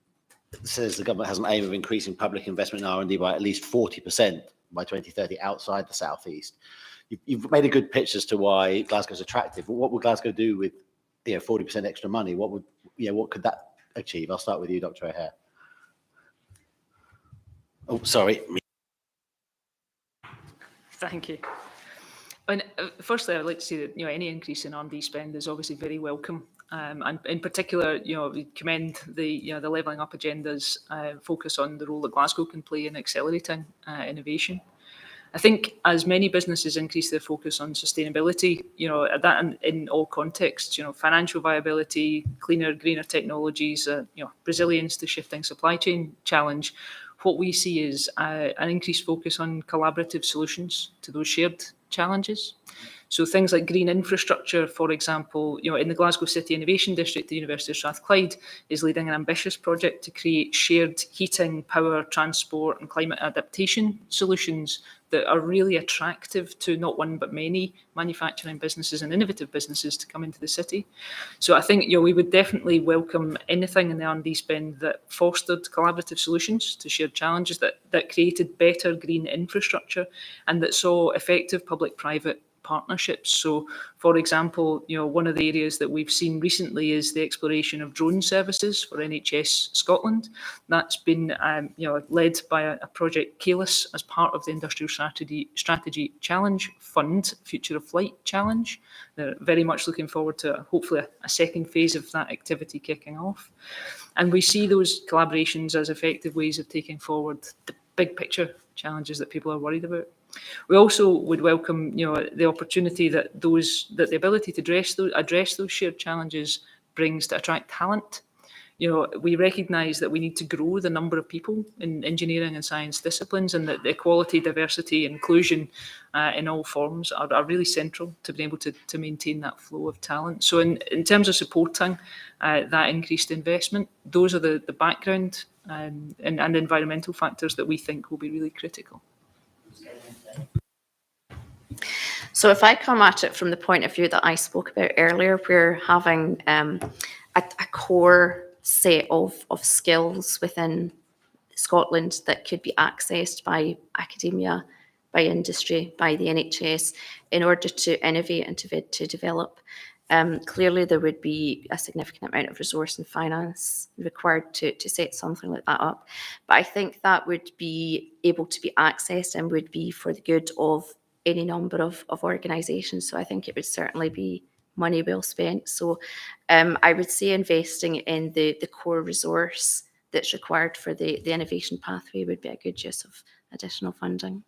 says the government has an aim of increasing public investment in R&D by at least 40% by 2030 outside the southeast. You've made a good pitch as to why Glasgow's attractive. What would Glasgow do with 40% extra money? What could that achieve? I'll start with you, Dr. O'Hare. Oh, sorry. Thank you. And firstly, I'd like to say that any increase in R&D spend is obviously very welcome. And in particular, we commend the levelling up agenda's focus on the role that Glasgow can play in accelerating innovation. I think as many businesses increase their focus on sustainability, that in all contexts, financial viability, cleaner, greener technologies, resilience to shifting supply chain challenge, what we see is an increased focus on collaborative solutions to those shared challenges. So things like green infrastructure, for example, in the Glasgow City Innovation District, the University of Strathclyde is leading an ambitious project to create shared heating, power, transport and climate adaptation solutions that are really attractive to not one but many manufacturing businesses and innovative businesses to come into the city. So I think we would definitely welcome anything in the R&D spend that fostered collaborative solutions to shared challenges, that created better green infrastructure, and that saw effective public-private partnerships. So, for example, one of the areas that we've seen recently is the exploration of drone services for NHS Scotland. That's been, led by a project Caelus as part of the Industrial Strategy Challenge Fund, Future of Flight Challenge. They're very much looking forward to hopefully a second phase of that activity kicking off. And we see those collaborations as effective ways of taking forward the big picture challenges that people are worried about. We also would welcome, the opportunity that the ability to address those shared challenges brings to attract talent. We recognise that we need to grow the number of people in engineering and science disciplines, and that the equality, diversity, inclusion in all forms are really central to being able to maintain that flow of talent. So in terms of supporting that increased investment, those are the background and environmental factors that we think will be really critical. So if I come at it from the point of view that I spoke about earlier, we're having a core set of skills within Scotland that could be accessed by academia, by industry, by the NHS in order to innovate and to develop. Clearly, there would be a significant amount of resource and finance required to set something like that up. But I think that would be able to be accessed and would be for the good of any number of organisations. So I think it would certainly be money well spent. So I would say investing in the core resource that's required for the innovation pathway would be a good use of additional funding.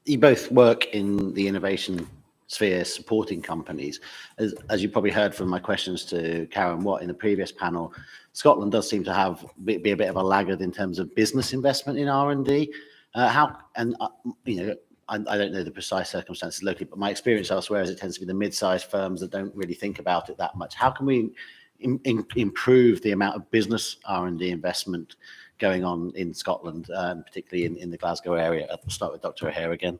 You both work in the innovation sphere supporting companies. As you probably heard from my questions to Karen Watt in the previous panel, Scotland does seem to be a bit of a laggard in terms of business investment in R&D. I don't know the precise circumstances locally, but my experience elsewhere is it tends to be the mid-sized firms that don't really think about it that much. How can we improve the amount of business R&D investment going on in Scotland, particularly in the Glasgow area? I'll start with Dr. O'Hare again.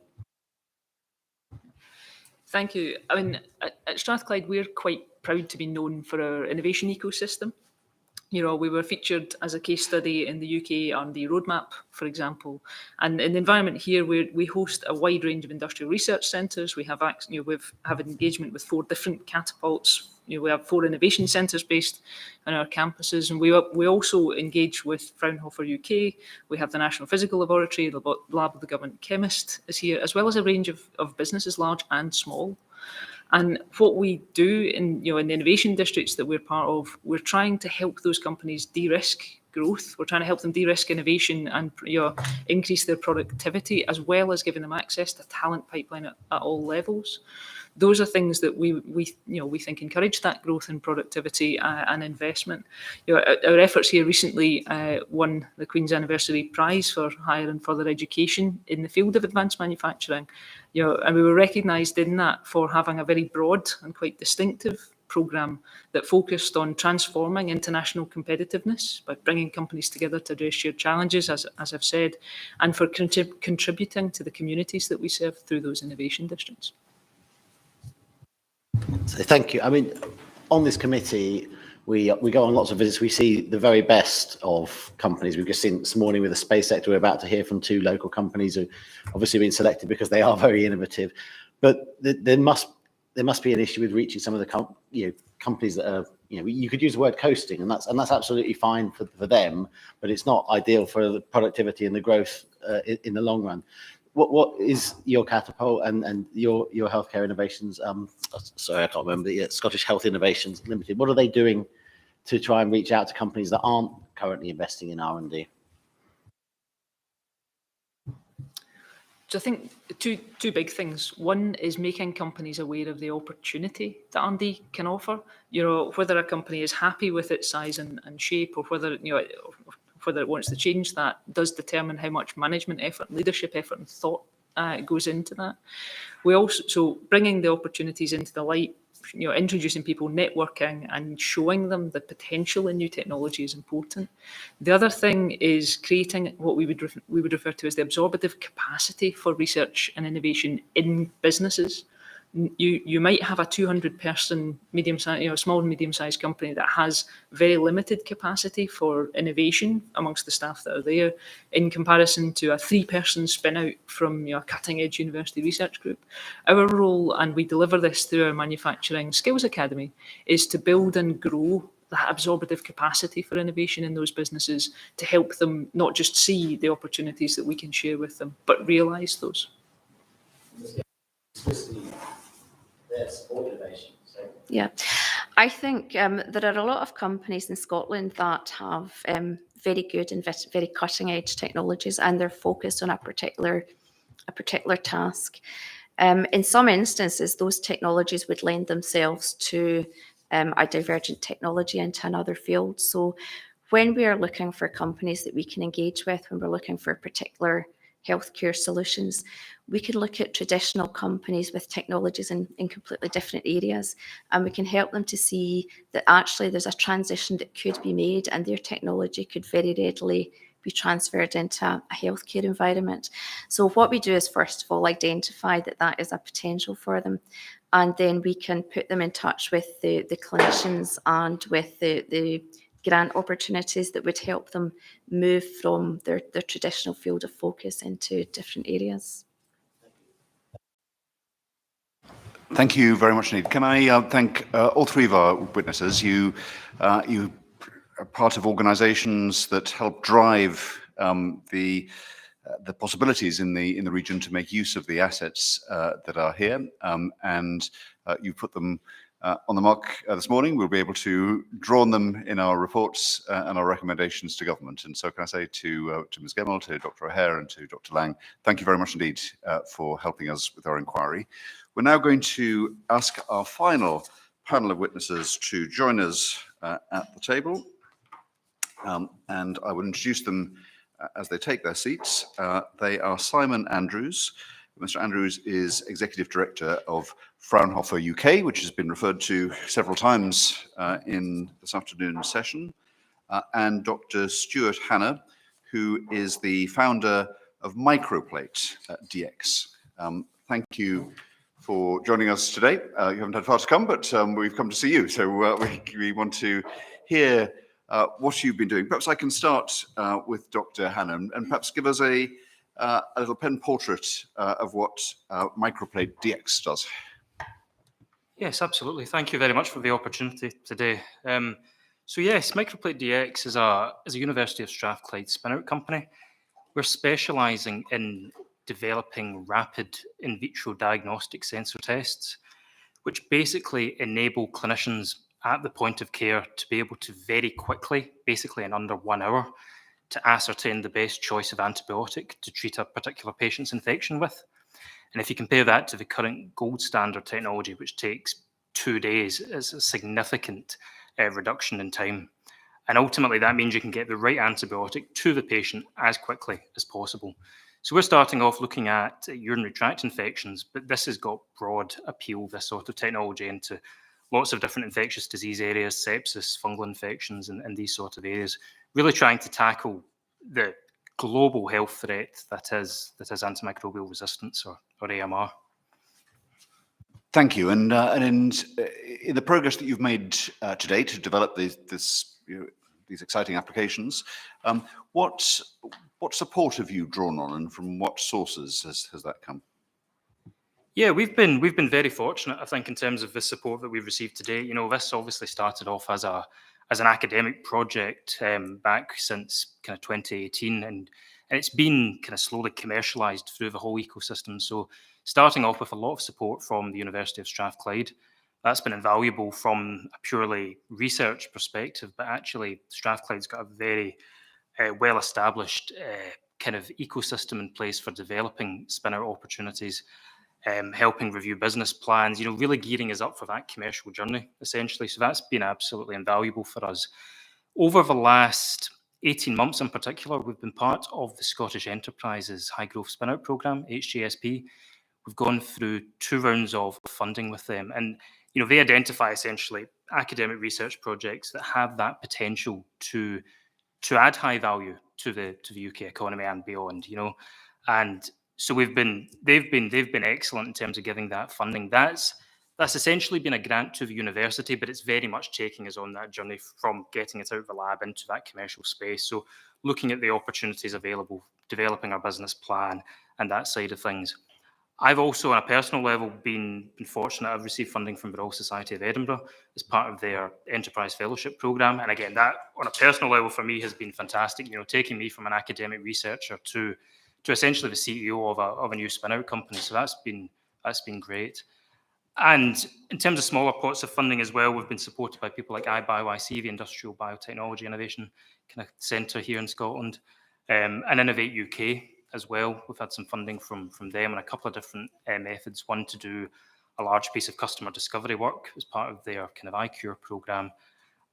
Thank you. I mean, at Strathclyde, we're quite proud to be known for our innovation ecosystem. We were featured as a case study in the UK R&D roadmap, for example. And in the environment here, we host a wide range of industrial research centres. We have engagement with 4 different catapults. We have 4 innovation centres based on our campuses, and we also engage with Fraunhofer UK. We have the National Physical Laboratory, the Lab of the Government Chemist is here, as well as a range of businesses, large and small. And what we do in the innovation districts that we're part of, we're trying to help those companies de-risk growth. We're trying to help them de-risk innovation and increase their productivity, as well as giving them access to talent pipeline at all levels. Those are things that we think encourage that growth in productivity and investment. Our efforts here recently won the Queen's Anniversary Prize for Higher and Further Education in the field of advanced manufacturing. And we were recognised in that for having a very broad and quite distinctive programme that focused on transforming international competitiveness by bringing companies together to address shared challenges, as I've said, and for contributing to the communities that we serve through those innovation districts. So thank you. I mean, on this committee, we go on lots of visits. We see the very best of companies. We've just seen this morning with the space sector. We're about to hear from 2 local companies who obviously been selected because they are very innovative. But there must be an issue with reaching some of the companies that are, you could use the word coasting, and that's absolutely fine for them, but it's not ideal for the productivity and the growth in the long run. What is your catapult and your healthcare innovations? Sorry, I can't remember. The Scottish Health Innovations Limited. What are they doing to try and reach out to companies that aren't currently investing in R&D? So I think two big things. One is making companies aware of the opportunity that R&D can offer. Whether a company is happy with its size and shape, or whether it wants to change that, does determine how much management effort, leadership effort and thought goes into that. We also, so bringing the opportunities into the light introducing people, networking, and showing them the potential in new technology is important. The other thing is creating what we would refer to as the absorptive capacity for research and innovation in businesses. You might have a 200-person small and medium-sized company that has very limited capacity for innovation amongst the staff that are there, in comparison to a 3-person spin-out from a cutting-edge university research group. Our role, and we deliver this through our Manufacturing Skills Academy, is to build and grow that absorptive capacity for innovation in those businesses, to help them not just see the opportunities that we can share with them, but realise those. Yeah, I think there are a lot of companies in Scotland that have very good and very cutting edge technologies, and they're focused on a particular task. In some instances, those technologies would lend themselves to a divergent technology into another field. So when we are looking for companies that we can engage with, when we're looking for particular healthcare solutions, we can look at traditional companies with technologies in completely different areas, and we can help them to see that actually there's a transition that could be made, and their technology could very readily be transferred into a healthcare environment. So what we do is, first of all, identify that that is a potential for them, and then we can put them in touch with the clinicians and with the grant opportunities that would help them move from their traditional field of focus into different areas. Thank you very much indeed. Can I thank all three of our witnesses? You are part of organisations that help drive the possibilities in the region to make use of the assets that are here, and you put them on the mark this morning. We'll be able to draw on them in our reports and our recommendations to government. And so can I say to Ms. Gemmell, to Dr. O'Hare and to Dr. Lang, thank you very much indeed for helping us with our inquiry. We're now going to ask our final panel of witnesses to join us at the table. And I will introduce them as they take their seats. They are Simon Andrews. Mr. Andrews is Executive Director of Fraunhofer UK, which has been referred to several times in this afternoon's session, and Dr. Stuart Hanna, who is the founder of Microplate DX. Thank you for joining us today. You haven't had far to come, but we've come to see you, so we want to hear what you've been doing. Perhaps I can start with Dr. Hanna, and perhaps give us a little pen portrait of what Microplate DX does. Yes, absolutely. Thank you very much for the opportunity today. So yes, Microplate DX is a University of Strathclyde spin-out company. We're specialising in developing rapid in vitro diagnostic sensor tests, which basically enable clinicians at the point of care to be able to very quickly, basically in under 1 hour, to ascertain the best choice of antibiotic to treat a particular patient's infection with. And if you compare that to the current gold standard technology, which takes 2 days, it's a significant reduction in time. And ultimately, that means you can get the right antibiotic to the patient as quickly as possible. So we're starting off looking at urinary tract infections, but this has got broad appeal, this sort of technology, into lots of different infectious disease areas, sepsis, fungal infections, and these sort of areas, really trying to tackle the global health threat that is antimicrobial resistance, or AMR. Thank you. And in the progress that you've made to date to develop these exciting applications, what support have you drawn on, and from what sources has that come? Yeah, we've been very fortunate, I think, in terms of the support that we've received today. You know, this obviously started off as an academic project back since kind of 2018, and it's been kind of slowly commercialized through the whole ecosystem. So starting off with a lot of support from the University of Strathclyde, that's been invaluable from a purely research perspective, but actually Strathclyde's got a very well-established kind of ecosystem in place for developing spin-out opportunities, helping review business plans, you know, really gearing us up for that commercial journey, essentially. So that's been absolutely invaluable for us. Over the last 18 months in particular, we've been part of the Scottish Enterprises High Growth Spin-out Programme, HGSP. We've gone through 2 rounds of funding with them. And they identify essentially academic research projects that have that potential to add high value to the UK economy and beyond. And so they've been excellent in terms of giving that funding. That's essentially been a grant to the university, but it's very much taking us on that journey from getting it out of the lab into that commercial space. So looking at the opportunities available, developing our business plan and that side of things. I've also, on a personal level, been fortunate. I've received funding from the Royal Society of Edinburgh as part of their Enterprise Fellowship Programme. And again, that on a personal level for me has been fantastic, taking me from an academic researcher to essentially the CEO of a new spin-out company. So that's been great. And in terms of smaller pots of funding as well, we've been supported by people like iBioIC, the Industrial Biotechnology Innovation kind of centre here in Scotland, and Innovate UK as well. We've had some funding from them on a couple of different methods. One to do a large piece of customer discovery work as part of their kind of iCure programme,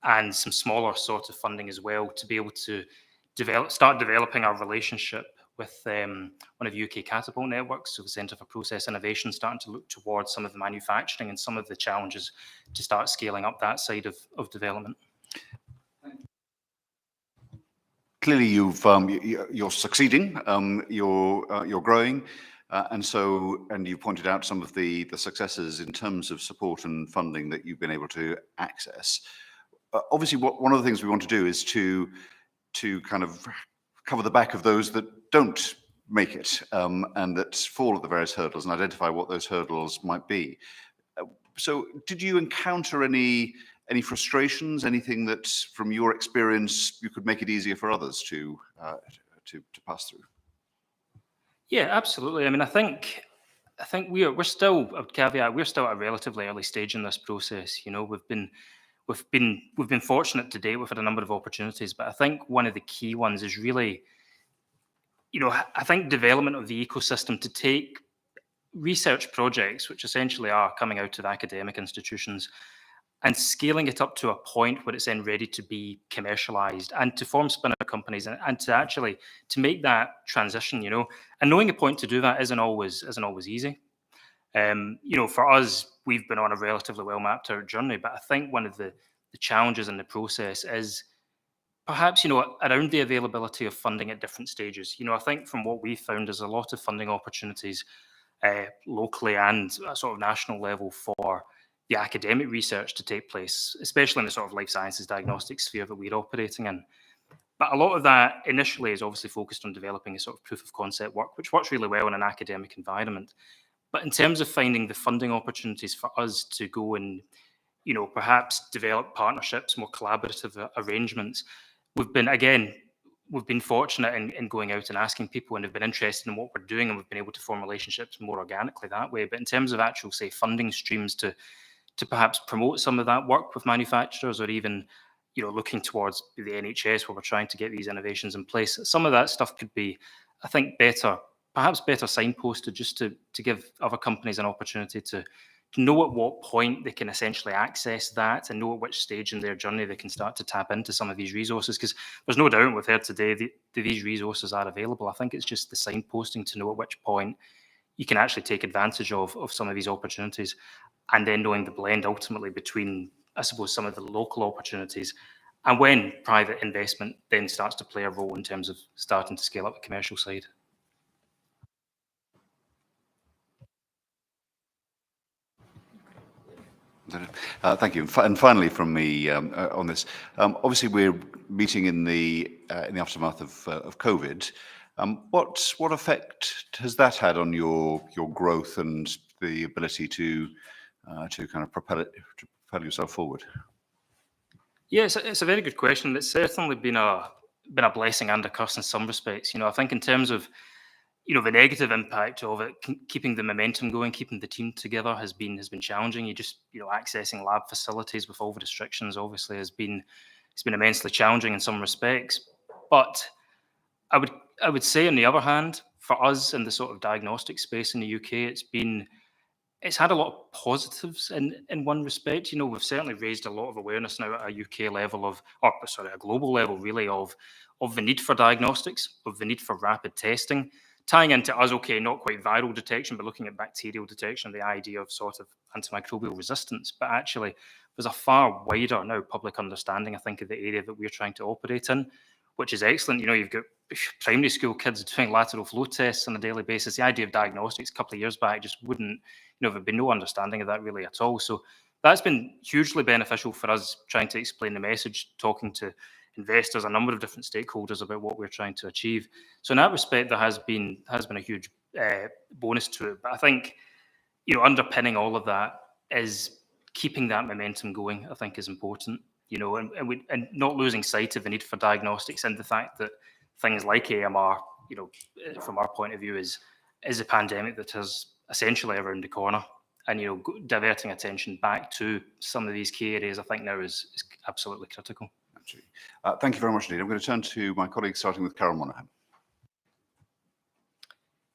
and some smaller sort of funding as well to be able to start developing our relationship with one of the UK catapult networks, so the Centre for Process Innovation, starting to look towards some of the manufacturing and some of the challenges to start scaling up that side of development. Clearly, you're succeeding. You're growing, and you pointed out some of the successes in terms of support and funding that you've been able to access. Obviously, one of the things we want to do is to kind of cover the back of those that don't make it and that fall at the various hurdles, and identify what those hurdles might be. So, did you encounter any frustrations? Anything that, from your experience, you could make it easier for others to pass through? Yeah, absolutely. I mean, I think we're still, a caveat, we're still at a relatively early stage in this process. We've been fortunate to date. We've had a number of opportunities, but I think one of the key ones is really, I think development of the ecosystem to take research projects, which essentially are coming out of academic institutions, and scaling it up to a point where it's then ready to be commercialized and to form spin-out companies and to actually to make that transition, and knowing a point to do that isn't always easy. For us, we've been on a relatively well mapped out journey, but I think one of the challenges in the process is perhaps, around the availability of funding at different stages. I think from what we found, there's a lot of funding opportunities locally and at sort of national level for the academic research to take place, especially in the sort of life sciences diagnostic sphere that we're operating in. But a lot of that initially is obviously focused on developing a sort of proof of concept work, which works really well in an academic environment. But in terms of finding the funding opportunities for us to go and, perhaps develop partnerships, more collaborative arrangements, we've been fortunate in going out and asking people, and have been interested in what we're doing, and we've been able to form relationships more organically that way. But in terms of actual, say, funding streams to perhaps promote some of that work with manufacturers, or even, looking towards the NHS where we're trying to get these innovations in place, some of that stuff could be, I think, perhaps better signposted, just to give other companies an opportunity to know at what point they can essentially access that, and know at which stage in their journey they can start to tap into some of these resources. Because there's no doubt, we've heard today, these resources are available. I think it's just the signposting to know at which point you can actually take advantage of some of these opportunities, and then knowing the blend ultimately between, I suppose, some of the local opportunities, and when private investment then starts to play a role in terms of starting to scale up the commercial side. Thank you. And finally, from me on this, obviously we're meeting in the aftermath of COVID. What effect has that had on your growth and the ability to kind of propel yourself forward? Yes, it's a very good question. It's certainly been a blessing and a curse in some respects. I think in terms of the negative impact of it, keeping the momentum going, keeping the team together has been challenging. Accessing lab facilities with all the restrictions obviously it's been immensely challenging in some respects. But I would say, on the other hand, for us in the sort of diagnostic space in the UK, it's had a lot of positives in one respect. We've certainly raised a lot of awareness now at a UK level a global level really, of the need for diagnostics, of the need for rapid testing, tying into us, okay, not quite viral detection, but looking at bacterial detection, the idea of sort of antimicrobial resistance. But actually, there's a far wider now public understanding, I think, of the area that we're trying to operate in, which is excellent. You've got primary school kids doing lateral flow tests on a daily basis. The idea of diagnostics a couple of years back just wouldn't, there'd been no understanding of that really at all. So that's been hugely beneficial for us trying to explain the message, talking to investors, a number of different stakeholders about what we're trying to achieve. So in that respect, there has been a huge bonus to it. But I think, underpinning all of that is keeping that momentum going, I think, is important, and not losing sight of the need for diagnostics and the fact that things like AMR, from our point of view, is a pandemic that is essentially around the corner. And, diverting attention back to some of these key areas, I think now is absolutely critical. Thank you very much indeed. I'm going to turn to my colleagues, starting with Carol Monaghan.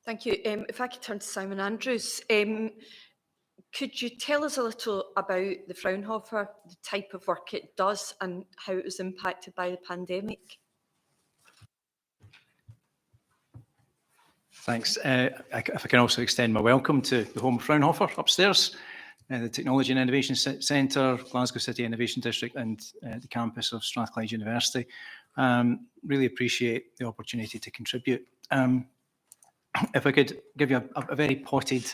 Thank you. If I could turn to Simon Andrews. Could you tell us a little about the Fraunhofer, the type of work it does and how it was impacted by the pandemic? Thanks. If I can also extend my welcome to the home of Fraunhofer upstairs, the Technology and Innovation Centre, Glasgow City Innovation District, and the campus of Strathclyde University. Really appreciate the opportunity to contribute. If I could give you a very potted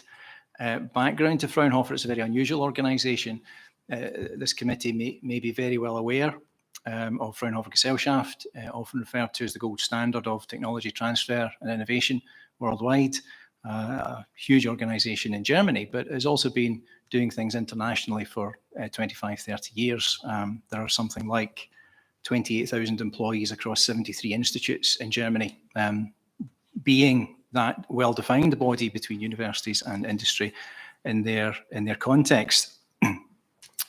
background to Fraunhofer, it's a very unusual organisation. This committee may be very well aware of Fraunhofer Gesellschaft, often referred to as the gold standard of technology transfer and innovation worldwide. A huge organisation in Germany, but has also been doing things internationally for 25, 30 years. There are something like 28,000 employees across 73 institutes in Germany, being that well-defined body between universities and industry in their context.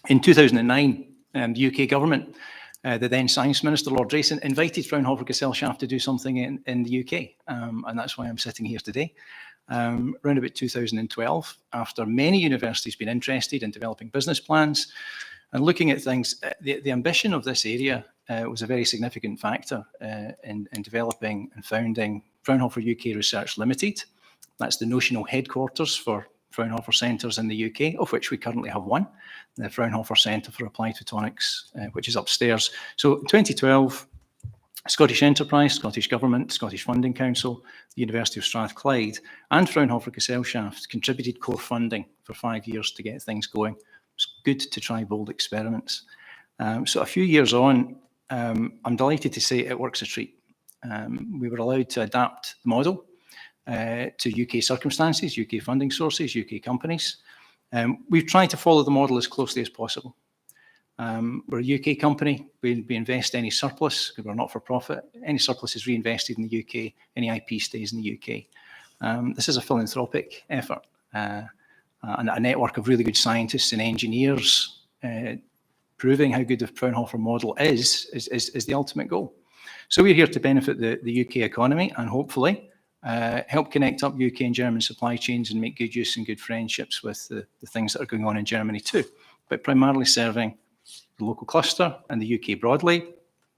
In 2009, the UK government, the then Science Minister, Lord Drayson, invited Fraunhofer Gesellschaft to do something in the UK, and that's why I'm sitting here today. Around about 2012, after many universities been interested in developing business plans and looking at things, the ambition of this area was a very significant factor in developing and founding Fraunhofer UK Research Limited. That's the notional headquarters for Fraunhofer centres in the UK, of which we currently have one, the Fraunhofer Centre for Applied Photonics, which is upstairs. So in 2012, Scottish Enterprise, Scottish Government, Scottish Funding Council, the University of Strathclyde, and Fraunhofer Gesellschaft contributed core funding for 5 years to get things going. It's good to try bold experiments. So a few years on, I'm delighted to say it works a treat. We were allowed to adapt the model to UK circumstances, UK funding sources, UK companies. We've tried to follow the model as closely as possible. We're a UK company. We invest any surplus, because we're not for profit. Any surplus is reinvested in the UK. Any IP stays in the UK. This is a philanthropic effort. And a network of really good scientists and engineers proving how good the Fraunhofer model is the ultimate goal. So we're here to benefit the UK economy and hopefully help connect up UK and German supply chains and make good use and good friendships with the things that are going on in Germany too, but primarily serving the local cluster and the UK broadly.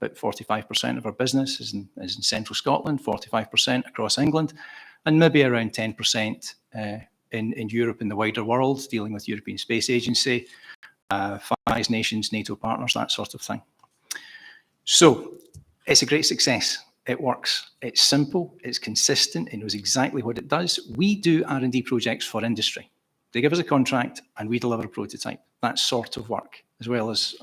About 45% of our business is in central Scotland, 45% across England, and maybe around 10% in Europe and the wider world, dealing with European Space Agency, Five Nations, NATO partners, that sort of thing. So it's a great success. It works. It's simple. It's consistent. It knows exactly what it does. We do R&D projects for industry. They give us a contract and we deliver a prototype. That sort of work, as well as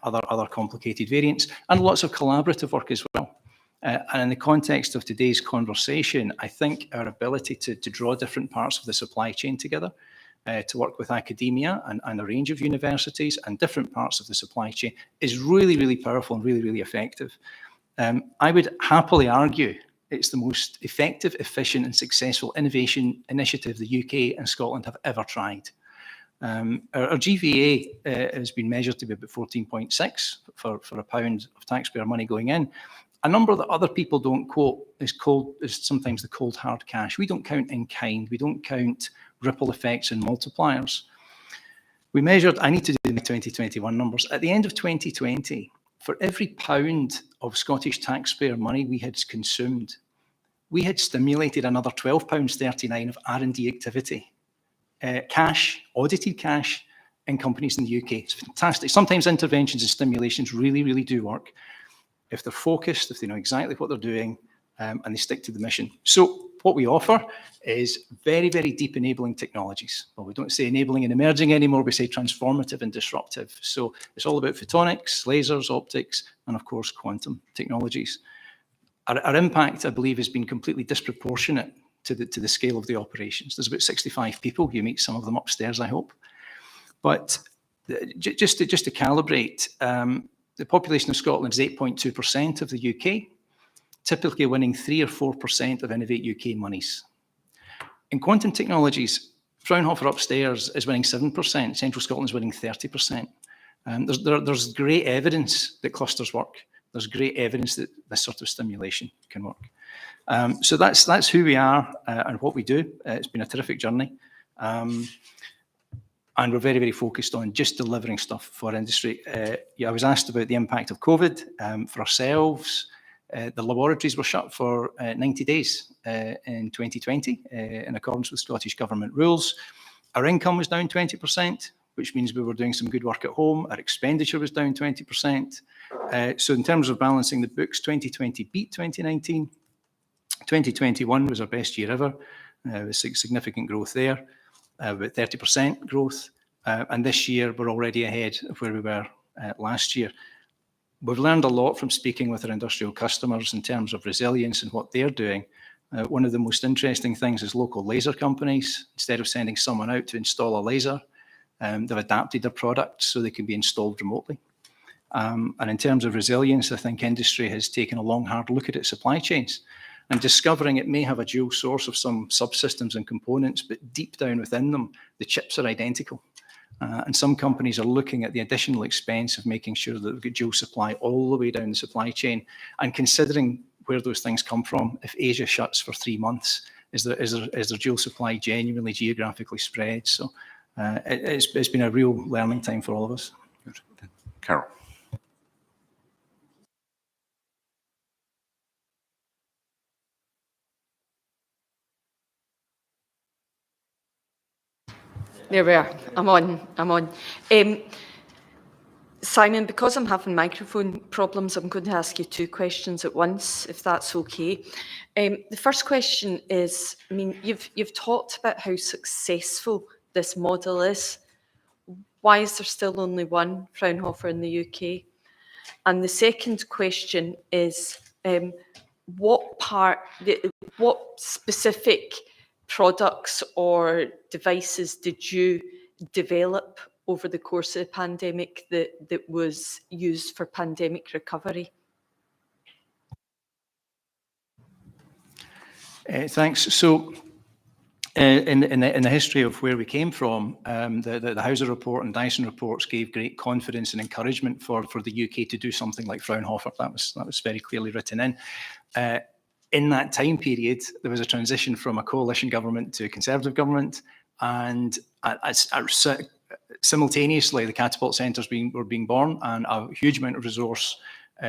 other complicated variants, and lots of collaborative work as well. And in the context of today's conversation, I think our ability to draw different parts of the supply chain together, to work with academia and a range of universities and different parts of the supply chain is really, really powerful and really, really effective. I would happily argue it's the most effective, efficient and successful innovation initiative the UK and Scotland have ever tried. Our GVA has been measured to be about 14.6 for a pound of taxpayer money going in. A number that other people don't quote is sometimes the cold hard cash. We don't count in kind. We don't count ripple effects and multipliers. We measured, I need to do the 2021 numbers. At the end of 2020, for every pound of Scottish taxpayer money we had consumed, we had stimulated another £12.39 of R&D activity, cash, audited cash, in companies in the UK. It's fantastic. Sometimes interventions and stimulations really, really do work if they're focused, if they know exactly what they're doing, and they stick to the mission. So what we offer is very, very deep enabling technologies. Well, we don't say enabling and emerging anymore, we say transformative and disruptive. So it's all about photonics, lasers, optics, and of course, quantum technologies. Our impact, I believe, has been completely disproportionate to the scale of the operations. There's about 65 people. You meet some of them upstairs, I hope. But just to calibrate, the population of Scotland is 8.2% of the UK, typically winning 3 or 4% of Innovate UK monies. In quantum technologies, Fraunhofer upstairs is winning 7%, Central Scotland is winning 30%. There's great evidence that clusters work. There's great evidence that this sort of stimulation can work. So that's who we are and what we do. It's been a terrific journey. And we're very, very focused on just delivering stuff for industry. I was asked about the impact of COVID for ourselves. The laboratories were shut for 90 days in 2020 in accordance with Scottish Government rules. Our income was down 20%, which means we were doing some good work at home. Our expenditure was down 20%. So in terms of balancing the books, 2020 beat 2019. 2021 was our best year ever. With significant growth there. About 30% growth, and this year we're already ahead of where we were last year. We've learned a lot from speaking with our industrial customers in terms of resilience and what they're doing. One of the most interesting things is local laser companies. Instead of sending someone out to install a laser, they've adapted their products so they can be installed remotely. And in terms of resilience, I think industry has taken a long, hard look at its supply chains and discovering it may have a dual source of some subsystems and components, but deep down within them, the chips are identical. And some companies are looking at the additional expense of making sure that they've got dual supply all the way down the supply chain and considering where those things come from. If Asia shuts for 3 months, is there dual supply genuinely geographically spread? So it's been a real learning time for all of us. Good. Carol. There we are. I'm on. Simon, because I'm having microphone problems, I'm going to ask you 2 questions at once, if that's okay. The first question is, I mean, you've talked about how successful this model is. Why is there still only one Fraunhofer in the UK? And the second question is, what specific products or devices did you develop over the course of the pandemic that was used for pandemic recovery? Thanks. So in the history of where we came from, the Hauser report and Dyson reports gave great confidence and encouragement for the UK to do something like Fraunhofer. That was very clearly written in. In that time period, there was a transition from a coalition government to a Conservative government, and simultaneously the catapult centres were being born, and a huge amount of resource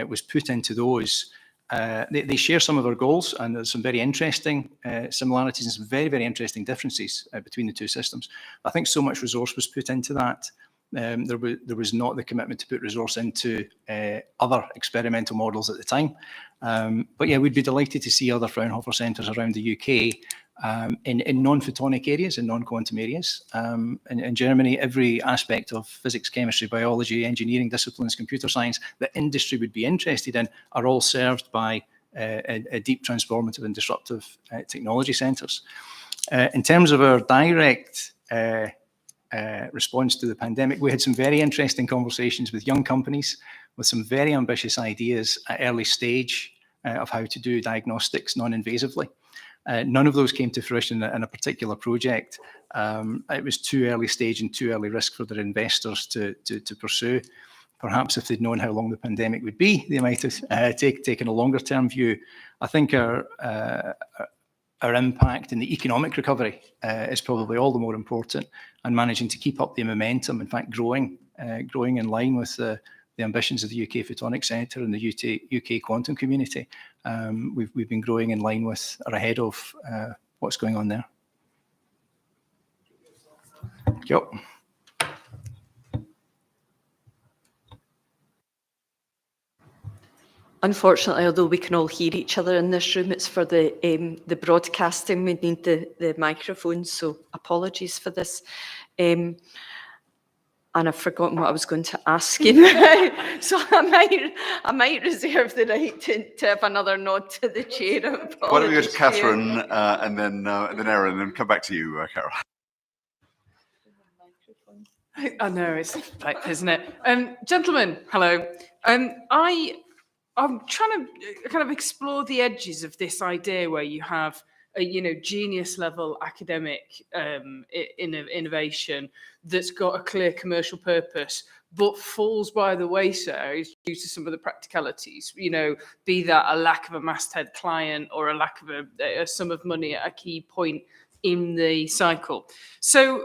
was put into those. They share some of our goals, and there's some very interesting similarities and some very, very interesting differences between the two systems. I think so much resource was put into that. There was not the commitment to put resource into other experimental models at the time. But yeah, we'd be delighted to see other Fraunhofer centres around the UK in non-photonic areas, in non-quantum areas. In Germany, every aspect of physics, chemistry, biology, engineering disciplines, computer science that industry would be interested in are all served by a deep transformative and disruptive technology centres. In terms of our direct response to the pandemic, we had some very interesting conversations with young companies with some very ambitious ideas at early stage of how to do diagnostics non-invasively. None of those came to fruition in a particular project. It was too early stage and too early risk for their investors to pursue. Perhaps if they'd known how long the pandemic would be, they might have taken a longer term view. I think our impact in the economic recovery is probably all the more important, and managing to keep up the momentum, in fact growing in line with the the ambitions of the UK Photonics Centre and the UK quantum community. We've been growing in line with or ahead of what's going on there. Yep. Unfortunately, although we can all hear each other in this room, it's for the broadcasting. We need the microphones, so apologies for this. And I've forgotten what I was going to ask you now. So I might reserve the right to have another nod to the chair. Why don't we go to Apologies, Catherine and then Erin, and come back to you, Carol. I know, it's like, isn't it? Gentlemen, hello. I'm trying to kind of explore the edges of this idea where you have a, genius level academic innovation that's got a clear commercial purpose, but falls by the wayside due to some of the practicalities, be that a lack of a masthead client or a lack of a sum of money at a key point in the cycle. So,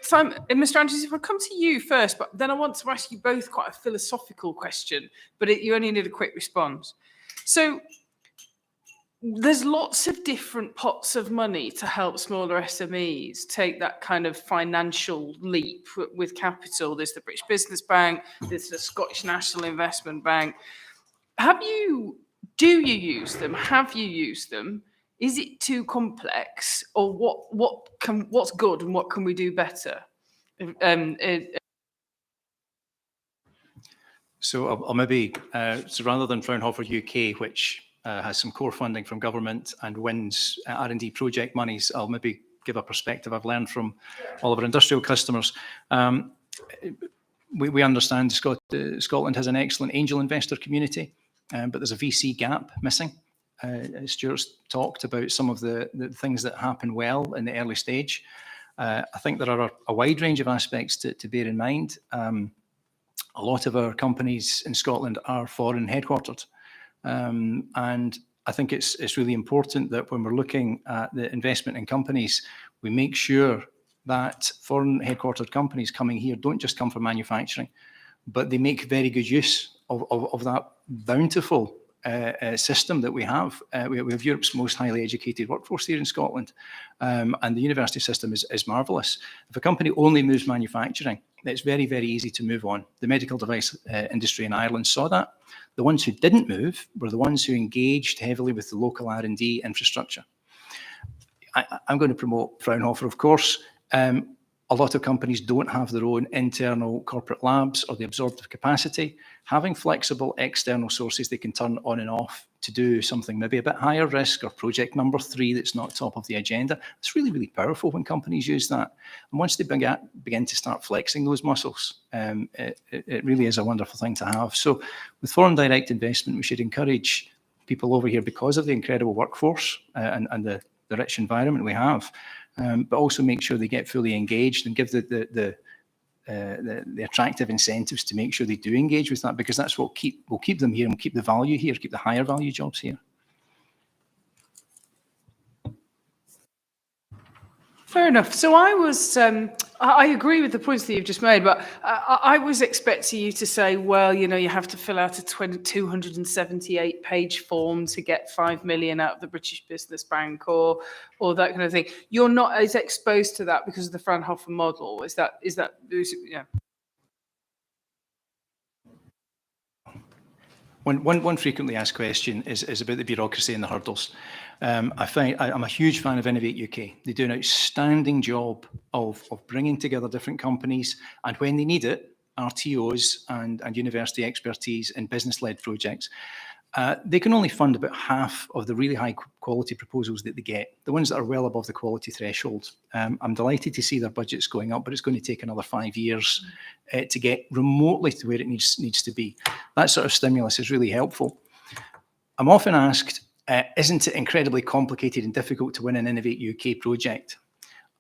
Simon, Mr. Andrews, if I come to you first, but then I want to ask you both quite a philosophical question, but you only need a quick response. So there's lots of different pots of money to help smaller SMEs take that kind of financial leap with capital. There's the British Business Bank, there's the Scottish National Investment Bank. Do you use them? Have you used them? Is it too complex, or what's good and what can we do better? So I'll maybe, so rather than Fraunhofer UK, which has some core funding from government and wins R&D project monies, I'll maybe give a perspective I've learned from all of our industrial customers. We understand Scotland has an excellent angel investor community, but there's a VC gap missing. Stuart's talked about some of the things that happen well in the early stage. I think there are a wide range of aspects to bear in mind. A lot of our companies in Scotland are foreign headquartered. And I think it's really important that when we're looking at the investment in companies, we make sure that foreign headquartered companies coming here don't just come for manufacturing, but they make very good use of that bountiful system that we have. We have Europe's most highly educated workforce here in Scotland, and the university system is marvellous. If a company only moves manufacturing, it's very, very easy to move on. The medical device industry in Ireland saw that. The ones who didn't move were the ones who engaged heavily with the local R&D infrastructure. I'm going to promote Fraunhofer, of course. A lot of companies don't have their own internal corporate labs or the absorptive capacity. Having flexible external sources they can turn on and off to do something maybe a bit higher risk or project number 3 that's not top of the agenda, it's really, really powerful when companies use that. And once they begin to start flexing those muscles, it really is a wonderful thing to have. So with foreign direct investment, we should encourage people over here because of the incredible workforce and the rich environment we have. But also make sure they get fully engaged and give the attractive incentives to make sure they do engage with that, because that's what will keep them here and keep the value here, keep the higher value jobs here. Fair enough. So I agree with the points that you've just made, but I was expecting you to say, well, you have to fill out a 278-page form to get 5 million out of the British Business Bank or that kind of thing. You're not as exposed to that because of the Fraunhofer model. Is that yeah? One frequently asked question is about the bureaucracy and the hurdles. I'm a huge fan of Innovate UK. They do an outstanding job of bringing together different companies, and when they need it, RTOs and university expertise in business-led projects. They can only fund about half of the really high quality proposals that they get, the ones that are well above the quality threshold. I'm delighted to see their budgets going up, but it's going to take another 5 years to get remotely to where it needs to be. That sort of stimulus is really helpful. I'm often asked, isn't it incredibly complicated and difficult to win an Innovate UK project?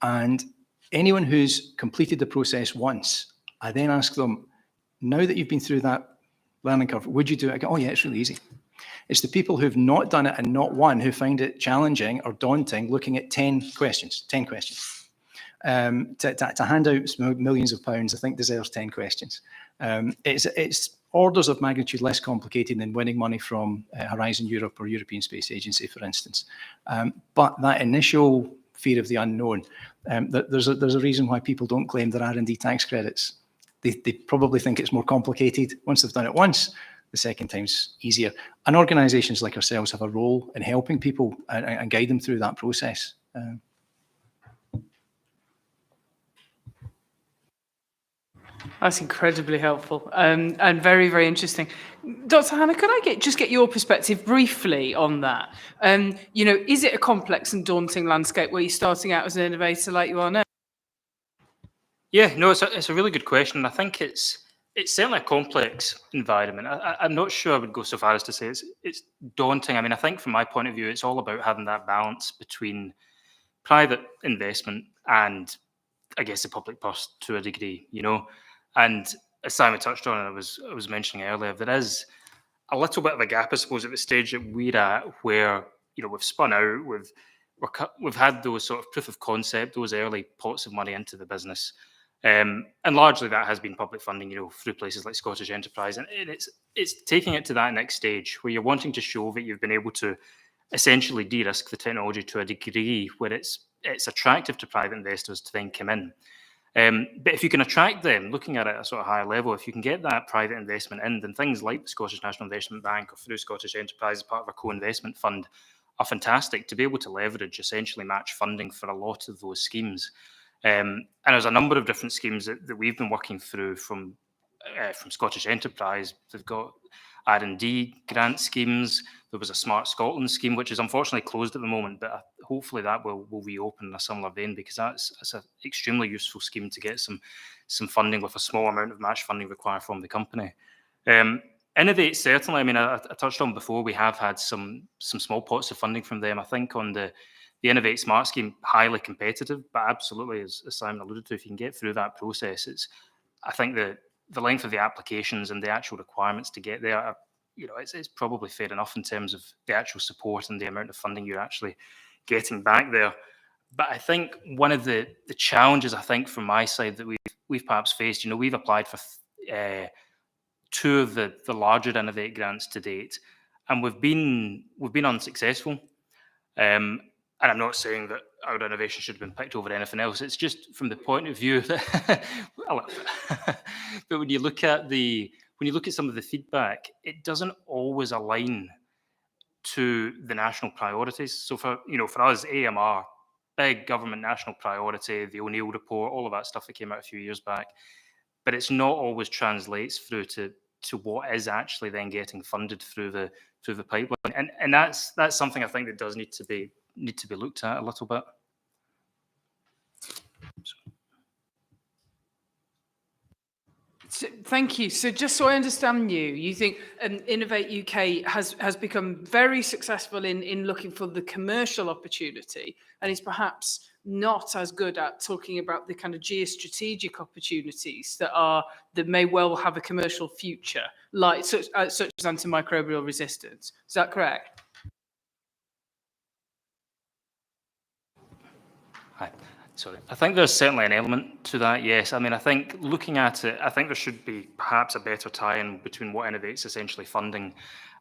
And anyone who's completed the process once, I then ask them, now that you've been through that learning curve, would you do it? I go, oh yeah, it's really easy. It's the people who've not done it and not won who find it challenging or daunting looking at 10 questions. To hand out millions of pounds, I think deserves 10 questions. It's orders of magnitude less complicated than winning money from Horizon Europe or European Space Agency, for instance. But that initial fear of the unknown, there's a reason why people don't claim their R&D tax credits. They probably think it's more complicated. Once they've done it once, the second time's easier. And organisations like ourselves have a role in helping people and guide them through that process. That's incredibly helpful and very, very interesting. Dr. Hannah, could I just get your perspective briefly on that? You know, is it a complex and daunting landscape where you're starting out as an innovator like you are now? Yeah, no, it's a really good question. I think it's certainly a complex environment. I'm not sure I would go so far as to say it's daunting. I mean, I think from my point of view, it's all about having that balance between private investment and, I guess, the public purse to a degree, you know. And as Simon touched on, and I was mentioning earlier, there is a little bit of a gap, I suppose, at the stage that we're at, where, you know, we've spun out, we've had those sort of proof of concept, those early pots of money into the business. And largely that has been public funding, you know, through places like Scottish Enterprise. And it's taking it to that next stage where you're wanting to show that you've been able to essentially de-risk the technology to a degree where it's attractive to private investors to then come in. But if you can attract them, looking at it at a sort of higher level, if you can get that private investment in, then things like the Scottish National Investment Bank or through Scottish Enterprise as part of a co-investment fund are fantastic to be able to leverage, essentially match funding for a lot of those schemes. And there's a number of different schemes that we've been working through from Scottish Enterprise. They've got R&D grant schemes. There was a Smart Scotland scheme, which is unfortunately closed at the moment, but hopefully that will reopen in a similar vein, because that's an extremely useful scheme to get some funding with a small amount of match funding required from the company. Innovate, certainly. I mean, I touched on before, we have had some small pots of funding from them. I think on the Innovate Smart scheme, highly competitive, but absolutely, as Simon alluded to, if you can get through that process, I think the length of the applications and the actual requirements to get there, you know, it's probably fair enough in terms of the actual support and the amount of funding you're actually getting back there. But I think one of the challenges, I think, from my side that we've perhaps faced, you know, we've applied for two of the larger Innovate grants to date, and we've been unsuccessful. And I'm not saying that our innovation should have been picked over anything else. It's just from the point of view that, but when you look at some of the feedback, it doesn't always align to the national priorities. So for us, AMR, big government national priority, the O'Neill report, all of that stuff that came out a few years back, but it's not always translates through to what is actually then getting funded through the pipeline, and that's something I think that does need to be looked at a little bit. So, thank you. So just so I understand you think Innovate UK has become very successful in looking for the commercial opportunity, and is perhaps not as good at talking about the kind of geostrategic opportunities that may well have a commercial future, like such as antimicrobial resistance. Is that correct? Sorry. I think there's certainly an element to that, yes. I mean, I think looking at it, I think there should be perhaps a better tie-in between what Innovate's essentially funding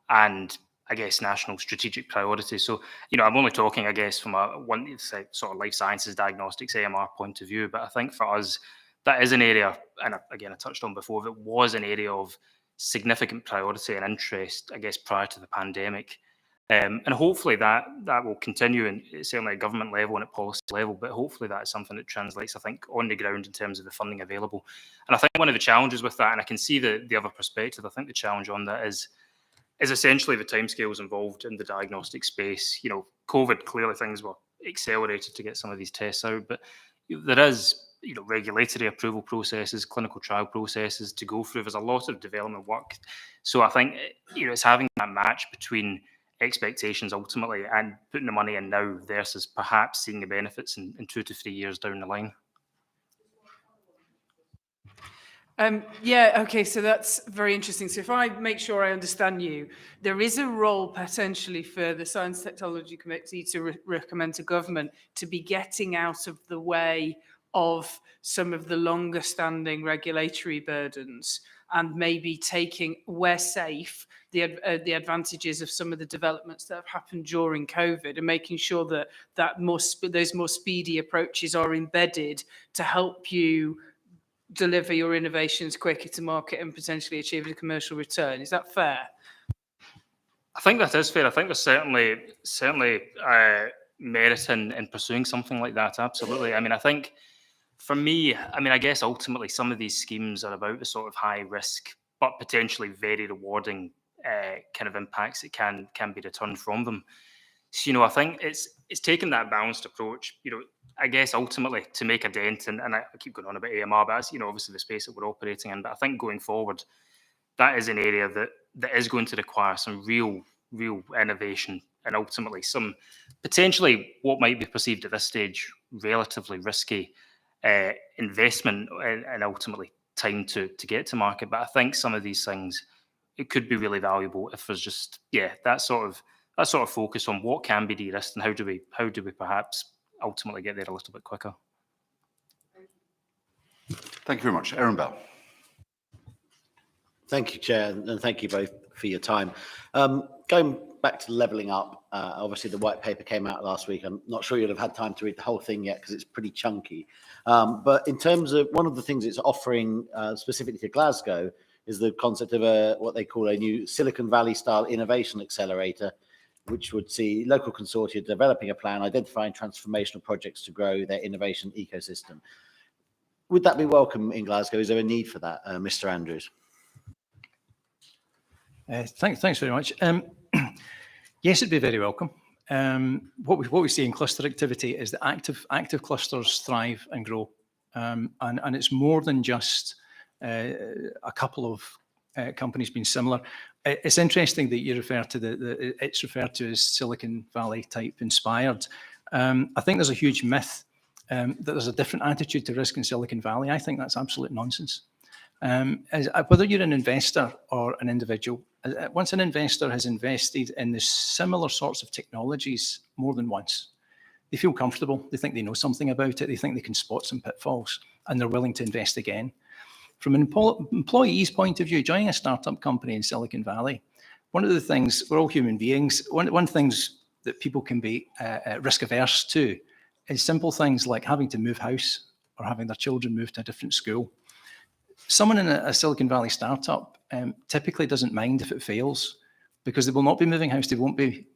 and, I guess, national strategic priorities. So, you know, I'm only talking, I guess, from one sort of life sciences diagnostics AMR point of view, but I think for us, that is an area, and again, I touched on before, that was an area of significant priority and interest, I guess, prior to the pandemic. And hopefully that will continue, and certainly at government level and at policy level, but hopefully that's something that translates, I think, on the ground in terms of the funding available. And I think one of the challenges with that, and I can see the other perspective, I think the challenge on that is essentially the timescales involved in the diagnostic space. You know, COVID, clearly things were accelerated to get some of these tests out, but there is, you know, regulatory approval processes, clinical trial processes to go through. There's a lot of development work. So I think, you know, it's having that match between expectations ultimately and putting the money in now versus perhaps seeing the benefits in 2 to 3 years down the line. Yeah, okay, so that's very interesting. So if I make sure I understand you, there is a role potentially for the Science Technology Committee to recommend to government to be getting out of the way of some of the longer standing regulatory burdens and maybe taking, where safe, the advantages of some of the developments that have happened during COVID, and making sure that those more speedy approaches are embedded to help you deliver your innovations quicker to market and potentially achieve a commercial return. Is that fair? I think that is fair. I think there's certainly merit in pursuing something like that. Absolutely. I mean, I think for me, I mean, I guess ultimately some of these schemes are about the sort of high risk but potentially very rewarding kind of impacts that can be returned from them. So, you know, I think it's taking that balanced approach. You know, I guess ultimately to make a dent, and I keep going on about AMR, but that's, you know, obviously the space that we're operating in. But I think going forward, that is an area that is going to require some real innovation and ultimately some potentially what might be perceived at this stage relatively risky investment and ultimately time to get to market. But I think some of these things, it could be really valuable if there's just that sort of focus on what can be de-risked and how do we perhaps ultimately get there a little bit quicker. Thank you very much. Aaron Bell. Thank you, Chair, and thank you both for your time. Going back to levelling up, obviously the white paper came out last week. I'm not sure you'll have had time to read the whole thing yet because it's pretty chunky. But in terms of one of the things it's offering specifically to Glasgow is the concept of what they call a new Silicon Valley style innovation accelerator, which would see local consortia developing a plan, identifying transformational projects to grow their innovation ecosystem. Would that be welcome in Glasgow? Is there a need for that, Mr. Andrews? Thanks very much. Yes, it'd be very welcome. What we see in cluster activity is that active clusters thrive and grow, and it's more than just a couple of companies being similar. It's interesting that you refer to it's referred to as Silicon Valley type inspired. I think there's a huge myth that there's a different attitude to risk in Silicon Valley. I think that's absolute nonsense. Whether you're an investor or an individual, once an investor has invested in the similar sorts of technologies more than once, they feel comfortable, they think they know something about it, they think they can spot some pitfalls, and they're willing to invest again. From an employee's point of view, joining a startup company in Silicon Valley, one of the things, we're all human beings, one of the things that people can be risk averse to is simple things like having to move house or having their children move to a different school. Someone in a Silicon Valley startup typically doesn't mind if it fails because they will not be moving house. They won't be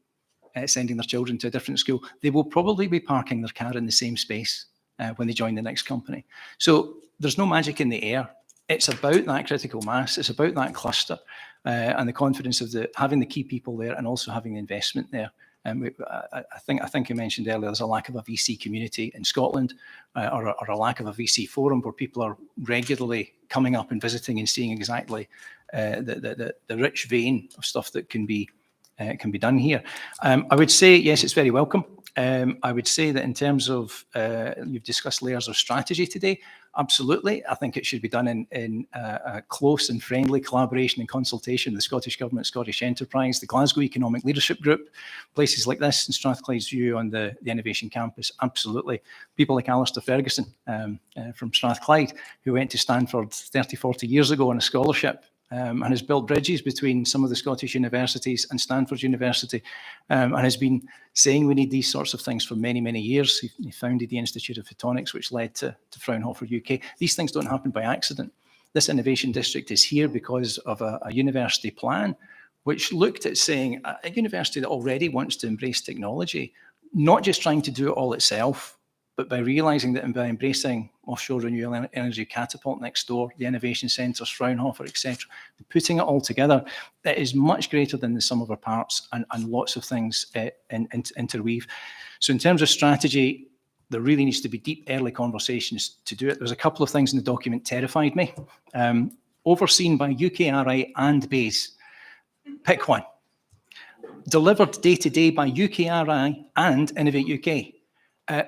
sending their children to a different school. They will probably be parking their car in the same space when they join the next company. So there's no magic in the air. It's about that critical mass. It's about that cluster and the confidence of having the key people there and also having the investment there. I think you mentioned earlier there's a lack of a VC community in Scotland or a lack of a VC forum where people are regularly coming up and visiting and seeing exactly the rich vein of stuff that can be done here. I would say, yes, it's very welcome. I would say that in terms of, you've discussed layers of strategy today, absolutely. I think it should be done in a close and friendly collaboration and consultation with the Scottish Government, Scottish Enterprise, the Glasgow Economic Leadership Group, places like this, and Strathclyde's view on the Innovation Campus, absolutely. People like Alistair Ferguson from Strathclyde, who went to Stanford 30, 40 years ago on a scholarship, and has built bridges between some of the Scottish universities and Stanford University, and has been saying we need these sorts of things for many, many years. He founded the Institute of Photonics, which led to Fraunhofer UK. These things don't happen by accident. This innovation district is here because of a university plan, which looked at saying a university that already wants to embrace technology, not just trying to do it all itself, but by realising that by embracing offshore renewable energy catapult next door, the innovation centres, Fraunhofer, etc., putting it all together, it is much greater than the sum of our parts, and lots of things interweave. So in terms of strategy, there really needs to be deep early conversations to do it. There's a couple of things in the document terrified me. Overseen by UKRI and BASE. Pick one. Delivered day to day by UKRI and Innovate UK.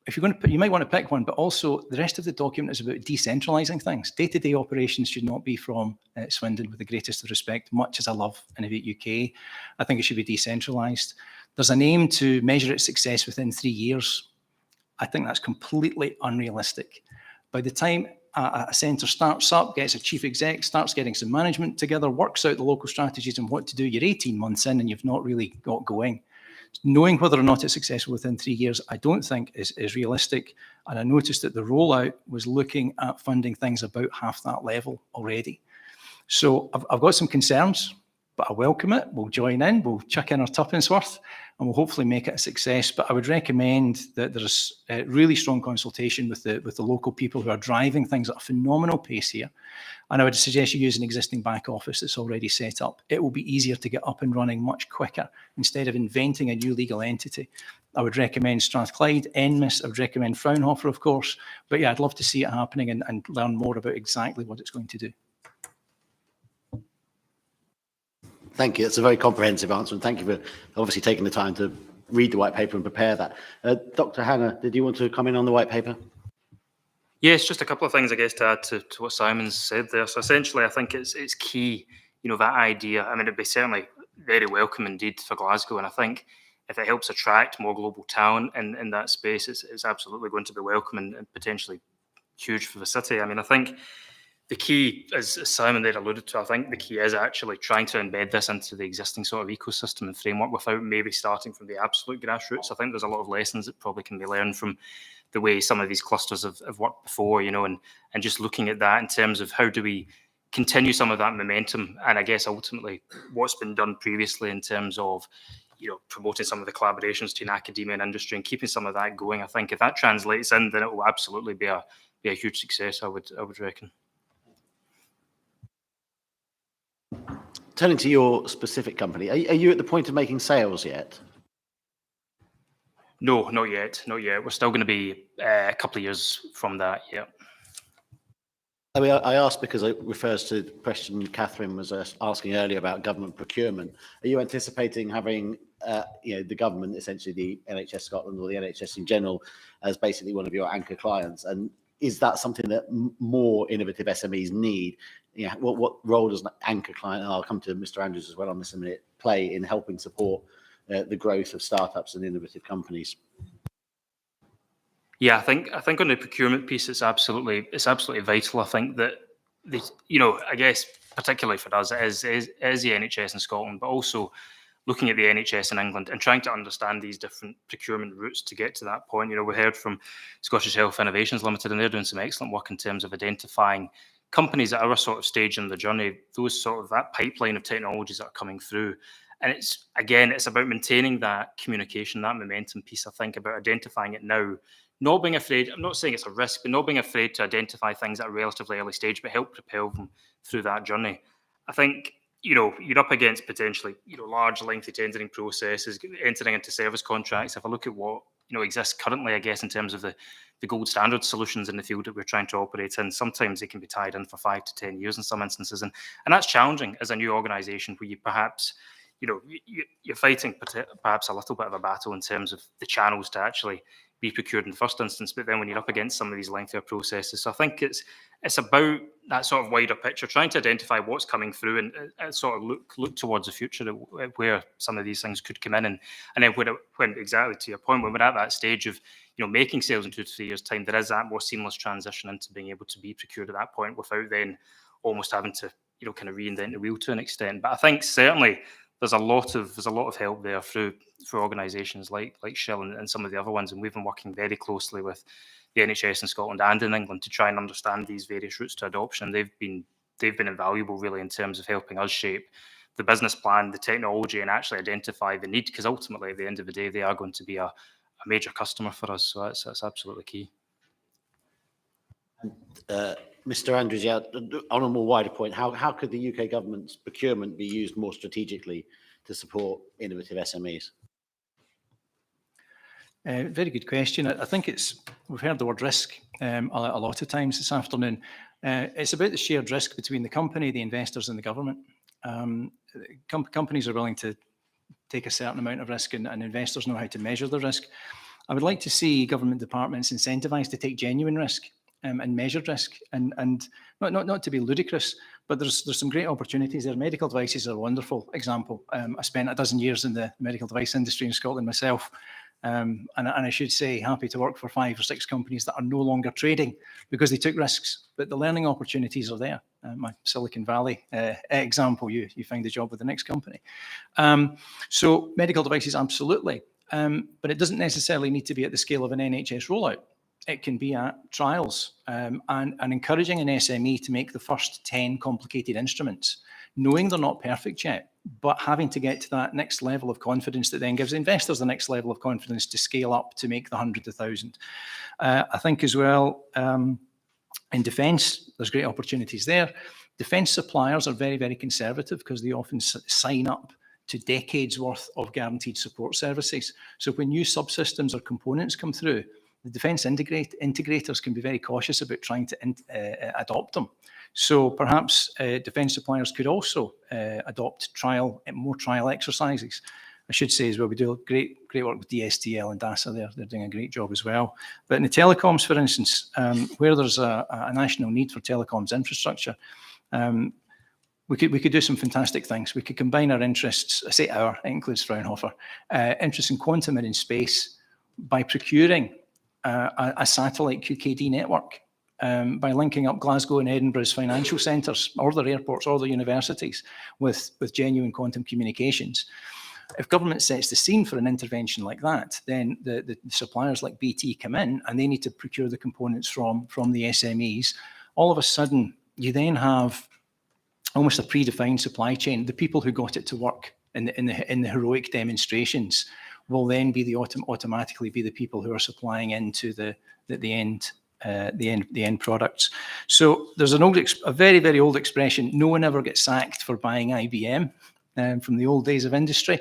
If you're going to you might want to pick one, but also the rest of the document is about decentralising things. Day-to-day operations should not be from Swindon, with the greatest of respect. Much as I love Innovate UK, I think it should be decentralised. There's an aim to measure its success within 3 years. I think that's completely unrealistic. By the time a centre starts up, gets a chief exec, starts getting some management together, works out the local strategies and what to do, you're 18 months in and you've not really got going. Knowing whether or not it's successful within 3 years, I don't think is realistic. And I noticed that the rollout was looking at funding things about half that level already. So I've got some concerns, but I welcome it. We'll join in, we'll chuck in our tuppence worth, and we'll hopefully make it a success. But I would recommend that there's really strong consultation with the local people who are driving things at a phenomenal pace here. And I would suggest you use an existing back office that's already set up. It will be easier to get up and running much quicker instead of inventing a new legal entity. I would recommend Strathclyde, Ennis, I would recommend Fraunhofer, of course. But yeah, I'd love to see it happening and learn more about exactly what it's going to do. Thank you. That's a very comprehensive answer, and thank you for obviously taking the time to read the white paper and prepare that. Dr. Hannah, did you want to come in on the white paper? Yes, just a couple of things, I guess, to add to what Simon's said there. So essentially, I think it's key, that idea. I mean, it'd be certainly very welcome indeed for Glasgow, and I think if it helps attract more global talent in that space, it's absolutely going to be welcome and potentially huge for the city. I mean, I think the key, as Simon there alluded to, I think the key is actually trying to embed this into the existing sort of ecosystem and framework without maybe starting from the absolute grassroots. I think there's a lot of lessons that probably can be learned from the way some of these clusters have worked before, and just looking at that in terms of how do we continue some of that momentum, and I guess ultimately what's been done previously in terms of promoting some of the collaborations between academia and industry and keeping some of that going. I think if that translates in, then it will absolutely be a huge success, I would reckon. Turning to your specific company, are you at the point of making sales yet? No, not yet. We're still going to be a couple of years from that, yeah. I mean, I asked because it refers to the question Catherine was asking earlier about government procurement. Are you anticipating having the government, essentially the NHS Scotland or the NHS in general, as basically one of your anchor clients? And is that something that more innovative SMEs need? What role does an anchor client, and I'll come to Mr. Andrews as well on this in a minute, play in helping support the growth of startups and innovative companies? Yeah, I think on the procurement piece, it's absolutely vital. I think that I guess particularly for us, it is the NHS in Scotland, but also looking at the NHS in England and trying to understand these different procurement routes to get to that point. We heard from Scottish Health Innovations Limited, and they're doing some excellent work in terms of identifying companies at our sort of stage in the journey, those sort of that pipeline of technologies that are coming through. And it's about maintaining that communication, that momentum piece, I think, about identifying it now, not being afraid. I'm not saying it's a risk, but not being afraid to identify things at a relatively early stage, but help propel them through that journey. I think, you're up against potentially, large, lengthy tendering processes, entering into service contracts. If I look at what, exists currently, I guess, in terms of the gold standard solutions in the field that we're trying to operate in, sometimes they can be tied in for 5 to 10 years in some instances. And that's challenging as a new organisation where you perhaps, you're fighting perhaps a little bit of a battle in terms of the channels to actually be procured in the first instance, but then when you're up against some of these lengthier processes. So I think it's about that sort of wider picture, trying to identify what's coming through and sort of look towards the future where some of these things could come in. And then when exactly to your point, when we're at that stage of, making sales in 2 to 3 years' time, there is that more seamless transition into being able to be procured at that point without then almost having to, kind of reinvent the wheel to an extent. But I think certainly there's a lot of help there through organisations like Shell and some of the other ones, and we've been working very closely with the NHS in Scotland and in England to try and understand these various routes to adoption. They've been invaluable really in terms of helping us shape the business plan, the technology, and actually identify the need, because ultimately at the end of the day they are going to be a major customer for us. So that's absolutely key. Mr. Andrews, on a more wider point, how could the UK government's procurement be used more strategically to support innovative SMEs? Very good question. I think we've heard the word risk a lot of times this afternoon. It's about the shared risk between the company, the investors, and the government. Companies are willing to take a certain amount of risk, and investors know how to measure the risk. I would like to see government departments incentivised to take genuine risk and measured risk, and not to be ludicrous, but there's some great opportunities there. Medical devices are a wonderful example. I spent a dozen years in the medical device industry in Scotland myself, And I should say, happy to work for 5 or 6 companies that are no longer trading because they took risks, but the learning opportunities are there. My Silicon Valley example, you find a job with the next company. So medical devices, absolutely. But it doesn't necessarily need to be at the scale of an NHS rollout. It can be at trials and encouraging an SME to make the first 10 complicated instruments, knowing they're not perfect yet, but having to get to that next level of confidence that then gives investors the next level of confidence to scale up to make the 100 to 1,000. I think as well, in defence, there's great opportunities there. Defence suppliers are very, very conservative because they often sign up to decades worth of guaranteed support services. So when new subsystems or components come through, the defence integrators can be very cautious about trying to adopt them. So perhaps defence suppliers could also adopt more trial exercises. I should say as well, we do great work with DSTL and DASA there. They're doing a great job as well. But in the telecoms, for instance, where there's a national need for telecoms infrastructure, we could do some fantastic things. We could combine our interests, I say our, it includes Fraunhofer, interests in quantum and in space by procuring a satellite QKD network, by linking up Glasgow and Edinburgh's financial centres, or their airports, or their universities with genuine quantum communications. If government sets the scene for an intervention like that, then the suppliers like BT come in and they need to procure the components from the SMEs. All of a sudden, you then have almost a predefined supply chain. The people who got it to work in the heroic demonstrations will then be automatically be the people who are supplying into the end products. So there's a very, very old expression: no one ever gets sacked for buying IBM, from the old days of industry.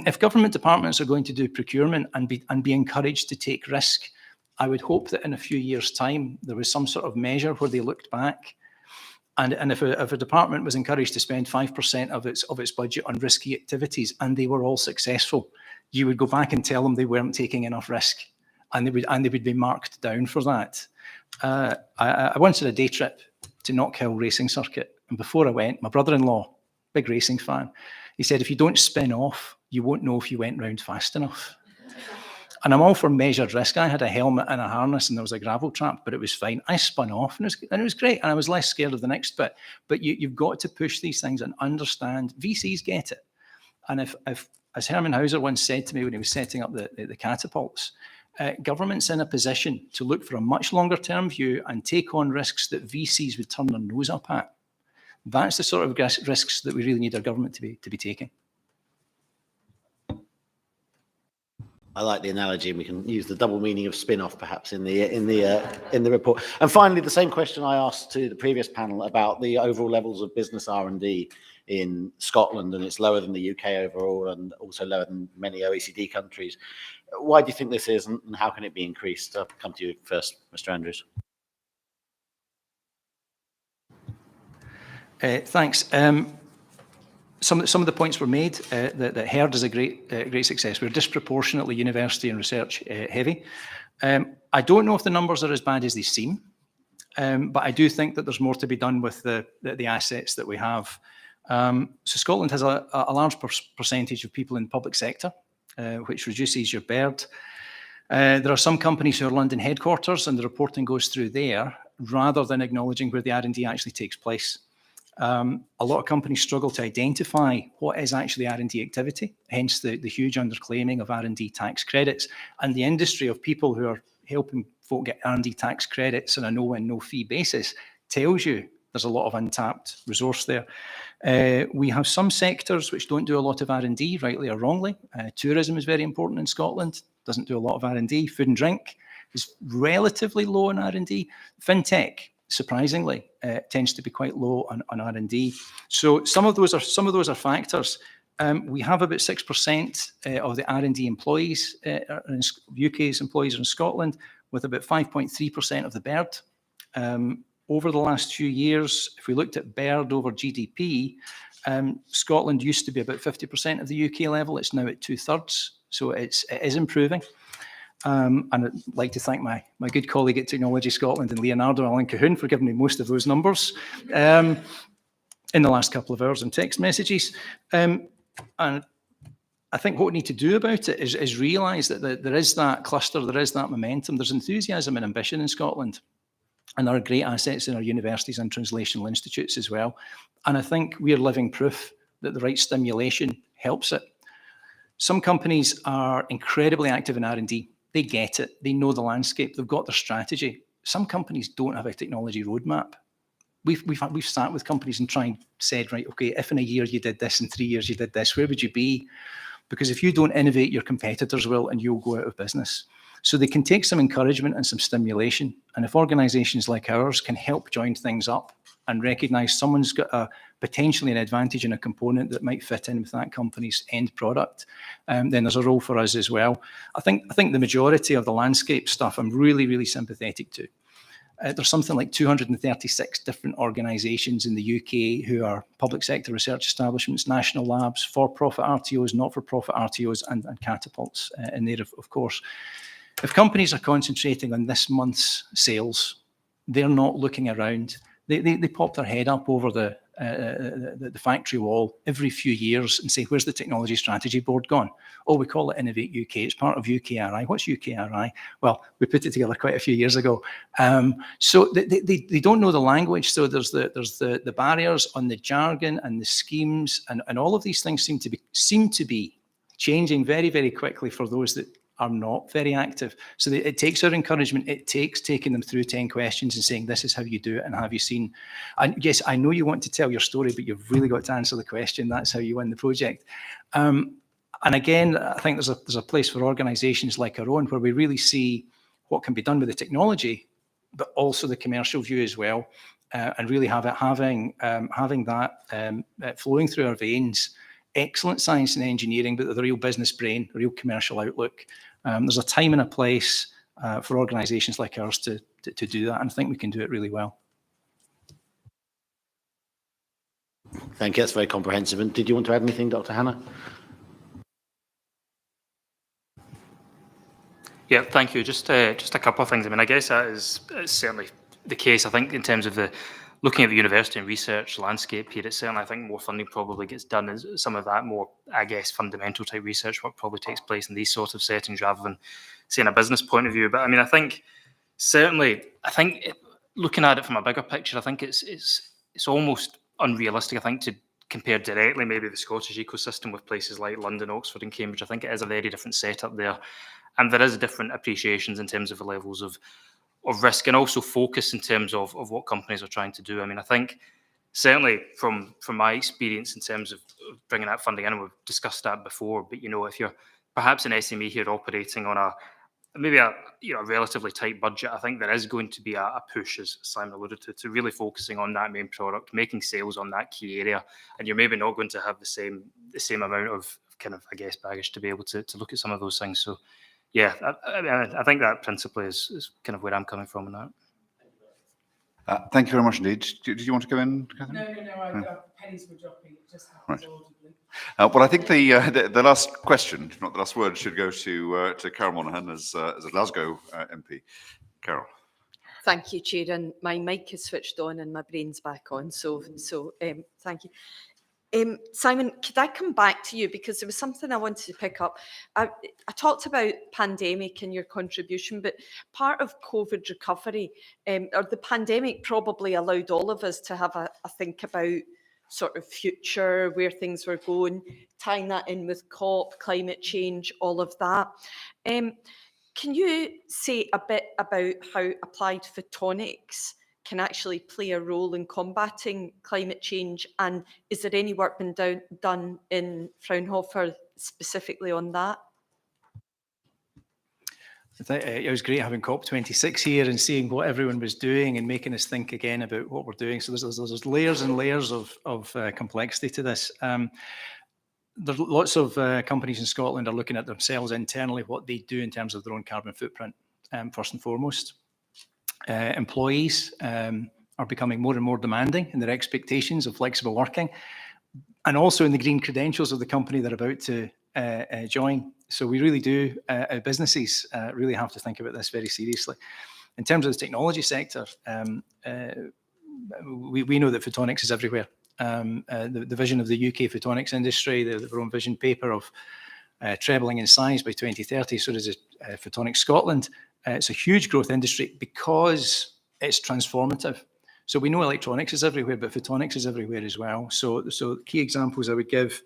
If government departments are going to do procurement and be encouraged to take risk, I would hope that in a few years' time there was some sort of measure where they looked back. And if a department was encouraged to spend 5% of its budget on risky activities and they were all successful, you would go back and tell them they weren't taking enough risk, and they would be marked down for that. I once had a day trip to Knock Hill Racing Circuit, and before I went, my brother-in-law, big racing fan, he said, if you don't spin off, you won't know if you went round fast enough. And I'm all for measured risk. I had a helmet and a harness and there was a gravel trap, but it was fine. I spun off and it was great. And I was less scared of the next bit. But you've got to push these things and understand. VCs get it. And if as Herman Hauser once said to me when he was setting up the catapults, government's in a position to look for a much longer term view and take on risks that VCs would turn their nose up at. That's the sort of risks that we really need our government to be taking. I like the analogy, and we can use the double meaning of spin-off perhaps in the report. And finally, the same question I asked to the previous panel about the overall levels of business R&D in Scotland, and it's lower than the UK overall, and also lower than many OECD countries. Why do you think this is, and how can it be increased? I'll come to you first, Mr. Andrews. Thanks. Some of the points were made that Herd is a great success. We're disproportionately university and research heavy. I don't know if the numbers are as bad as they seem, but I do think that there's more to be done with the assets that we have. So Scotland has a large percentage of people in the public sector, which reduces your BERD. There are some companies who are London headquarters, and the reporting goes through there rather than acknowledging where the R&D actually takes place. A lot of companies struggle to identify what is actually R&D activity, hence the huge underclaiming of R&D tax credits, and the industry of people who are helping folk get R&D tax credits on a no-win, no-fee basis tells you there's a lot of untapped resource there. We have some sectors which don't do a lot of R&D, rightly or wrongly. Tourism is very important in Scotland, doesn't do a lot of R&D. Food and drink is relatively low in R&D. Fintech, surprisingly, tends to be quite low on R&D. So some of those are factors. We have about 6% of the R&D employees, UK's employees are in Scotland, with about 5.3% of the BERD. Over the last few years, if we looked at BERD over GDP, Scotland used to be about 50% of the UK level. It's now at 2/3, so it is improving. And I'd like to thank my good colleague at Technology Scotland and Leonardo Alan Cahoon for giving me most of those numbers in the last couple of hours in text messages. And I think what we need to do about it is realise that there is that cluster, there is that momentum, there's enthusiasm and ambition in Scotland. And there are great assets in our universities and translational institutes as well. And I think we're living proof that the right stimulation helps it. Some companies are incredibly active in R&D. They get it. They know the landscape. They've got their strategy. Some companies don't have a technology roadmap. We've sat with companies and said, right, okay, if in a year you did this, in 3 years you did this, where would you be? Because if you don't innovate, your competitors will, and you'll go out of business. So they can take some encouragement and some stimulation. And if organisations like ours can help join things up and recognise someone's got potentially an advantage in a component that might fit in with that company's end product, then there's a role for us as well. I think the majority of the landscape stuff I'm really, really sympathetic to. There's something like 236 different organisations in the UK who are public sector research establishments, national labs, for-profit RTOs, not-for-profit RTOs, and catapults in there, of course. If companies are concentrating on this month's sales, they're not looking around. They pop their head up over the factory wall every few years and say, where's the technology strategy board gone? Oh, we call it Innovate UK. It's part of UKRI. What's UKRI? Well, we put it together quite a few years ago. So they don't know the language. So there's the barriers on the jargon and the schemes, and all of these things seem to be changing very, very quickly for those that are not very active. So it takes our encouragement. It takes taking them through 10 questions and saying, this is how you do it, and have you seen? And yes, I know you want to tell your story, but you've really got to answer the question. That's how you win the project. And again, I think there's a place for organisations like our own where we really see what can be done with the technology, but also the commercial view as well, and really having that flowing through our veins. Excellent science and engineering, but the real business brain, the real commercial outlook. There's a time and a place for organisations like ours to do that, and I think we can do it really well. Thank you. That's very comprehensive. And did you want to add anything, Dr. Hannah? Yeah, thank you. Just a couple of things. I mean, I guess that is certainly the case. I think in terms of looking at the university and research landscape here, it's certainly, I think, more funding probably gets done as some of that more, I guess, fundamental type research work probably takes place in these sorts of settings rather than, say, in a business point of view. But I mean, I think looking at it from a bigger picture, I think it's almost unrealistic, I think, to compare directly maybe the Scottish ecosystem with places like London, Oxford and Cambridge. I think it is a very different setup there. And there is different appreciations in terms of the levels of risk and also focus in terms of what companies are trying to do. I mean, I think certainly from my experience in terms of bringing that funding in, and we've discussed that before, but, you know, if you're perhaps an SME here operating on a relatively tight budget, I think there is going to be a push, as Simon alluded to really focusing on that main product, making sales on that key area, and you're maybe not going to have the same amount of kind of, I guess, baggage to be able to look at some of those things. So, yeah, I think that principally is kind of where I'm coming from in that. Thank you very much indeed. Did you want to go in, Catherine? No, pennies were dropping. It just happens audibly. Well, I think the last question, if not the last word, should go to Carol Monaghan as a Glasgow MP. Carol. Thank you, Chair, and my mic is switched on and my brain's back on, so thank you. Simon, could I come back to you, because there was something I wanted to pick up. I talked about pandemic and your contribution, but part of COVID recovery, or the pandemic probably allowed all of us to have a think about sort of future, where things were going, tying that in with COP, climate change, all of that. Can you say a bit about how applied photonics can actually play a role in combating climate change, and is there any work been done in Fraunhofer specifically on that? It was great having COP26 here and seeing what everyone was doing and making us think again about what we're doing. So there's layers and layers of complexity to this. There's lots of companies in Scotland are looking at themselves internally, what they do in terms of their own carbon footprint, first and foremost. Employees are becoming more and more demanding in their expectations of flexible working, and also in the green credentials of the company they're about to join. So we really do, businesses really have to think about this very seriously. In terms of the technology sector, we know that photonics is everywhere. The vision of the UK photonics industry, their own vision paper of trebling in size by 2030. So does Photonics Scotland. It's a huge growth industry because it's transformative. So we know electronics is everywhere, but photonics is everywhere as well. So key examples I would give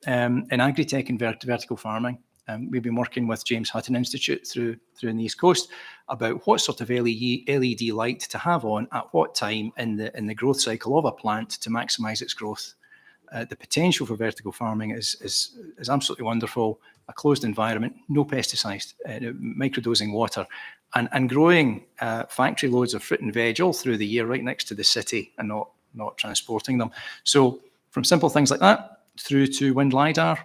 in agri-tech and vertical farming. We've been working with James Hutton Institute through in the East Coast about what sort of LED light to have on at what time in the growth cycle of a plant to maximise its growth. The potential for vertical farming is absolutely wonderful. A closed environment, no pesticides, microdosing water, and growing factory loads of fruit and veg all through the year right next to the city and not transporting them. So from simple things like that through to wind LiDAR,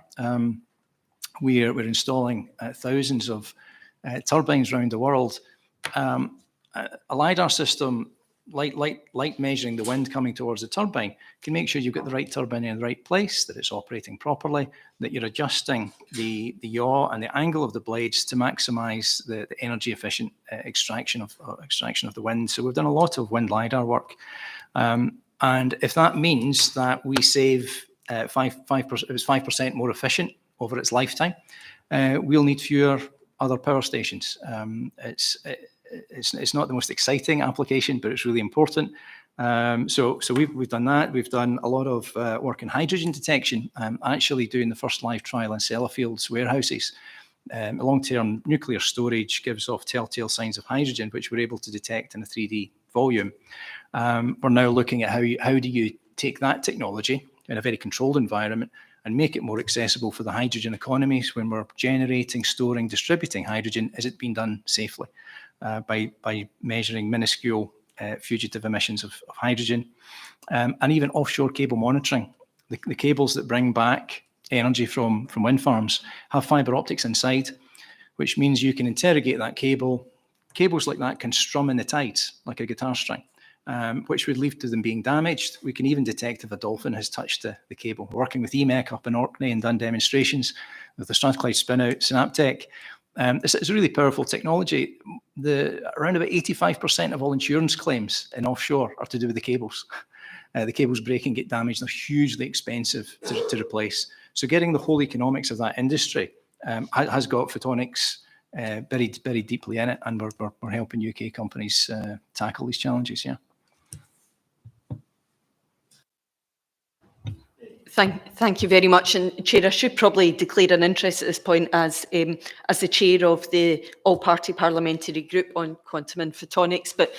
we're installing thousands of turbines around the world. A LiDAR system, light measuring the wind coming towards the turbine, can make sure you've got the right turbine in the right place, that it's operating properly, that you're adjusting the yaw and the angle of the blades to maximize the energy efficient extraction of the wind. So we've done a lot of wind LiDAR work. And if that means that we save 5% more efficient over its lifetime, we'll need fewer other power stations. It's not the most exciting application, but it's really important. So we've done that. We've done a lot of work in hydrogen detection, actually doing the first live trial in Sellafields warehouses. Long-term nuclear storage gives off telltale signs of hydrogen, which we're able to detect in a 3D volume. We're now looking at how do you take that technology in a very controlled environment and make it more accessible for the hydrogen economies when we're generating, storing, distributing hydrogen. Is it being done safely by measuring minuscule fugitive emissions of hydrogen, and even offshore cable monitoring. The cables that bring back energy from wind farms have fiber optics inside, which means you can interrogate that cable. Cables like that can strum in the tides like a guitar string, which would lead to them being damaged. We can even detect if a dolphin has touched the cable. We're working with EMEC up in Orkney and done demonstrations with the Strathclyde spin-out Synaptech. It's a really powerful technology. Around about 85% of all insurance claims in offshore are to do with the cables. The cables break and get damaged. They're hugely expensive to replace. So getting the whole economics of that industry has got photonics very deeply in it, and we're helping UK companies tackle these challenges. Yeah. Thank you very much. And Chair, I should probably declare an interest at this point as the chair of the all-party parliamentary group on quantum and photonics. But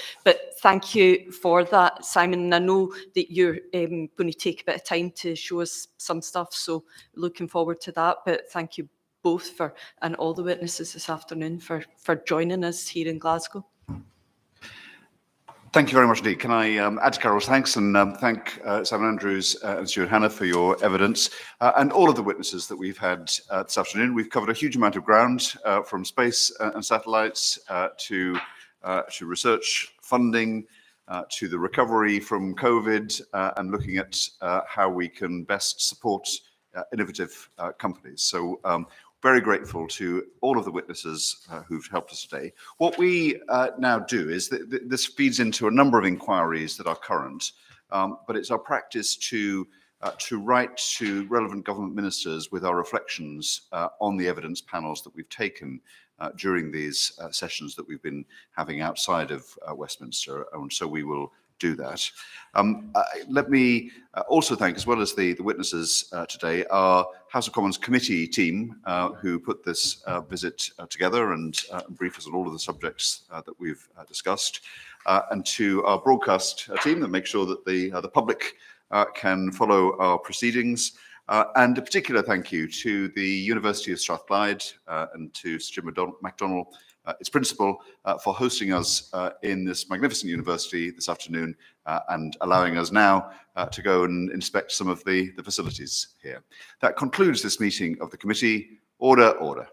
thank you for that, Simon. And I know that you're going to take a bit of time to show us some stuff, so looking forward to that. But thank you both and all the witnesses this afternoon for joining us here in Glasgow. Thank you very much indeed. Can I add to Carol's thanks and thank Simon Andrews and Stuart Hannah for your evidence and all of the witnesses that we've had this afternoon. We've covered a huge amount of ground from space and satellites to research funding, to the recovery from COVID and looking at how we can best support innovative companies. So very grateful to all of the witnesses who've helped us today. What we now do is this feeds into a number of inquiries that are current, but it's our practice to write to relevant government ministers with our reflections on the evidence panels that we've taken during these sessions that we've been having outside of Westminster, and so we will do that. Let me also thank, as well as the witnesses today, our House of Commons committee team who put this visit together and brief us on all of the subjects that we've discussed, and to our broadcast team that makes sure that the public can follow our proceedings. And a particular thank you to the University of Strathclyde and to Sir Jim Mcdonald, its principal, for hosting us in this magnificent university this afternoon and allowing us now to go and inspect some of the facilities here. That concludes this meeting of the committee. Order, order.